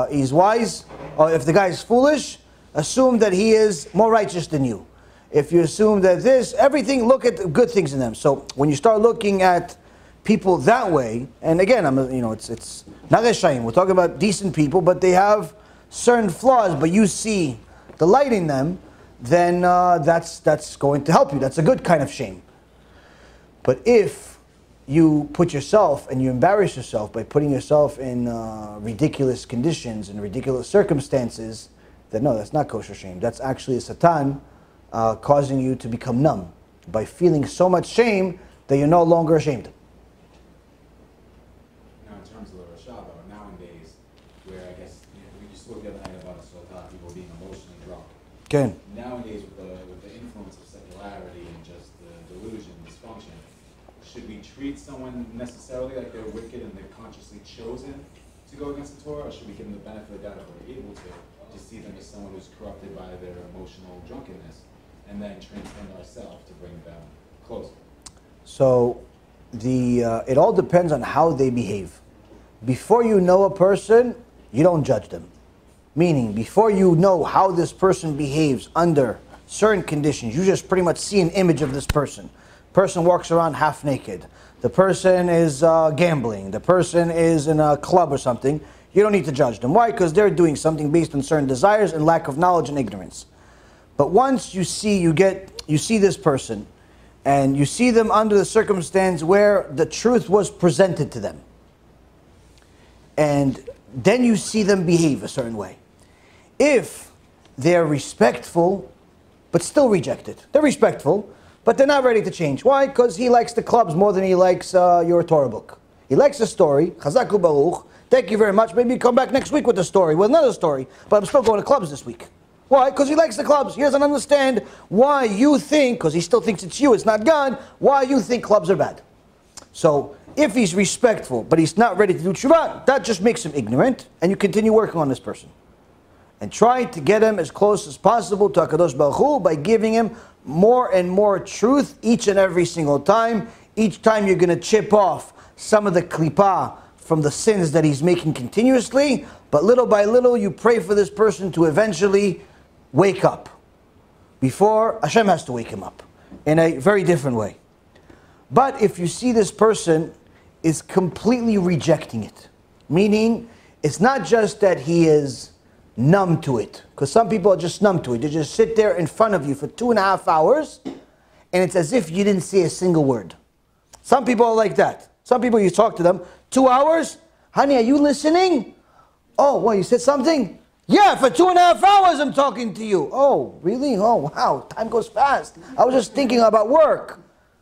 he's wise, or if the guy is foolish, assume that he is more righteous than you. If you assume that everything, look at the good things in them. So when you start looking at people that way, and again, it's not reshaim. We're talking about decent people, but they have certain flaws, but you see the light in them, then that's going to help you. That's a good kind of shame. But if you put yourself and you embarrass yourself by putting yourself in ridiculous conditions and ridiculous circumstances, then no, that's not kosher shame. That's actually a Satan causing you to become numb by feeling so much shame that you're no longer ashamed. Now, in terms of the Rashaba, nowadays, where I guess we just spoke the other night about people being emotionally drunk. Okay. Nowadays, with the influence of secularity and just the delusion, dysfunction, should we treat someone necessarily like they're wicked and they're consciously chosen to go against the Torah, or should we give them the benefit of the doubt if we're able to see them as someone who's corrupted by their emotional drunkenness, and then transcend ourselves to bring them closer? So, it all depends on how they behave. Before you know a person, you don't judge them. Meaning, before you know how this person behaves under certain conditions, you just pretty much see an image of this person. Person walks around half naked. The person is gambling. The person is in a club or something. You don't need to judge them. Why? Because they're doing something based on certain desires and lack of knowledge and ignorance. But once you see this person, and you see them under the circumstance where the truth was presented to them, and then you see them behave a certain way. If they're respectful, but still rejected. They're respectful, but they're not ready to change. Why? Because he likes the clubs more than he likes your Torah book. He likes the story. Chazaku Baruch. Thank you very much. Maybe come back next week with a story, with another story. But I'm still going to clubs this week. Why? Because he likes the clubs. He doesn't understand why you think, because he still thinks it's you, it's not God, why you think clubs are bad. So, if he's respectful, but he's not ready to do tshuva, that just makes him ignorant, and you continue working on this person. And try to get him as close as possible to HaKadosh Baruch Hu by giving him more and more truth each and every single time. Each time you're going to chip off some of the klippah from the sins that he's making continuously, but little by little you pray for this person to eventually wake up. Before, Hashem has to wake him up in a very different way. But if you see this person is completely rejecting it, meaning it's not just that he is numb to it, because some people are just numb to it. They just sit there in front of you for 2.5 hours, and it's as if you didn't say a single word. Some people are like that. Some people, you talk to them, 2 hours? Honey, are you listening? Oh, what, you said something? Yeah, for 2.5 hours I'm talking to you. Oh, really? Oh, wow, time goes fast. I was just thinking about work.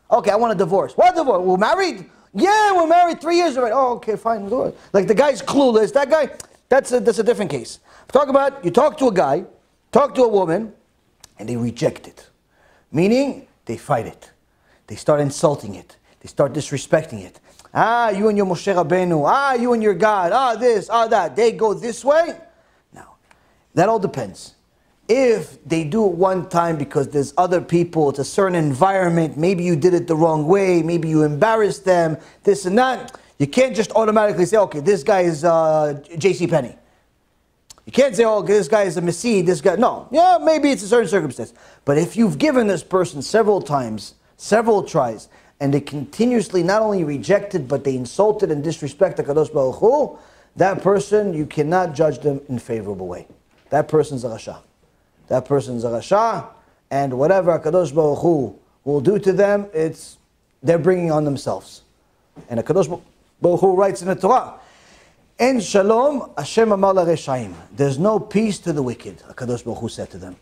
Okay, I want a divorce. What divorce? We're married? Yeah, we're married 3 years already. Oh, okay, fine. Like the guy's clueless. That guy, that's a different case. Talk about, you talk to a guy, talk to a woman, and they reject it. Meaning, they fight it. They start insulting it. They start disrespecting it. Ah, you and your Moshe Rabbeinu. Ah, you and your God. Ah, this, ah, that. They go this way. Now, that all depends. If they do it one time because there's other people, it's a certain environment, maybe you did it the wrong way, maybe you embarrassed them, this and that, you can't just automatically say, okay, this guy is J.C. Penney. You can't say, oh, this guy is a Messi, this guy, no. Yeah, maybe it's a certain circumstance. But if you've given this person several times, several tries, and they continuously not only rejected, but they insulted and disrespected HaKadosh Baruch Hu, that person, you cannot judge them in a favorable way. That person's a Rasha. That person's a Rasha, and whatever HaKadosh Baruch Hu will do to them, they're bringing on themselves. And HaKadosh Baruch Hu writes in the Torah, En shalom Hashem amar l'reshaim. There's no peace to the wicked, HaKadosh Baruch Hu said to them.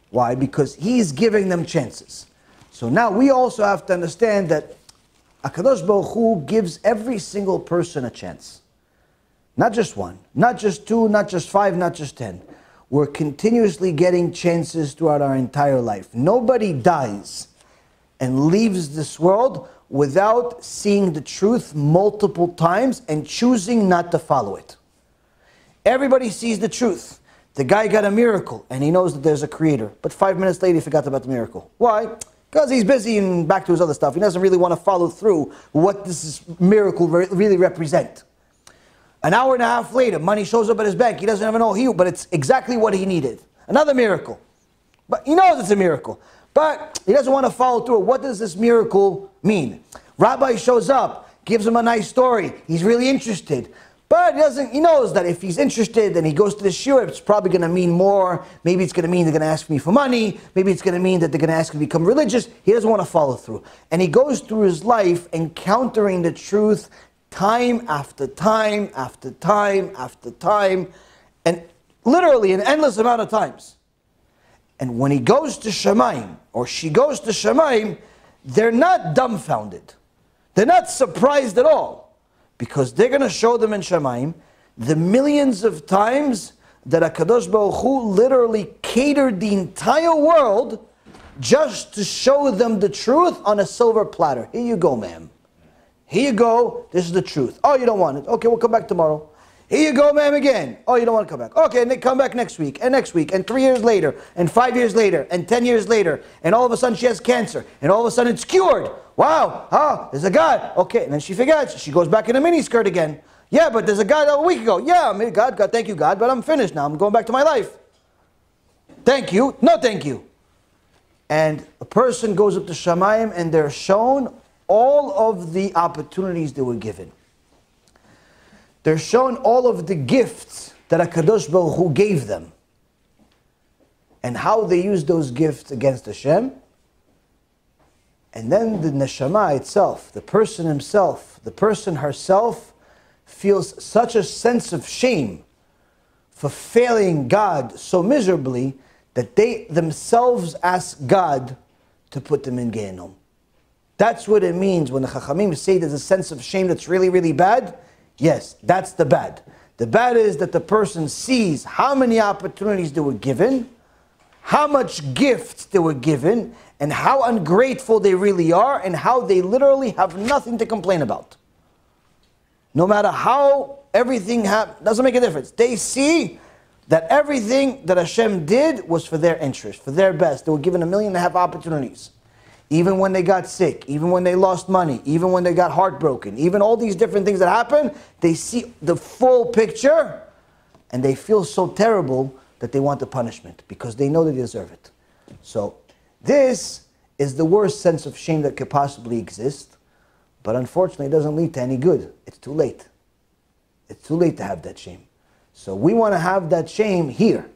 Why? Because He's giving them chances. So now we also have to understand that HaKadosh Baruch Hu gives every single person a chance. Not just one, not just two, not just five, not just 10. We're continuously getting chances throughout our entire life. Nobody dies and leaves this world without seeing the truth multiple times and choosing not to follow it. Everybody sees the truth. The guy got a miracle and he knows that there's a creator, but 5 minutes later he forgot about the miracle. Why? Because he's busy and back to his other stuff. He doesn't really want to follow through what this miracle really represents. An hour and a half later, money shows up at his bank. He doesn't even know but it's exactly what he needed. Another miracle. But he knows it's a miracle. But he doesn't want to follow through. What does this miracle mean? Rabbi shows up, gives him a nice story. He's really interested. But he knows that if he's interested and he goes to the shiur, it's probably going to mean more. Maybe it's going to mean they're going to ask me for money. Maybe it's going to mean that they're going to ask him to become religious. He doesn't want to follow through. And he goes through his life encountering the truth time after time after time after time. And literally an endless amount of times. And when he goes to Shemaim, or she goes to Shemaim, they're not dumbfounded. They're not surprised at all. Because they're going to show them in Shemaim the millions of times that HaKadosh Baruch Hu literally catered the entire world just to show them the truth on a silver platter. Here you go, ma'am. Here you go. This is the truth. Oh, you don't want it. Okay, we'll come back tomorrow. Here you go, ma'am, again. Oh, you don't want to come back. Okay, and they come back next week, and 3 years later, and 5 years later, and 10 years later, and all of a sudden she has cancer, and all of a sudden it's cured. Wow, there's a God. Okay, and then she forgets. She goes back in a miniskirt again. Yeah, but there's a God a week ago. Yeah, God, thank you, God, but I'm finished now. I'm going back to my life. Thank you. No, thank you. And a person goes up to Shamayim, and they're shown all of the opportunities they were given. They're shown all of the gifts that HaKadosh Baruch Hu gave them. And how they used those gifts against Hashem. And then the neshama itself, the person himself, the person herself, feels such a sense of shame for failing God so miserably that they themselves ask God to put them in Gehinom. That's what it means when the Chachamim say there's a sense of shame that's really, really bad. Yes, that's the bad. The bad is that the person sees how many opportunities they were given, how much gifts they were given, and how ungrateful they really are, and how they literally have nothing to complain about. No matter how everything doesn't make a difference. They see that everything that Hashem did was for their interest, for their best. They were given 1.5 million opportunities. Even when they got sick, even when they lost money, even when they got heartbroken, even all these different things that happen, they see the full picture, and they feel so terrible that they want the punishment, because they know they deserve it. So, this is the worst sense of shame that could possibly exist, but unfortunately it doesn't lead to any good. It's too late. It's too late to have that shame. So we want to have that shame here,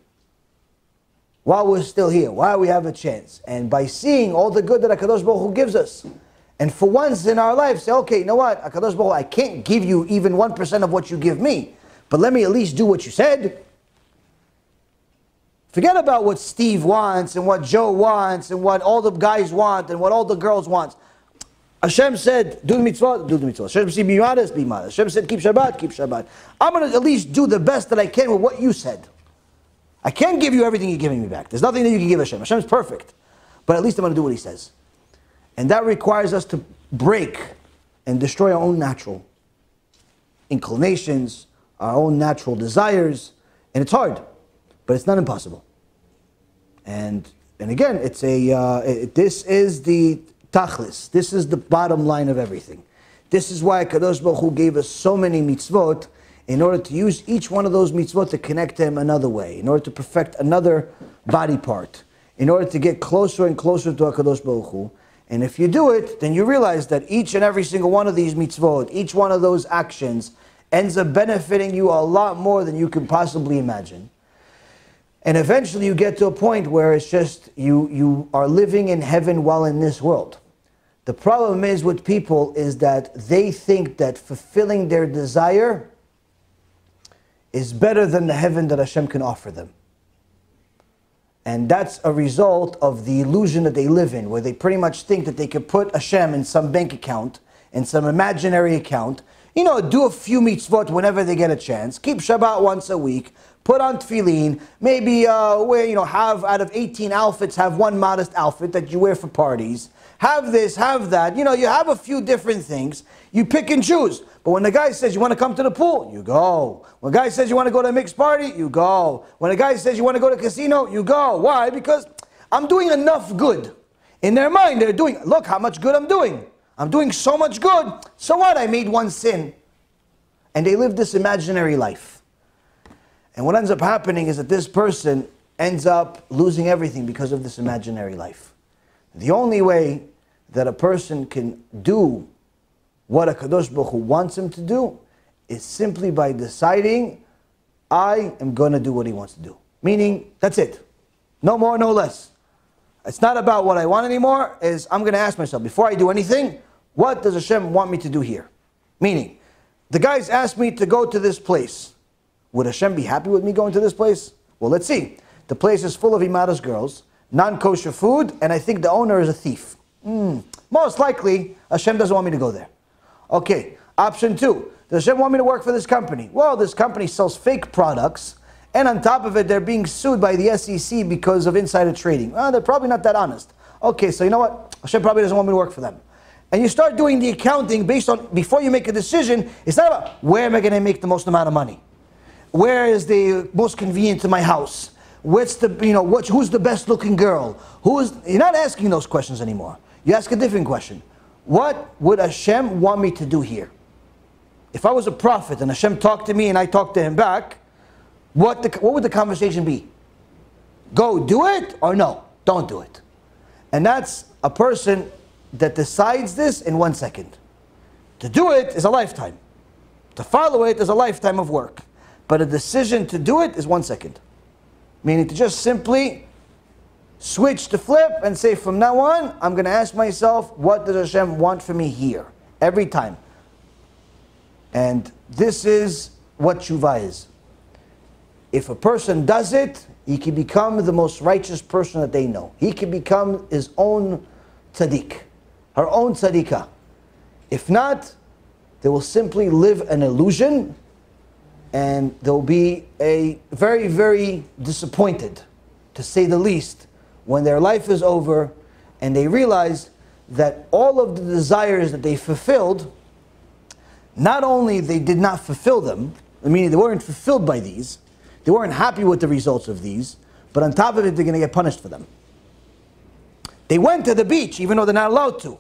while we're still here, while we have a chance. And by seeing all the good that HaKadosh Baruch Hu gives us, and for once in our life say, okay, you know what, HaKadosh Baruch Hu, I can't give you even 1% of what you give me, but let me at least do what you said. Forget about what Steve wants, and what Joe wants, and what all the guys want, and what all the girls want. Hashem said, do the mitzvot, do the mitzvot. Hashem said, be Immodest, be Immodest. Hashem said, keep Shabbat, keep Shabbat. I'm going to at least do the best that I can with what you said. I can't give you everything you're giving me back. There's nothing that you can give Hashem. Hashem's perfect. But at least I'm going to do what He says. And that requires us to break and destroy our own natural inclinations, our own natural desires. And it's hard. But it's not impossible. And again, it's this is the tachlis. This is the bottom line of everything. This is why Kadosh Baruch Hu gave us so many mitzvot, in order to use each one of those mitzvot to connect to Him another way, in order to perfect another body part, in order to get closer and closer to HaKadosh Baruch Hu. And if you do it, then you realize that each and every single one of these mitzvot, each one of those actions, ends up benefiting you a lot more than you can possibly imagine. And eventually you get to a point where it's just, you are living in heaven while in this world. The problem is with people is that they think that fulfilling their desire is better than the heaven that Hashem can offer them. And that's a result of the illusion that they live in, where they pretty much think that they could put Hashem in some bank account, in some imaginary account, you know, do a few mitzvot whenever they get a chance, keep Shabbat once a week, put on tefillin, maybe wear, you know, have out of 18 outfits, have one modest outfit that you wear for parties, have this, have that, you know, you have a few different things, you pick and choose. But when the guy says you want to come to the pool, you go. When a guy says you want to go to a mixed party, you go. When a guy says you want to go to a casino, you go. Why? Because I'm doing enough good. In their mind, they're doing, look how much good I'm doing. I'm doing so much good. So what? I made one sin. And they live this imaginary life. And what ends up happening is that this person ends up losing everything because of this imaginary life. The only way that a person can do what a Kadosh Baruch Hu wants him to do is simply by deciding, I am going to do what he wants to do. Meaning, that's it. No more, no less. It's not about what I want anymore, is I'm going to ask myself, before I do anything, what does Hashem want me to do here? Meaning, the guys asked me to go to this place. Would Hashem be happy with me going to this place? Well, let's see. The place is full of Immodest girls, non-kosher food, and I think the owner is a thief. Most likely, Hashem doesn't want me to go there. Okay, option 2. Does Hashem want me to work for this company? Well, this company sells fake products, and on top of it, they're being sued by the SEC because of insider trading. Well, they're probably not that honest. Okay, so you know what? Hashem probably doesn't want me to work for them. And you start doing the accounting based on, before you make a decision, it's not about where am I going to make the most amount of money? Where is the most convenient to my house? What's the, you know, who's the best looking girl? You're not asking those questions anymore. You ask a different question. What would Hashem want me to do here? If I was a prophet and Hashem talked to me and I talked to him back, what would the conversation be? Go do it or no, don't do it. And that's a person that decides this in 1 second. To do it is a lifetime. To follow it is a lifetime of work. But a decision to do it is 1 second. Meaning to just simply switch the flip and say, from now on, I'm going to ask myself, what does Hashem want for me here? Every time. And this is what Teshuva is. If a person does it, he can become the most righteous person that they know. He can become his own tzadik, her own tzadikah. If not, they will simply live an illusion, and they'll be very, very disappointed, to say the least, when their life is over and they realize that all of the desires that they fulfilled, not only they did not fulfill them, meaning they weren't fulfilled by these, they weren't happy with the results of these, but on top of it, they're going to get punished for them. They went to the beach, even though they're not allowed to,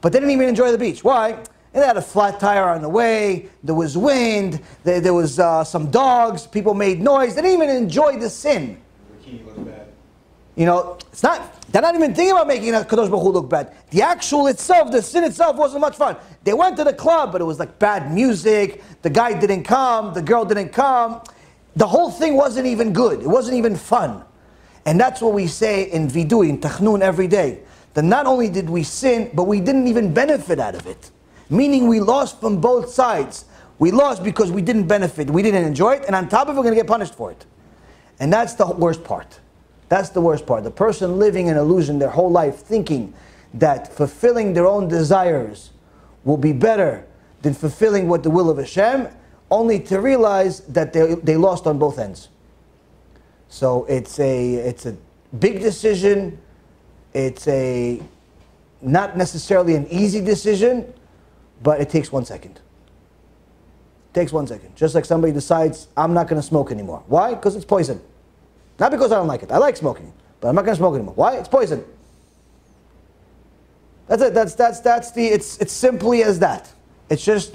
but they didn't even enjoy the beach. Why? They had a flat tire on the way, there was wind, there was some dogs, people made noise. They didn't even enjoy the sin. The bikini looks bad. You know, they're not even thinking about making Kadosh Baruch Hu look bad. The actual itself, the sin itself wasn't much fun. They went to the club, but it was like bad music, the guy didn't come, the girl didn't come. The whole thing wasn't even good, it wasn't even fun. And that's what we say in Vidui, in Tachnun every day. That not only did we sin, but we didn't even benefit out of it. Meaning we lost from both sides. We lost because we didn't benefit, we didn't enjoy it, and on top of it, we're going to get punished for it. And that's the worst part. That's the worst part. The person living in illusion their whole life, thinking that fulfilling their own desires will be better than fulfilling what the will of Hashem, only to realize that they lost on both ends. So it's a big decision. It's not necessarily an easy decision, but it takes 1 second. It takes 1 second. Just like somebody decides, I'm not going to smoke anymore. Why? Because it's poison. Not because I don't like it. I like smoking, but I'm not going to smoke anymore. Why? It's poison. That's it. It's simply as that. It's just,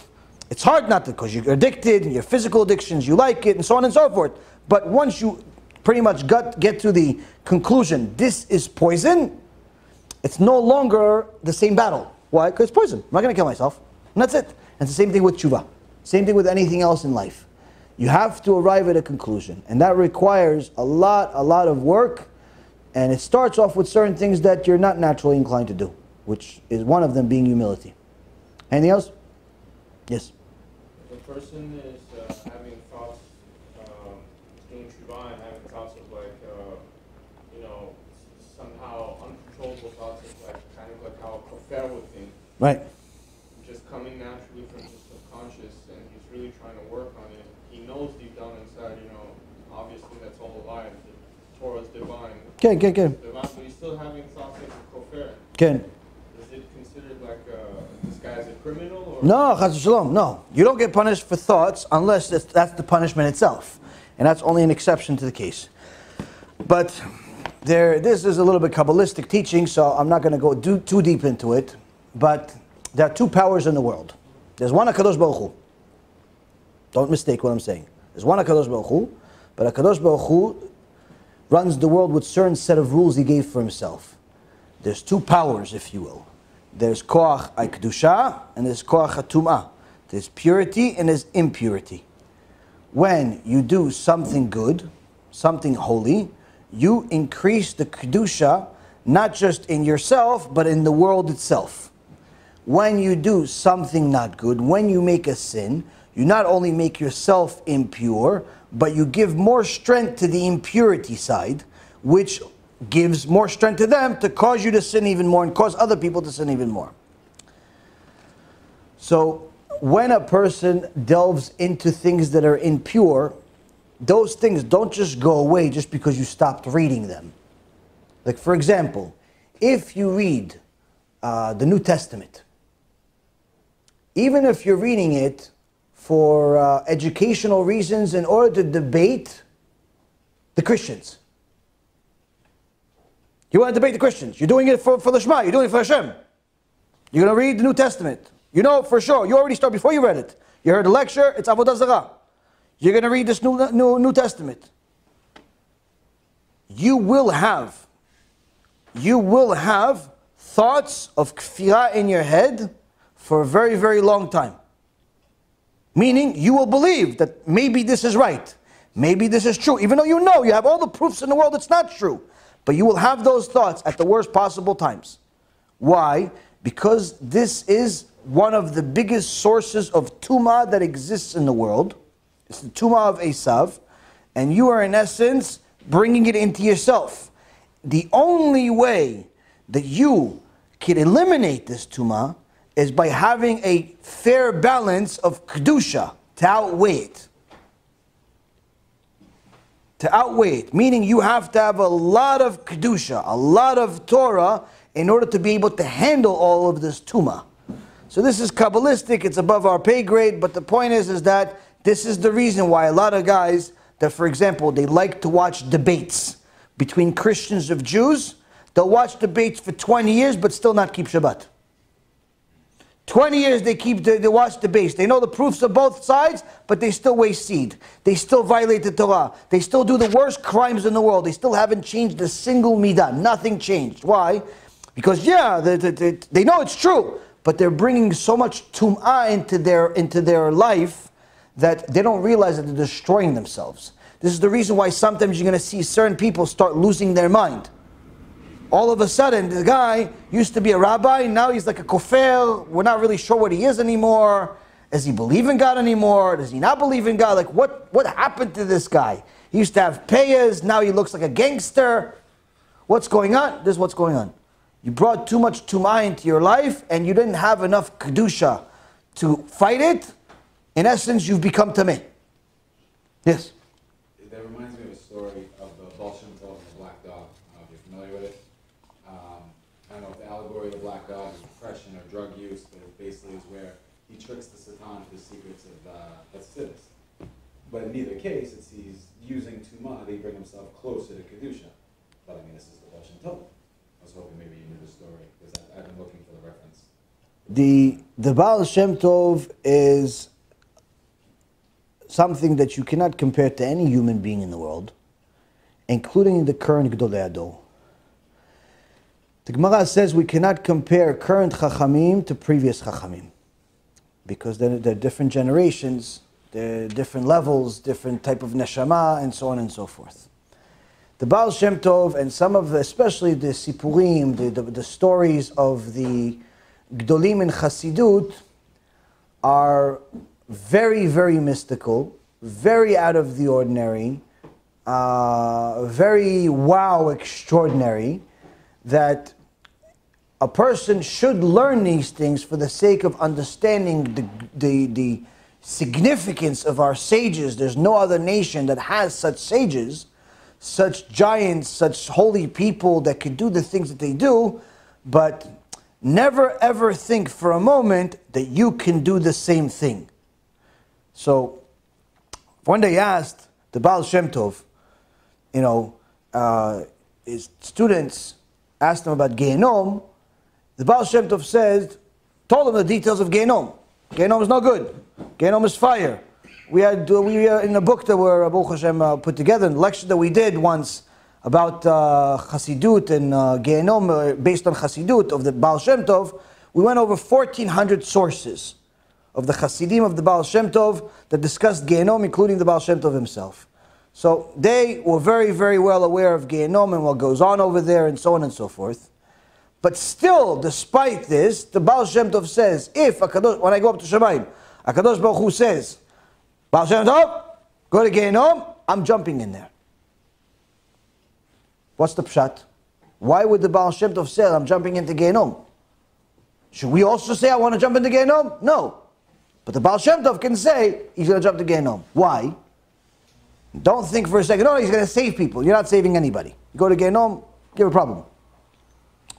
it's hard not to, because you're addicted, and your physical addictions, you like it, and so on and so forth. But once you pretty much get to the conclusion, this is poison, it's no longer the same battle. Why? Because it's poison. I'm not going to kill myself. And that's it. And it's the same thing with Teshuva. Same thing with anything else in life. You have to arrive at a conclusion. And that requires a lot of work. And it starts off with certain things that you're not naturally inclined to do, which is one of them being humility. Anything else? Yes. If a person is having thoughts, doing Teshuva and having thoughts of like, you know, somehow uncontrollable thoughts, like kind of like how a kosher would think. Right. Just coming naturally from his subconscious, and he's really trying to work on it. He knows deep down inside, you know, obviously that's all a lie. The Torah is divine. Okay. Divine, but he's still having thoughts like a kosher. Okay. Is it considered like this guy's a criminal? Or? No, Chas v'shalom, no. You don't get punished for thoughts unless that's the punishment itself. And that's only an exception to the case. But this is a little bit Kabbalistic teaching, so I'm not going to go too deep into it. But there are two powers in the world. There's one HaKadosh Baruch Hu. Don't mistake what I'm saying. There's one HaKadosh Baruch Hu, but HaKadosh Baruch Hu runs the world with a certain set of rules he gave for himself. There's two powers, if you will. There's Koach HaKedusha and there's Koach HaTum'ah. There's purity and there's impurity. When you do something good, something holy, you increase the Kedusha, not just in yourself, but in the world itself. When you do something not good, when you make a sin, you not only make yourself impure, but you give more strength to the impurity side, which gives more strength to them to cause you to sin even more and cause other people to sin even more. So when a person delves into things that are impure, those things don't just go away just because you stopped reading them. Like for example, if you read the New Testament, even if you're reading it for educational reasons in order to debate the Christians, you want to debate the Christians. You're doing it for the Shema. You're doing it for Hashem. You're going to read the New Testament. You know for sure. You already started before you read it. You heard a lecture. It's Avodah Zarah. You're going to read this New Testament. You will have thoughts of kfirah in your head for a very, very long time. Meaning you will believe that maybe this is right. Maybe this is true. Even though you know you have all the proofs in the world it's not true. But you will have those thoughts at the worst possible times. Why? Because this is one of the biggest sources of tumah that exists in the world. It's the tumah of Esav. And you are in essence bringing it into yourself. The only way that you can eliminate this tumah is by having a fair balance of kedusha to outweigh it. To outweigh it, meaning you have to have a lot of kedusha, a lot of Torah, in order to be able to handle all of this tumah. So this is Kabbalistic, it's above our pay grade, but the point is that this is the reason why a lot of guys, that for example, they like to watch debates between Christians and Jews, they'll watch debates for 20 years but still not keep Shabbat. 20 years they watch debates. They know the proofs of both sides, but they still waste seed. They still violate the Torah. They still do the worst crimes in the world. They still haven't changed a single midah. Nothing changed. Why? Because they know it's true, but they're bringing so much tum'ah into their life that they don't realize that they're destroying themselves. This is the reason why sometimes you're going to see certain people start losing their mind. All of a sudden, the guy used to be a rabbi, now he's like a kofar. We're not really sure what he is anymore. Does he believe in God anymore? Does he not believe in God? Like, what happened to this guy? He used to have payas, now he looks like a gangster. What's going on? This is what's going on. You brought too much tumah into your life, and you didn't have enough kedusha to fight it. In essence, you've become tameh. Yes? That reminds me of a story of the Ba'al Shem Tov and the black dog. If you're familiar with it. I don't know if the allegory of the black dog is depression or drug use, but it basically is where he tricks the Satan to the secrets of Chassidus. But in neither case, he's using tumah to bring himself closer to kedusha. But I mean, this is the Ba'al Shem Tov. I was hoping maybe you knew the story, because I've been looking for the reference. The Ba'al Shem Tov is something that you cannot compare to any human being in the world, including the current Gdolei Hador. The Gemara says we cannot compare current Chachamim to previous Chachamim, because they're different generations, they're different levels, different type of neshama, and so on and so forth. The Ba'al Shem Tov and some of especially the Sipurim, the stories of the Gdolim in Chassidut are very, very mystical, very out of the ordinary, very wow extraordinary that a person should learn these things for the sake of understanding the significance of our sages. There's no other nation that has such sages, such giants, such holy people that could do the things that they do, but never ever think for a moment that you can do the same thing. So one day he asked the Ba'al Shem Tov, his students asked him about Gehinom. The Ba'al Shem Tov told him the details of Gehinom. Gehinom is no good. Gehinom is fire. We in a book that Rabbi Hashem put together, in a lecture that we did once about Chassidut and Gehinom, based on Chassidut of the Ba'al Shem Tov, we went over 1,400 sources of the Chasidim of the Ba'al Shem Tov that discussed Gehinom, including the Ba'al Shem Tov himself. So they were very, very well aware of Gehinom and what goes on over there and so on and so forth. But still, despite this, the Ba'al Shem Tov says, when I go up to Shemayim, HaKadosh Baruch Hu says, Ba'al Shem Tov, go to Gehinom, I'm jumping in there. What's the pshat? Why would the Ba'al Shem Tov say, I'm jumping into Gehinom? Should we also say, I want to jump into Gehinom? No. But the Ba'al Shem Tov can say, he's going to jump to Gehinom. Why? Don't think for a second, no, he's going to save people. You're not saving anybody. You go to Gehinom, you have a problem.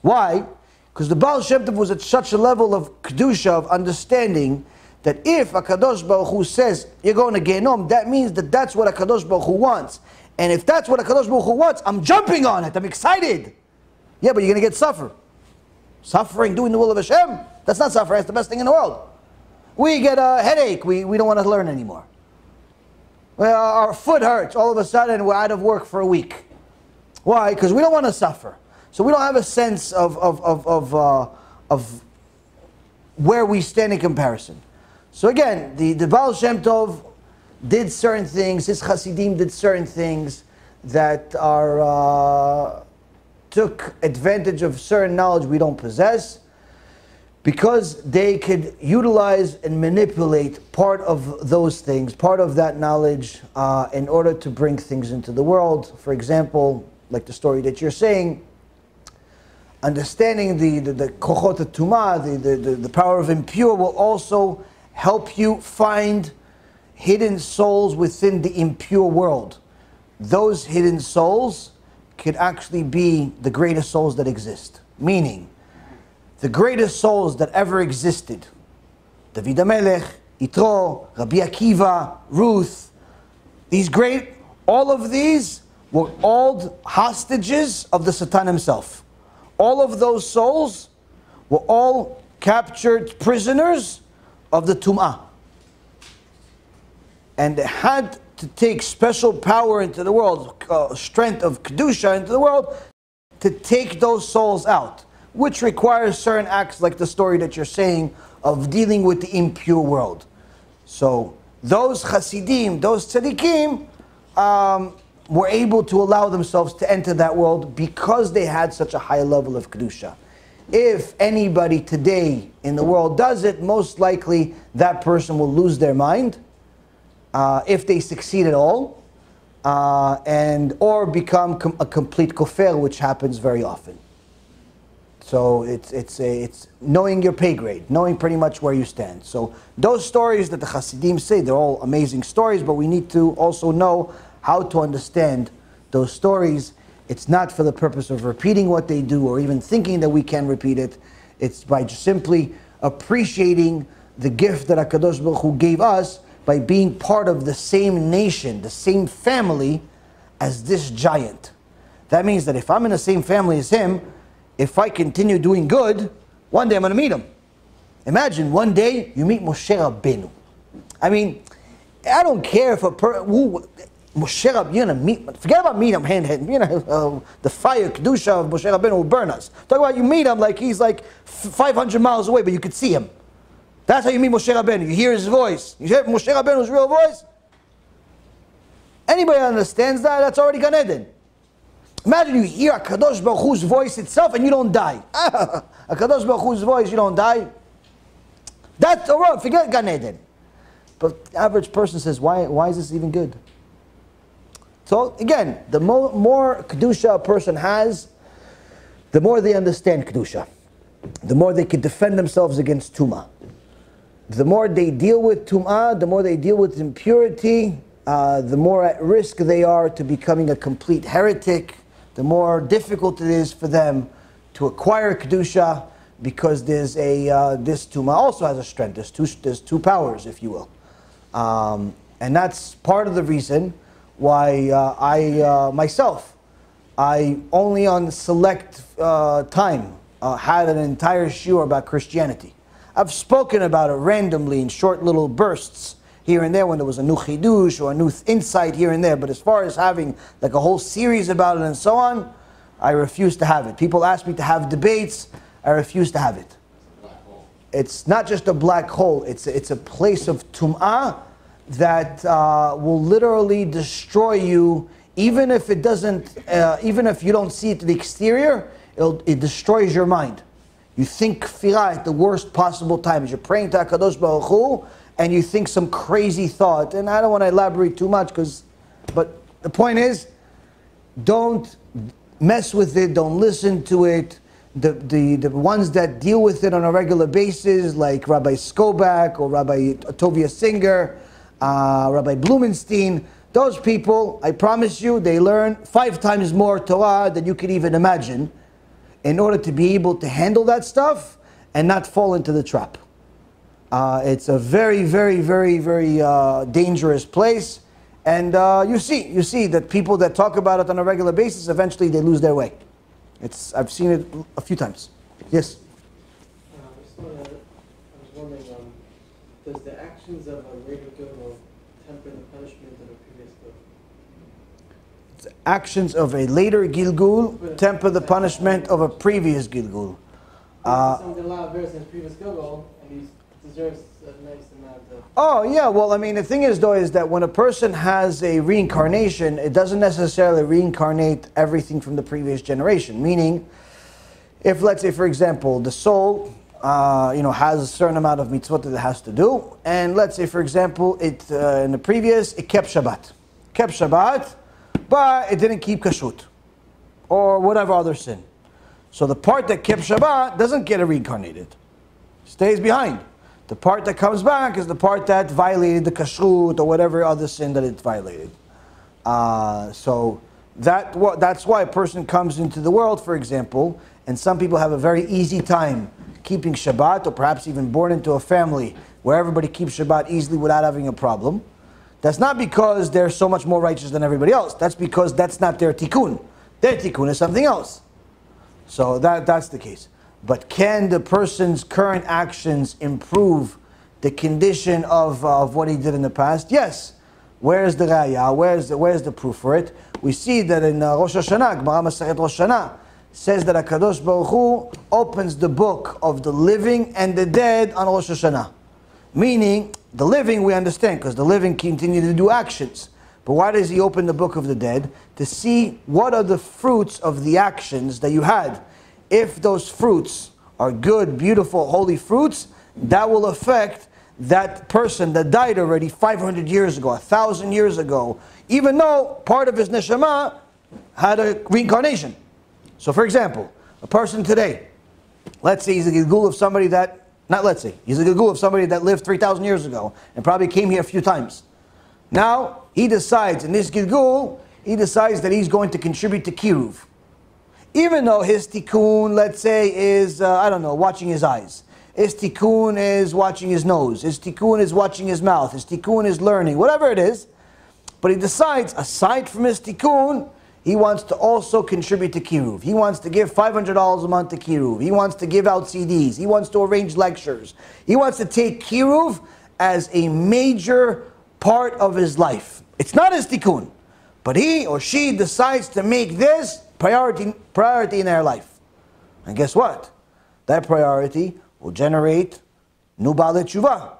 Why? Because the Ba'al Shem Tov was at such a level of kedusha, of understanding, that if HaKadosh Baruch Hu says, you're going to Gehinom, that means that that's what HaKadosh Baruch Hu wants. And if that's what HaKadosh Baruch Hu wants, I'm jumping on it, I'm excited. Yeah, but you're going to get suffering, doing the will of Hashem. That's not suffering, that's the best thing in the world. We get a headache, we don't want to learn anymore. Well, our foot hurts, all of a sudden we're out of work for a week. Why? Because we don't want to suffer. So we don't have a sense of where we stand in comparison. So again, the Ba'al Shem Tov did certain things, his Chasidim did certain things that took advantage of certain knowledge we don't possess, because they could utilize and manipulate part of those things, part of that knowledge, in order to bring things into the world. For example, like the story that you're saying, understanding the kochot tumah, the power of impure, will also help you find hidden souls within the impure world. Those hidden souls could actually be the greatest souls that exist. Meaning, the greatest souls that ever existed, David HaMelech, Yitro, Rabbi Akiva, Ruth, all of these were all hostages of the Satan himself. All of those souls were all captured prisoners of the Tum'ah. And they had to take special power into the world, strength of Kedusha into the world, to take those souls out, which requires certain acts like the story that you're saying of dealing with the impure world. So those Chasidim, those tzadikim, were able to allow themselves to enter that world because they had such a high level of Kedusha. If anybody today in the world does it, most likely that person will lose their mind, if they succeed at all, or become a complete kofar, which happens very often. So it's knowing your pay grade, knowing pretty much where you stand. So those stories that the Chasidim say, they're all amazing stories, but we need to also know how to understand those stories. It's not for the purpose of repeating what they do or even thinking that we can repeat it. It's by just simply appreciating the gift that HaKadosh Baruch Hu gave us by being part of the same nation, the same family as this giant. That means that if I'm in the same family as him, if I continue doing good, one day I'm going to meet him. Imagine one day you meet Moshe Rabbeinu. I mean, I don't care if Moshe Rabbeinu, you're going to meet, forget about meet him hand, the fire, Kedusha of Moshe Rabbeinu will burn us. Talk about you meet him like he's like 500 miles away, but you could see him. That's how you meet Moshe Rabbeinu. You hear his voice. You hear Moshe Rabbeinu's real voice? Anybody understands that? That's already Gan Eden. Imagine you hear HaKadosh Baruch Hu's voice itself and you don't die. HaKadosh Baruch Hu's voice, you don't die. That's all right, forget Gan Eden. But the average person says, why is this even good? So again, the more Kedusha a person has, the more they understand Kedusha. The more they can defend themselves against Tumah. The more they deal with Tum'ah, the more they deal with impurity, the more at risk they are to becoming a complete heretic, the more difficult it is for them to acquire Kedusha, because there's this Tum'ah also has a strength. There's two powers, if you will. And that's part of the reason why I only on select time had an entire shiur about Christianity. I've spoken about it randomly in short little bursts here and there when there was a new chidush or a new insight here and there. But as far as having like a whole series about it and so on, I refuse to have it. People ask me to have debates. I refuse to have it. It's not just a black hole. It's a place of tum'ah that will literally destroy you, even if it doesn't, even if you don't see it to the exterior. It destroys your mind. You think kfirah at the worst possible times. You're praying to HaKadosh Baruch Hu, and you think some crazy thought. And I don't want to elaborate too much, but the point is, don't mess with it. Don't listen to it. The ones that deal with it on a regular basis, like Rabbi Skobach or Rabbi Tovia Singer, Rabbi Blumenstein, those people, I promise you, they learn 5 times more Torah than you could even imagine, in order to be able to handle that stuff and not fall into the trap. It's a very, very, very, very dangerous place. And you see that people that talk about it on a regular basis, eventually they lose their way. I've seen it a few times. Yes? I was wondering, does the actions of a greater good will temper the punishment of a previous good? Actions of a later Gilgul temper the punishment of a previous Gilgul. Someone did a lot of better than his previous Gilgul, and he deserves a nice amount of... Oh, yeah, well, I mean, the thing is, though, is that when a person has a reincarnation, it doesn't necessarily reincarnate everything from the previous generation. Meaning, if, let's say, for example, the soul, has a certain amount of mitzvot that it has to do, and let's say, for example, in the previous, it kept Shabbat, but it didn't keep kashrut, or whatever other sin. So the part that kept Shabbat doesn't get reincarnated. Stays behind. The part that comes back is the part that violated the kashrut or whatever other sin that it violated. So that's why a person comes into the world, for example, and some people have a very easy time keeping Shabbat, or perhaps even born into a family where everybody keeps Shabbat easily without having a problem. That's not because they're so much more righteous than everybody else. That's because that's not their tikkun. Their tikkun is something else. So that's the case. But can the person's current actions improve the condition of what he did in the past? Yes. Where's the raya? Where's the proof for it? We see that in Rosh Hashanah, Gemara Masechet Rosh Hashanah says that HaKadosh Baruch Hu opens the book of the living and the dead on Rosh Hashanah. Meaning, the living we understand, because the living continue to do actions. But why does he open the book of the dead? To see what are the fruits of the actions that you had. If those fruits are good, beautiful, holy fruits, that will affect that person that died already 500 years ago, 1,000 years ago, even though part of his neshama had a reincarnation. So for example, a person today, let's say he's a gilgul of somebody that, he's a gilgul of somebody that lived 3,000 years ago and probably came here a few times. Now, he decides, in this gilgul, he decides that he's going to contribute to kiruv. Even though his tikkun, let's say, is, watching his eyes. His tikkun is watching his nose. His tikkun is watching his mouth. His tikkun is learning, whatever it is. But he decides, aside from his tikkun, he wants to also contribute to kiruv. He wants to give $500 a month to kiruv. He wants to give out CDs. He wants to arrange lectures. He wants to take kiruv as a major part of his life. It's not his tikkun, but he or she decides to make this priority in their life. And guess what? That priority will generate new Ba'al Teshuva.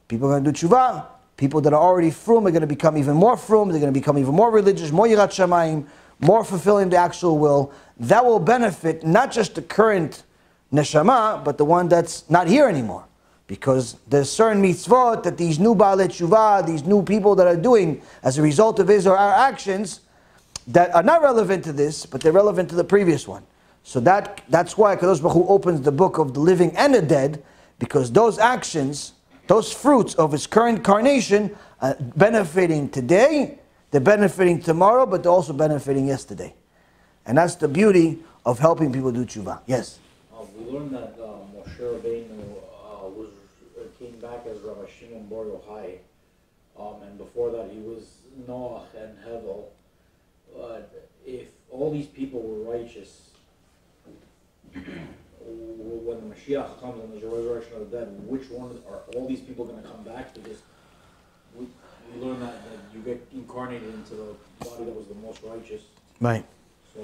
People are going to do tshuva. People that are already frum are going to become even more frum. They're going to become even more religious, more yirat shamayim, more fulfilling the actual will. That will benefit not just the current neshama, but the one that's not here anymore. Because there's certain mitzvot that these new Ba'al Teshuva, these new people that are doing as a result of his or our actions, that are not relevant to this, but they're relevant to the previous one. So that's why Kadosh Baruch Hu opens the book of the living and the dead, because those actions, those fruits of his current incarnation are benefiting today, they're benefiting tomorrow, but they're also benefiting yesterday. And that's the beauty of helping people do tshuva. Yes? We learned that Moshe Rabbeinu came back as Rabbi Shimon Bar Yochai, and before that he was Noach and Hevel. If all these people were righteous, when the Mashiach comes and there's a resurrection of the dead, which one are all these people going to come back? Because we learn that you get incarnated into the body that was the most righteous. Right. So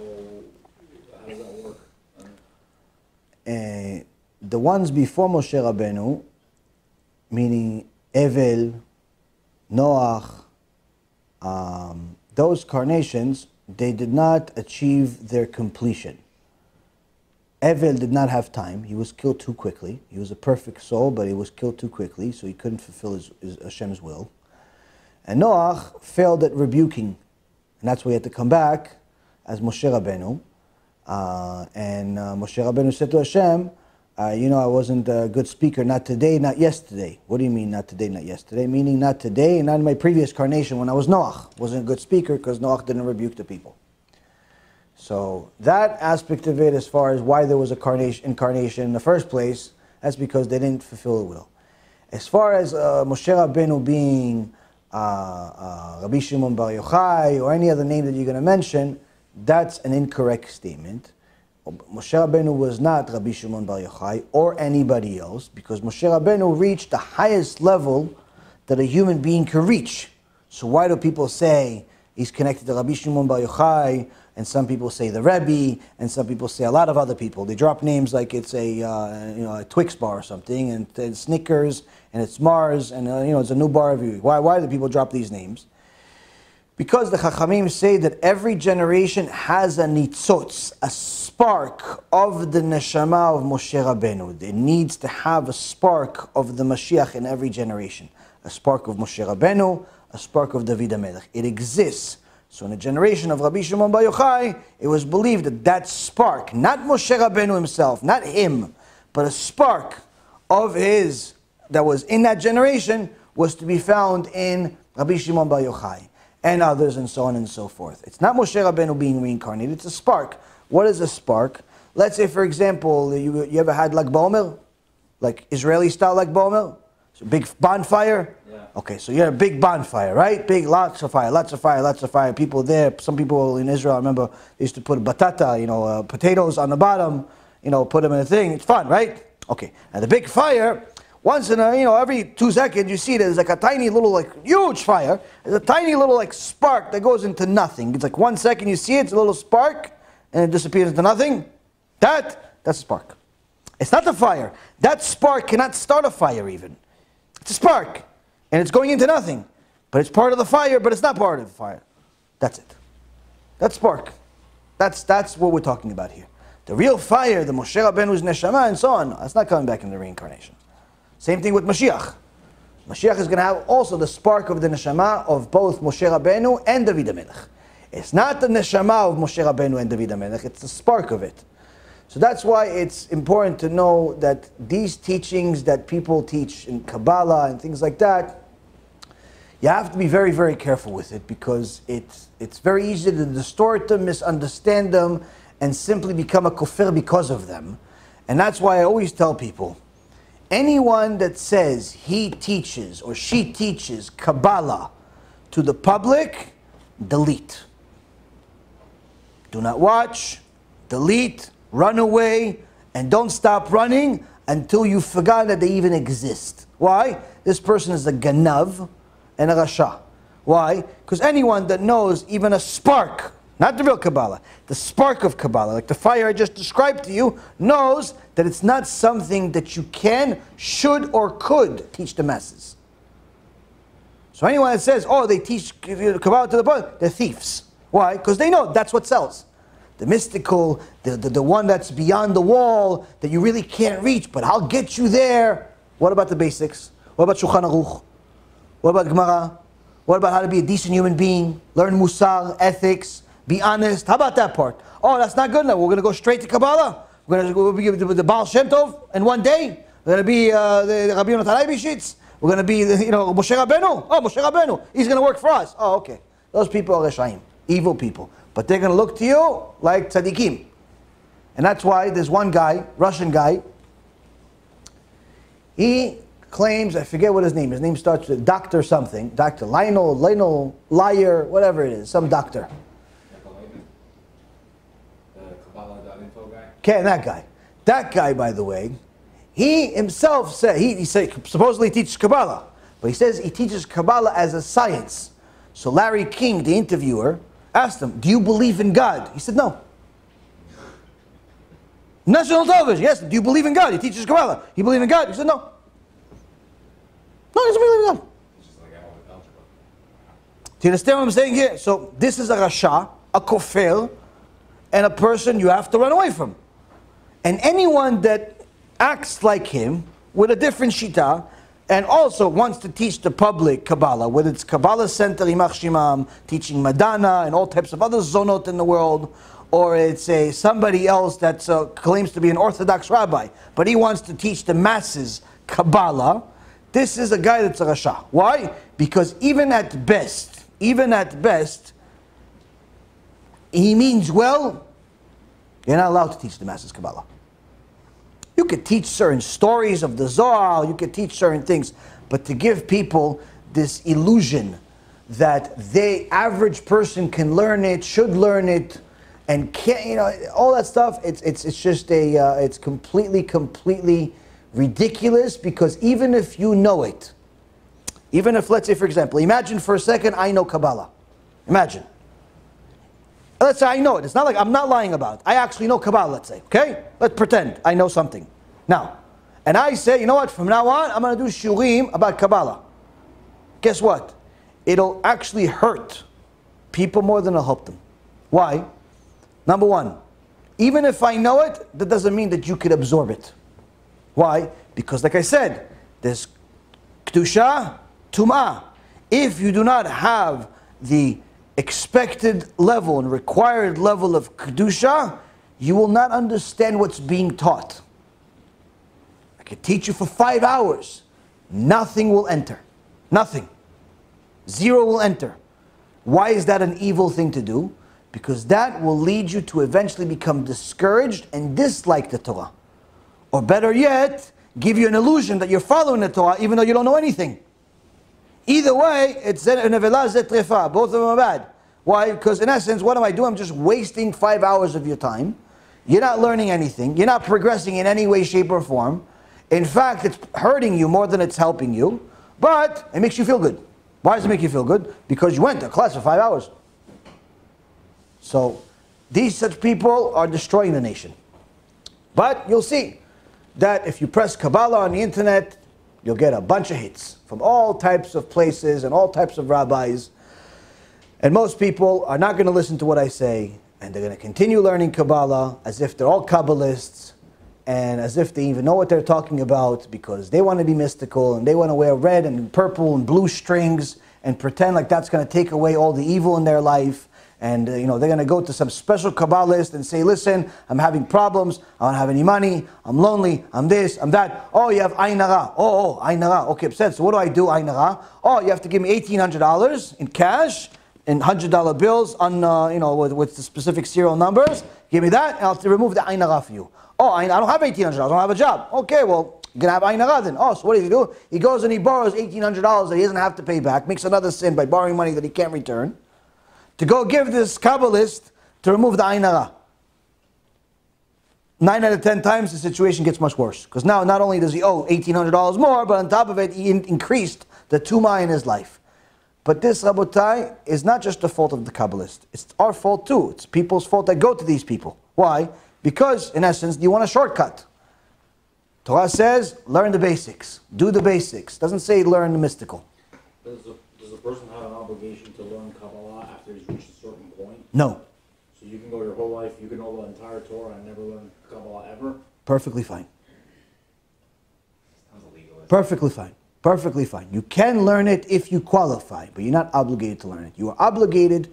how does that work? The ones before Moshe Rabbeinu, meaning Evel, Noach, those carnations, they did not achieve their completion. Evel did not have time. He was killed too quickly. He was a perfect soul, but he was killed too quickly, so he couldn't fulfill his Hashem's will. And Noach failed at rebuking, and that's why he had to come back as Moshe Rabbeinu. And Moshe Rabbeinu said to Hashem, I wasn't a good speaker, not today, not yesterday. What do you mean, not today, not yesterday? Meaning not today, and not in my previous incarnation when I was Noach. Wasn't a good speaker because Noach didn't rebuke the people. So that aspect of it, as far as why there was a incarnation in the first place, that's because they didn't fulfill the will. As far as Moshe Rabbeinu being Rabbi Shimon Bar Yochai or any other name that you're going to mention, that's an incorrect statement. Moshe Rabbeinu was not Rabbi Shimon Bar Yochai or anybody else, because Moshe Rabbeinu reached the highest level that a human being can reach. So why do people say he's connected to Rabbi Shimon Bar Yochai, and some people say the Rebbe, and some people say a lot of other people? They drop names like it's a Twix bar or something, and it's Snickers, and it's Mars, and it's a new bar every week. Why do people drop these names? Because the Chachamim say that every generation has a nitzotz, a spark of the neshama of Moshe Rabbeinu. It needs to have a spark of the Mashiach in every generation. A spark of Moshe Rabbeinu, a spark of David HaMelech. It exists. So in the generation of Rabbi Shimon Bar Yochai, it was believed that that spark, not Moshe Rabbeinu himself, not him, but a spark of his that was in that generation was to be found in Rabbi Shimon Bar Yochai and others, and so on and so forth. It's not Moshe Rabbeinu being reincarnated, it's a spark. What is a spark? Let's say, for example, you ever had Lag BaOmer? Like Israeli style Lag BaOmer? So big bonfire? Yeah. Okay, so you had a big bonfire, right? Big, lots of fire. People there, some people in Israel, I remember, they used to put batata, potatoes on the bottom, put them in a thing. It's fun, right? Okay, and the big fire, once in every 2 seconds, you see there's like a tiny little, huge fire. There's a tiny little, spark that goes into nothing. It's like 1 second you see it, it's a little spark, and it disappears into nothing. That's a spark. It's not the fire. That spark cannot start a fire even. It's a spark, and it's going into nothing. But it's part of the fire, but it's not part of the fire. That's it. That spark. That's what we're talking about here. The real fire, the Moshe Rabbeinu's neshama, and so on, that's not coming back in the reincarnation. Same thing with Mashiach. Mashiach is going to have also the spark of the neshama of both Moshe Rabbeinu and David HaMelech. It's not the neshama of Moshe Rabbeinu and David HaMelech, it's the spark of it. So that's why it's important to know that these teachings that people teach in Kabbalah and things like that, you have to be very, very careful with it, because it's very easy to distort them, misunderstand them, and simply become a kofir because of them. And that's why I always tell people, anyone that says he teaches or she teaches Kabbalah to the public, delete. Do not watch, delete, run away, and don't stop running until you forgot that they even exist. Why? This person is a ganav and a rasha. Why? Because anyone that knows even a spark, not the real Kabbalah, the spark of Kabbalah, like the fire I just described to you, knows that it's not something that you can, should, or could teach the masses. So anyone that says, they teach Kabbalah to the public, they're thieves. Why? Because they know that's what sells. The mystical, the one that's beyond the wall, that you really can't reach, but I'll get you there. What about the basics? What about Shulchan Aruch? What about Gemara? What about how to be a decent human being? Learn MUSSAR, ethics, Be honest. How about that part? Oh, that's not good enough. We're going to go straight to Kabbalah. We'll be the Ba'al Shem Tov in one day. We're going to be the Rabbi Yaron Reuven. We're going to be, Moshe Rabbeinu. Oh, Moshe Rabbeinu. He's going to work for us. Oh, okay. Those people are Reshaim, evil people. But they're going to look to you like tzadikim. And that's why there's one guy, Russian guy, he claims, I forget what his name starts with Dr. something, Dr. Lionel, Liar, whatever it is, some doctor. The Kabbalah.info guy? Okay, that guy. That guy, by the way, he himself said, he supposedly teaches Kabbalah, but he says he teaches Kabbalah as a science. So Larry King, the interviewer, asked him, do you believe in God? He said, no. National television, yes, do you believe in God? He teaches Kabbalah. You believe in God? He said, no. No, he doesn't believe in God. Do you understand what I'm saying here? So this is a rasha, a kofel, and a person you have to run away from. And anyone that acts like him with a different shita and also wants to teach the public Kabbalah, whether it's Kabbalah Center, Imach Shimam, teaching Madana and all types of other zonot in the world, or it's somebody else that claims to be an Orthodox rabbi, but he wants to teach the masses Kabbalah, this is a guy that's a rasha. Why? Because even at best, he means well, you're not allowed to teach the masses Kabbalah. You could teach certain stories of the Zohar, you could teach certain things, but to give people this illusion that the average person can learn it, should learn it, and can't, all that stuff, it's just it's completely ridiculous, because even if you know it, even if, let's say for example, imagine for a second I know Kabbalah. Imagine. Let's say I know it. It's not like I'm not lying about it. I actually know Kabbalah, let's say. Okay? Let's pretend I know something. Now, and I say, you know what? From now on, I'm going to do shiurim about Kabbalah. Guess what? It'll actually hurt people more than it'll help them. Why? Number one, even if I know it, that doesn't mean that you could absorb it. Why? Because like I said, there's kedusha, tum'ah. If you do not have the expected level and required level of kedusha, you will not understand what's being taught. I could teach you for 5 hours. Nothing will enter. Nothing. Zero will enter. Why is that an evil thing to do? Because that will lead you to eventually become discouraged and dislike the Torah. Or better yet, give you an illusion that you're following the Torah even though you don't know anything. Either way, it's nevela zet trefa. Both of them are bad. Why? Because in essence, what am I doing? I'm just wasting 5 hours of your time. You're not learning anything. You're not progressing in any way, shape, or form. In fact, it's hurting you more than it's helping you. But it makes you feel good. Why does it make you feel good? Because you went to class for 5 hours. So, these such people are destroying the nation. But you'll see that if you press Kabbalah on the internet, you'll get a bunch of hits from all types of places and all types of rabbis. And most people are not going to listen to what I say, and they're going to continue learning Kabbalah as if they're all Kabbalists, and as if they even know what they're talking about, because they want to be mystical, and they want to wear red and purple and blue strings, and pretend like that's going to take away all the evil in their life. And they're going to go to some special Kabbalist and say, listen, I'm having problems, I don't have any money, I'm lonely, I'm this, I'm that. Oh, you have Ayin Hara. Oh, Ayin Hara. Okay, upset. So what do I do, Ayin Hara? Oh, you have to give me $1,800 in cash, in $100 bills on, with the specific serial numbers. Give me that, and I'll remove the Ayin Hara for you. Oh, I don't have $1,800, I don't have a job. Okay, well, you're going to have Ayin Hara then. Oh, so what does he do? He goes and he borrows $1,800 that he doesn't have to pay back, makes another sin by borrowing money that he can't return, to go give this Kabbalist to remove the Ayin Hara. 9 out of 10 times the situation gets much worse. Because now not only does he owe $1,800 more, but on top of it he increased the tumah in his life. But this, Rabotai, is not just the fault of the Kabbalist. It's our fault too. It's people's fault that go to these people. Why? Because, in essence, you want a shortcut. Torah says, learn the basics. Do the basics. Doesn't say learn the mystical. Does a person have an obligation to learn Kabbalah after he's reached a certain point? No. So you can go your whole life, you can know the entire Torah and never learn Kabbalah ever? Perfectly fine. Perfectly fine. Perfectly fine. You can learn it if you qualify, but you're not obligated to learn it. You are obligated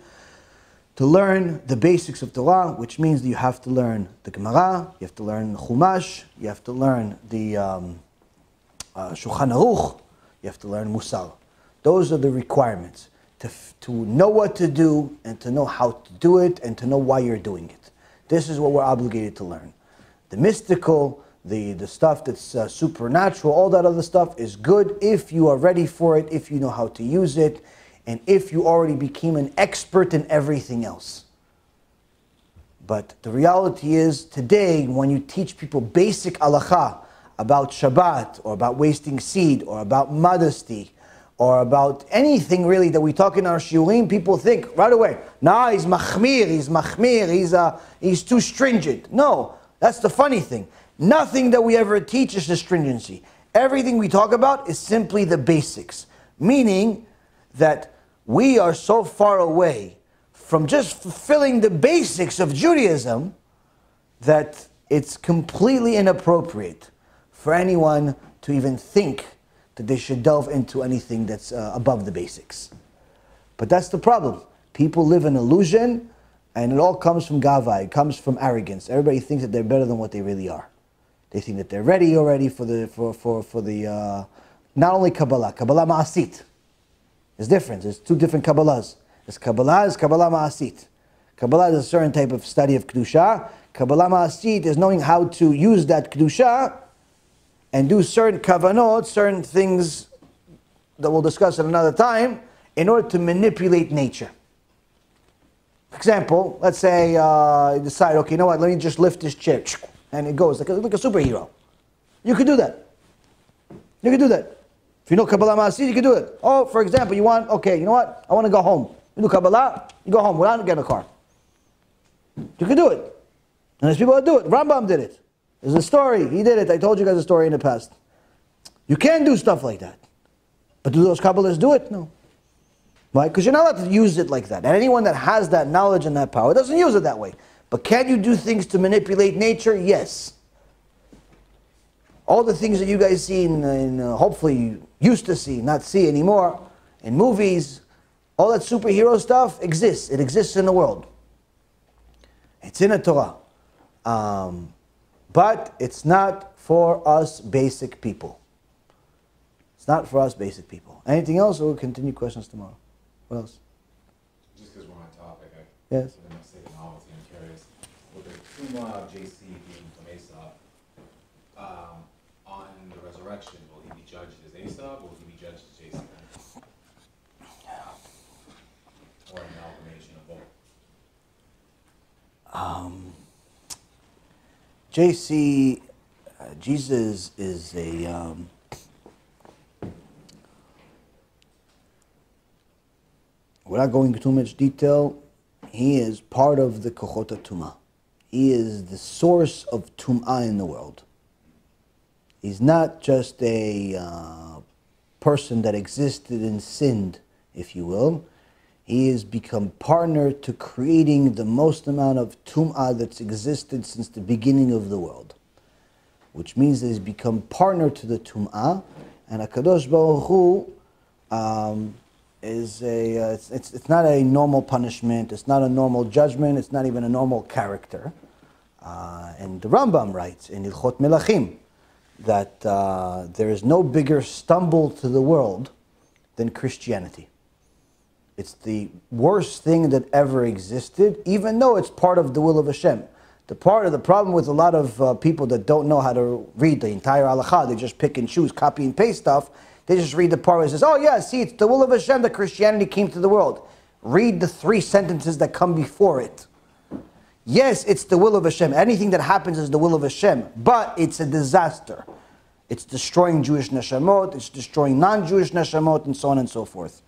to learn the basics of Torah, which means that you have to learn the Gemara, you have to learn the Chumash, you have to learn the Shulchan Aruch, you have to learn MUSSAR. Those are the requirements to know what to do and to know how to do it and to know why you're doing it. This is what we're obligated to learn. The mystical, the stuff that's supernatural, all that other stuff is good if you are ready for it, if you know how to use it, and if you already became an expert in everything else. But the reality is, today, when you teach people basic halakha about Shabbat, or about wasting seed, or about modesty, or about anything really that we talk in our shiurim, people think right away, nah, he's machmir, he's too stringent. No, that's the funny thing. Nothing that we ever teach is the stringency. Everything we talk about is simply the basics. Meaning that we are so far away from just fulfilling the basics of Judaism that it's completely inappropriate for anyone to even think that they should delve into anything that's above the basics. But that's the problem. People live in illusion, and it all comes from gava, it comes from arrogance. Everybody thinks that they're better than what they really are. They think that they're ready already for the not only Kabbalah Ma'asit. There's difference. There's two different Kabbalahs. There's Kabbalah Ma'asit. Kabbalah is a certain type of study of Kedusha. Kabbalah Ma'asit is knowing how to use that Kedusha and do certain kavanot, certain things that we'll discuss at another time, in order to manipulate nature. For example, let's say you decide, okay, you know what, let me just lift this chair, and it goes like a superhero. You could do that. You could do that. If you know Kabbalah Ma'asid, you can do it. Oh, for example, you want, okay, you know what, I want to go home. You do Kabbalah, you go home without getting a car. You can do it. And there's people that do it. Rambam did it. There's a story. He did it. I told you guys a story in the past. You can do stuff like that. But do those Kabbalists do it? No. Why? Because you're not allowed to use it like that. And anyone that has that knowledge and that power doesn't use it that way. But can you do things to manipulate nature? Yes. All the things that you guys see, hopefully you used to see, not see anymore, in movies, all that superhero stuff exists. It exists in the world. It's in the Torah. But it's not for us basic people. It's not for us basic people. Anything else, or we'll continue questions tomorrow? What else? Just because we're on topic, yes. For the sake of novelty, I'm curious. With the Tumah of JC being from Esau, on the resurrection, will he be judged as Esau, or will he be judged as JC? Or an amalgamation of both? JC, Jesus is a without going into too much detail, he is part of the Kochot Tumah. He is the source of Tum'ah in the world. He's not just a person that existed and sinned, if you will. He has become partner to creating the most amount of Tum'ah that's existed since the beginning of the world. Which means that he's become partner to the Tum'ah, and HaKadosh Baruch Hu is it's not a normal punishment, it's not a normal judgment, it's not even a normal character. And the Rambam writes in Ilchot Melachim that there is no bigger stumble to the world than Christianity. It's the worst thing that ever existed, even though it's part of the will of Hashem. The problem with a lot of people that don't know how to read the entire halakha, they just pick and choose, copy and paste stuff. They just read the part where it says, oh yeah, see, it's the will of Hashem that Christianity came to the world. Read the 3 sentences that come before it. Yes, it's the will of Hashem. Anything that happens is the will of Hashem, but it's a disaster. It's destroying Jewish neshamot, it's destroying non-Jewish neshamot, and so on and so forth.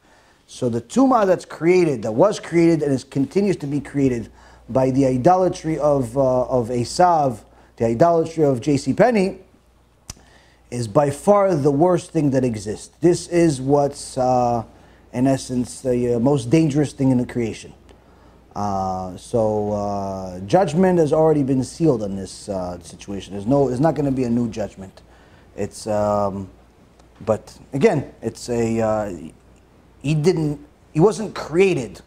So the tumah that's created, that was created and continues to be created by the idolatry of Esav, the idolatry of J.C. Penney, is by far the worst thing that exists. This is what's, in essence, the most dangerous thing in the creation. So judgment has already been sealed on this situation. There's not going to be a new judgment. It's, but again, it's a, he wasn't created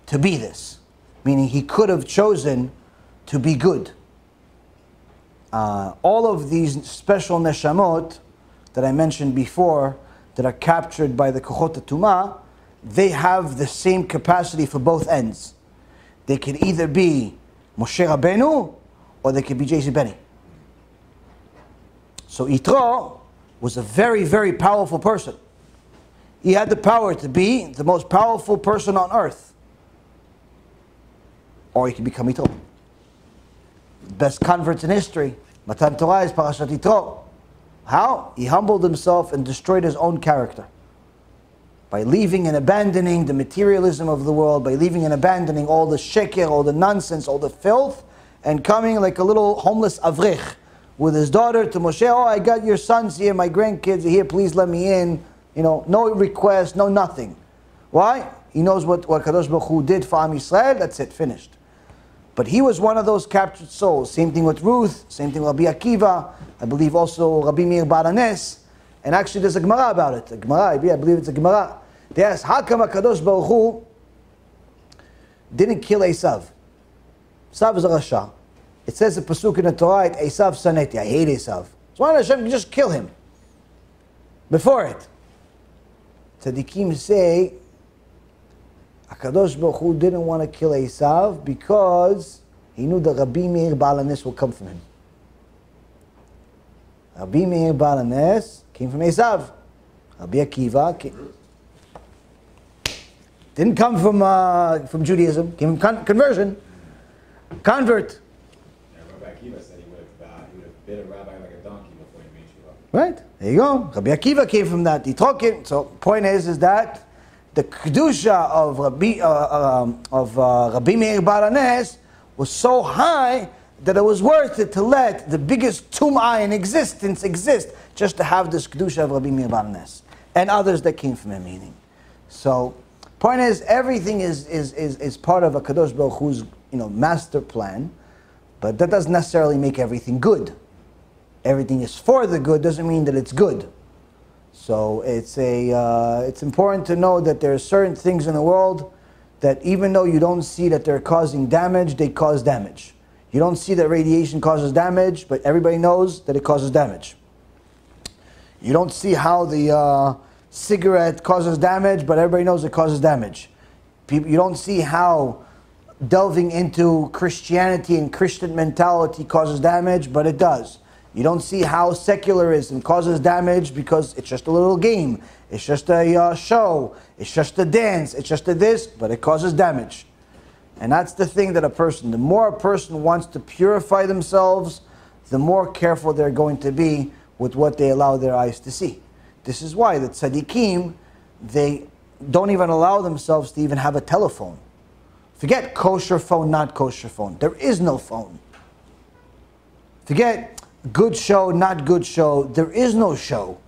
to be this. meaning he could have chosen to be good. All of these special neshamot that I mentioned before, that are captured by the kochot tumah, they have the same capacity for both ends. They could either be Moshe Rabbeinu, or they could be J.C. Benny. So Yitro was a very, very powerful person. He had the power to be the most powerful person on earth. Or he could become Yitro. Best converts in history. Matan Torah is Parashat Yitro. How? He humbled himself and destroyed his own character. By leaving and abandoning the materialism of the world, by leaving and abandoning all the sheker, all the nonsense, all the filth, and coming like a little homeless avrich with his daughter to Moshe. Oh, I got your sons here, my grandkids are here, please let me in. You know, no request, no nothing. Why? He knows what Kadosh Baruch Hu did for Am Yisrael, that's it, finished. But he was one of those captured souls. Same thing with Ruth, same thing with Rabbi Akiva, I believe also Rabbi Meir Bar Anes. And actually there's a Gemara about it. A Gemara, I believe it's a Gemara. They ask, how come Kadosh Baruch Hu didn't kill Esav? Esav is a Rasha. It says a pasuk in the Torah, Esav saneti, I hate Esav. So why don't Hashem just kill him before it? Tzadikim say, Kadosh Baruch Hu didn't want to kill Esav because he knew that Rabbi Meir Ba'al Anes will come from him. Rabbi Meir Ba'al Anes came from Esav. Rabbi Akiva didn't come from Judaism, came from conversion, convert. Yeah, Rabbi Akiva said he would have bit a rabbi like a donkey before he made shiur. Right, there you go. Rabbi Akiva came from that. So point is that the kedusha of Rabbi Meir Ba'al Anes was so high that it was worth it to let the biggest tum'ah in existence exist just to have this kedusha of Rabbi Meir Ba'al Anes and others that came from him. Meaning, so point is everything is part of a Kadosh Baruch Hu's master plan, but that doesn't necessarily make everything good. Everything is for the good doesn't mean that it's good. So it's important to know that there are certain things in the world that even though you don't see that they're causing damage, they cause damage. You don't see that radiation causes damage, but everybody knows that it causes damage. You don't see how the cigarette causes damage, but everybody knows it causes damage. You don't see how delving into Christianity and Christian mentality causes damage, but it does. You don't see how secularism causes damage because it's just a little game. It's just a show. It's just a dance. It's just a this, but it causes damage. And that's the thing that the more a person wants to purify themselves, the more careful they're going to be with what they allow their eyes to see. This is why the tzadikim, they don't even allow themselves to even have a telephone. Forget kosher phone, not kosher phone. There is no phone. Forget good show, not good show. There is no show.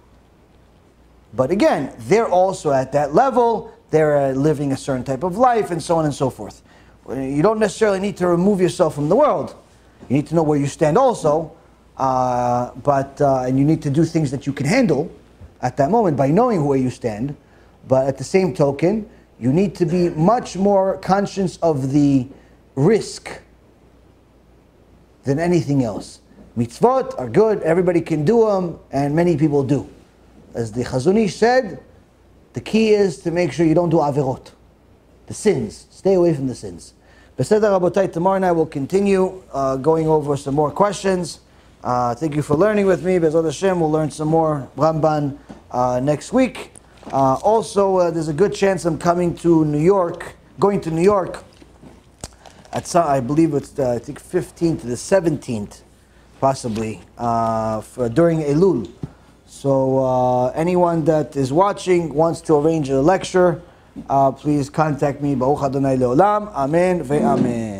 But again, they're also at that level. They're living a certain type of life and so on and so forth. You don't necessarily need to remove yourself from the world. You need to know where you stand also. And you need to do things that you can handle at that moment by knowing where you stand. But at the same token, you need to be much more conscious of the risk than anything else. Mitzvot are good, everybody can do them, and many people do. As the Chazon Ish said, the key is to make sure you don't do averot, the sins. Stay away from the sins. Beseder Rabotai, tomorrow night we'll continue going over some more questions. Thank you for learning with me. Bezrat Hashem, we'll learn some more Ramban next week. Also, there's a good chance I'm going to New York, at some, I believe it's I think 15th to the 17th, possibly, during Elul. So anyone that is watching, wants to arrange a lecture, please contact me. Baruch Adonai Leolam. Amen ve'amen.